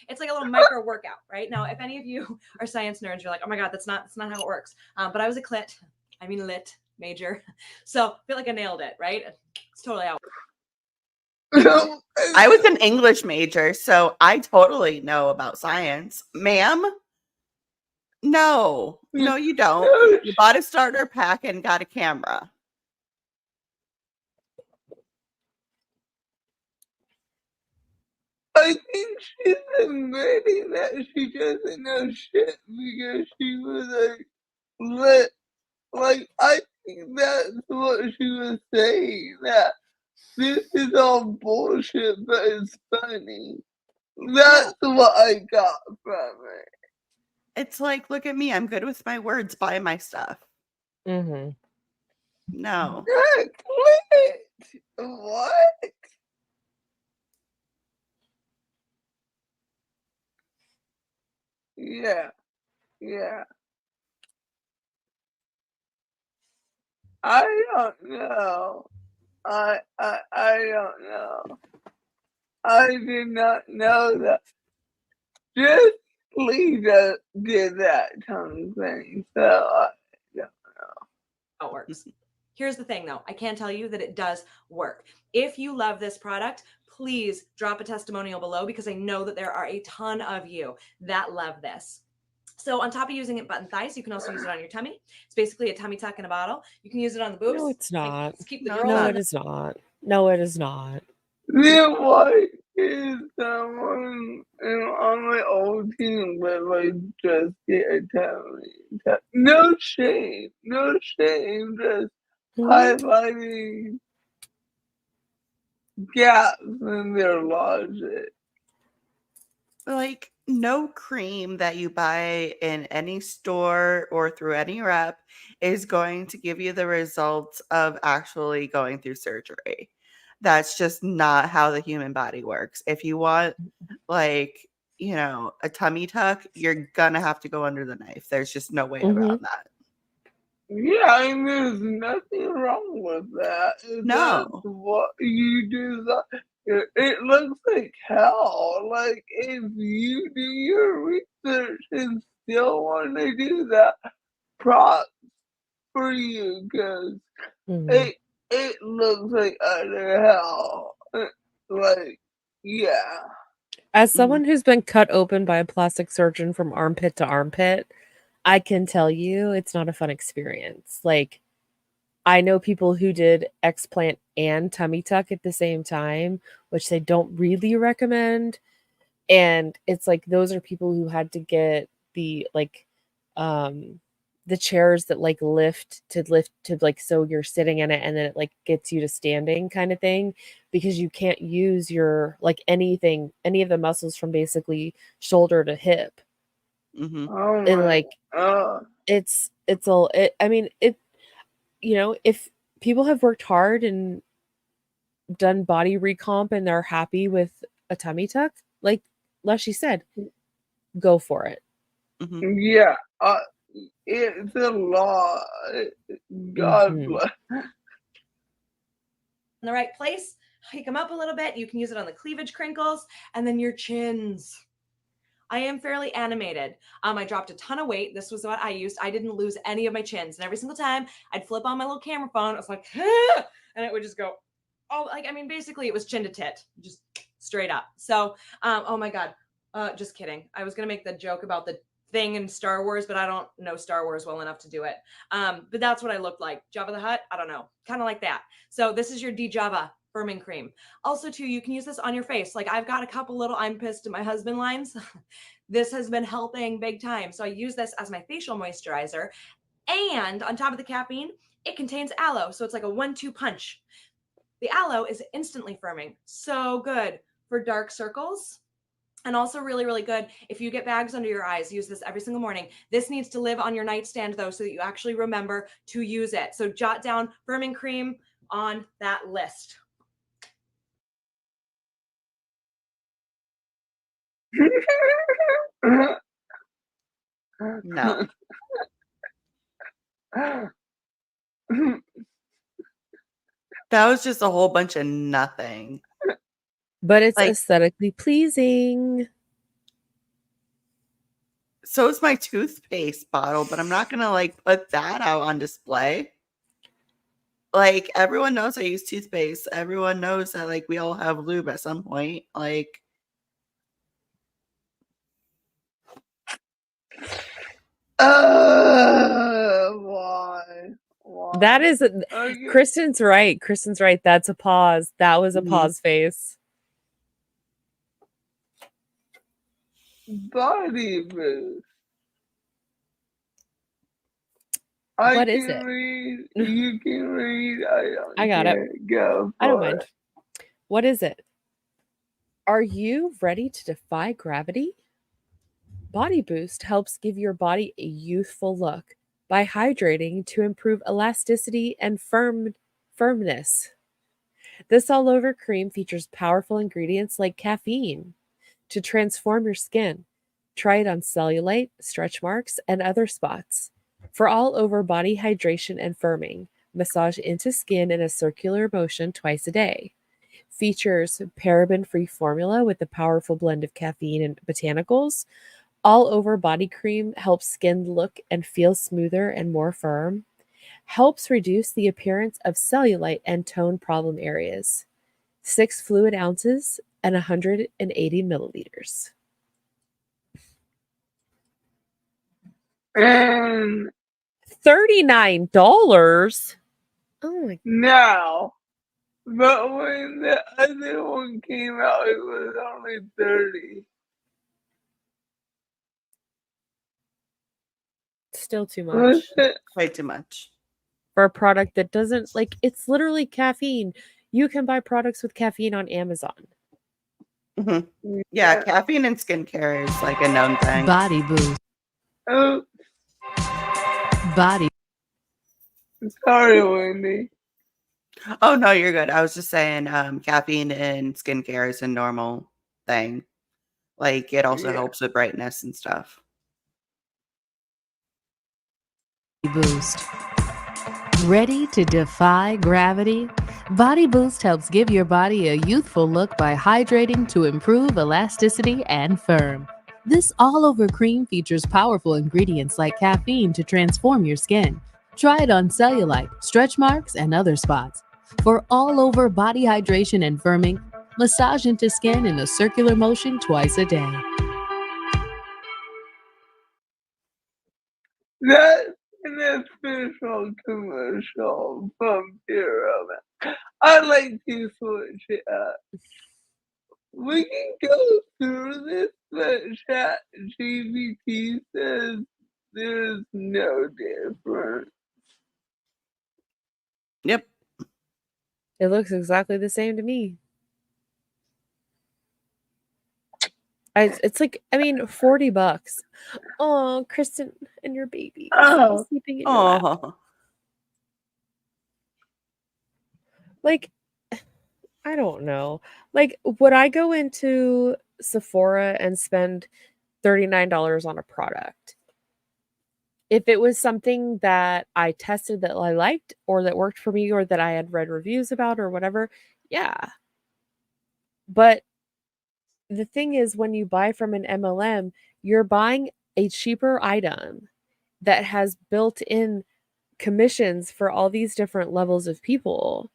it's like a little micro workout, right? Now, if any of you are science nerds, you're like, oh my God, that's not how it works. But I was a lit major. So I feel like I nailed it, right? It's totally out. I was an English major, so I totally know about science. Ma'am? No, you don't. You bought a starter pack and got a camera. I think she's admitting that she doesn't know shit because she was like, lit. Like, I think that's what she was saying, that this is all bullshit, but it's funny. That's what I got from it. It's like, look at me. I'm good with my words. Buy my stuff. Mm-hmm. No. Lit. What? Yeah. I don't know. I don't know. I did not know that. Just Lisa did that tongue thing, so I don't know how it works. Here's the thing, though. I can tell you that it does work. If you love this product, please drop a testimonial below, because I know that there are a ton of you that love this. So on top of using it button thighs, you can also use it on your tummy. It's basically a tummy tuck in a bottle. You can use it on the boobs. No, it's not. Like, keep the No, it is not. No, it is not. Then why is someone on my old team that like just get a tummy? No shame, just high-fiving gaps in their logic. Like, no cream that you buy in any store or through any rep is going to give you the results of actually going through surgery. That's just not how the human body works. If you want, like, a tummy tuck, you're gonna have to go under the knife. There's just no way around that. Yeah, I mean, there's nothing wrong with that. No. That's what you do. It looks like hell. Like, if you do your research and still want to do that, props for you, because it looks like utter hell. Like, yeah. As someone who's been cut open by a plastic surgeon from armpit to armpit, I can tell you it's not a fun experience. Like, I know people who did explant and tummy tuck at the same time, which they don't really recommend. And it's like those are people who had to get the chairs that lift to so you're sitting in it and then it gets you to standing kind of thing, because you can't use your any of the muscles from basically shoulder to hip. Oh And my if people have worked hard and done body recomp and they're happy with a tummy tuck, like Lushie said, go for it. Yeah, it's a law. God bless. In the right place, hike them up a little bit. You can use it on the cleavage crinkles and then your chins. I am fairly animated. I dropped a ton of weight. This was what I used. I didn't lose any of my chins. And every single time I'd flip on my little camera phone, I was like, ah! And it would just go, basically it was chin to tit, just straight up. So, oh my God. Just kidding. I was going to make the joke about the thing in Star Wars, but I don't know Star Wars well enough to do it. But that's what I looked like. Jabba the Hutt? I don't know. Kind of like that. So this is your Jabba firming cream. Also too, you can use this on your face. Like I've got a couple little I'm pissed at my husband lines. This has been helping big time. So I use this as my facial moisturizer. And on top of the caffeine, it contains aloe. So it's like a 1-2 punch. The aloe is instantly firming. So good for dark circles. And also really, really good if you get bags under your eyes. Use this every single morning. This needs to live on your nightstand, though, so that you actually remember to use it. So jot down firming cream on that list. No. That was just a whole bunch of nothing. But it's aesthetically pleasing. So is my toothpaste bottle, but I'm not going to put that out on display. Everyone knows I use toothpaste. Everyone knows that we all have lube at some point. Why? That is Kristen's right. Kristen's right. That's a pause. That was a pause face. Body boost. What is it? Read. You can read. I got it. Go. I don't mind. What is it? Are you ready to defy gravity? Body Boost helps give your body a youthful look by hydrating to improve elasticity and firmness. This all-over cream features powerful ingredients like caffeine to transform your skin. Try it on cellulite, stretch marks, and other spots. For all-over body hydration and firming, massage into skin in a circular motion twice a day. Features paraben-free formula with a powerful blend of caffeine and botanicals. All-over body cream helps skin look and feel smoother and more firm. Helps reduce the appearance of cellulite and tone problem areas. 6 fluid ounces and 180 milliliters. And $39. Oh my! No, but when the other one came out, it was only 30. Still too much. Way too much for a product that doesn't it's literally caffeine. You can buy products with caffeine on Amazon. Yeah, caffeine in skincare is like a known thing. Body boost. Oh. Body. Sorry, Wendy. Oh no, you're good. I was just saying, caffeine in skincare is a normal thing. Like it also helps with brightness and stuff. Boost. Ready to defy gravity? Body Boost helps give your body a youthful look by hydrating to improve elasticity and firm. This all-over cream features powerful ingredients like caffeine to transform your skin. Try it on cellulite, stretch marks, and other spots. For all-over body hydration and firming, massage into skin in a circular motion twice a day. That's an official commercial from Hero. I like to switch it up. We can go through this, but ChatGPT says there's no difference. Yep. It looks exactly the same to me. It's like, I mean, $40. Oh, Kristen and your baby. Oh. Sleeping in your lap. Like, I don't know. Like, would I go into Sephora and spend $39 on a product? If it was something that I tested that I liked or that worked for me or that I had read reviews about or whatever, yeah. But the thing is, when you buy from an MLM, you're buying a cheaper item that has built-in commissions for all these different levels of people.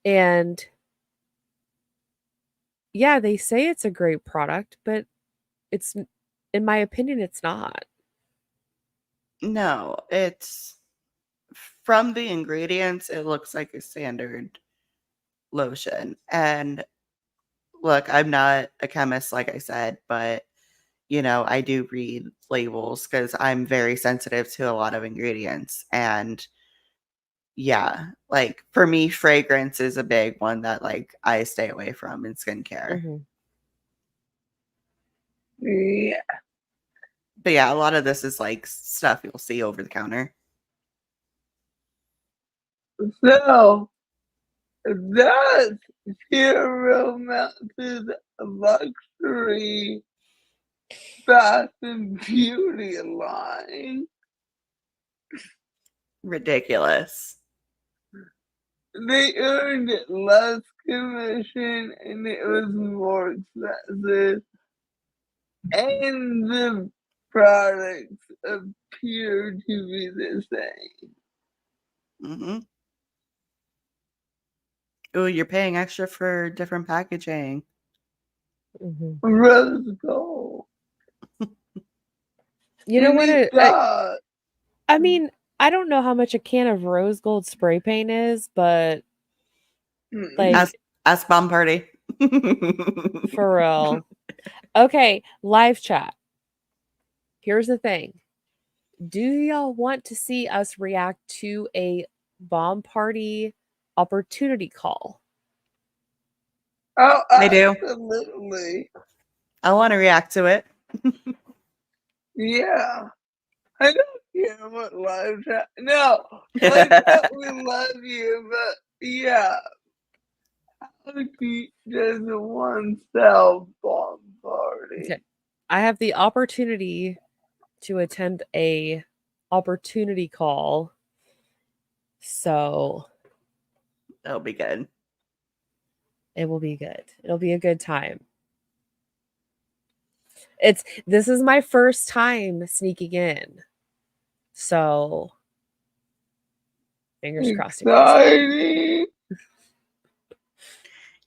And yeah, they say it's a great product, but it's, in my opinion, it's not. No, it's from the ingredients, it looks like a standard lotion. And look, I'm not a chemist, like I said, but you know, I do read labels because I'm very sensitive to a lot of ingredients. And yeah, like for me, fragrance is a big one that like I stay away from in skincare. Yeah. But yeah, a lot of this is like stuff you'll see over the counter. So that's Hero Mountain's luxury bath and beauty line. Ridiculous. They earned less commission and it was more expensive. And the products appear to be the same. Mm-hmm. Oh, you're paying extra for different packaging. Rose gold. You know what? I mean, I don't know how much a can of rose gold spray paint is, but like, ask Bomb Party. For real. Okay, live chat. Here's the thing. Do y'all want to see us react to a Bomb Party opportunity call? Oh, I do. Absolutely. I want to react to it. Yeah. I don't care what live chat. No, live chat, we love you, but yeah. He doesn't want to sell Bomb Party. Okay. I have the opportunity to attend a opportunity call. So that'll be good. It will be good. It'll be a good time. This is my first time sneaking in. So fingers crossed. Exciting.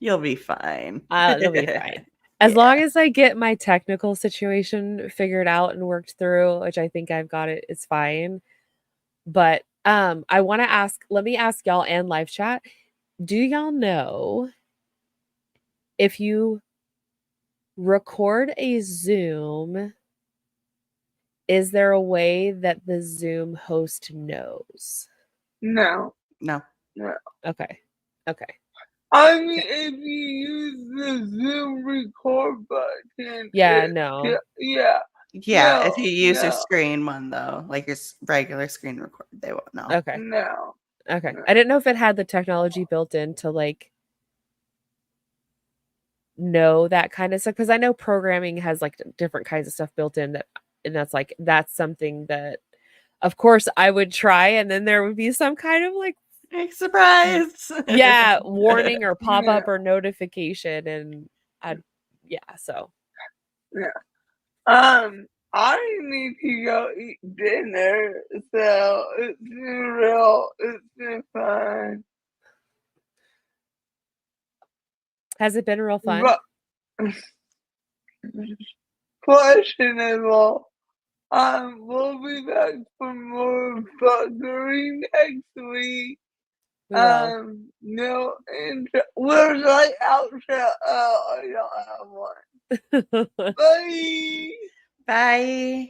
You'll be fine. It'll be fine. As long as I get my technical situation figured out and worked through, which I think I've got it, it's fine. But I want to ask, let me ask y'all and live chat, do y'all know if you record a Zoom, is there a way that the Zoom host knows? No. No. No. Okay. I mean, if you use the Zoom record button, Yeah, it, no. yeah. Yeah, if No, you use your no, screen one though, like your regular screen record, they won't know. Okay. no. Okay. no. I didn't know if it had the technology built in to like know that kind of stuff, because I know programming has like different kinds of stuff built in that, and that's something that of course I would try, and then there would be some kind of like surprise. Yeah, warning or pop Yeah. up or notification, and so Yeah. I need to go eat dinner, so it's been fun. has it been real fun? But questionable. We'll be back for more fuckery next week. We will. No intro. Where's my outro? Oh, I don't have one. Bye. Bye.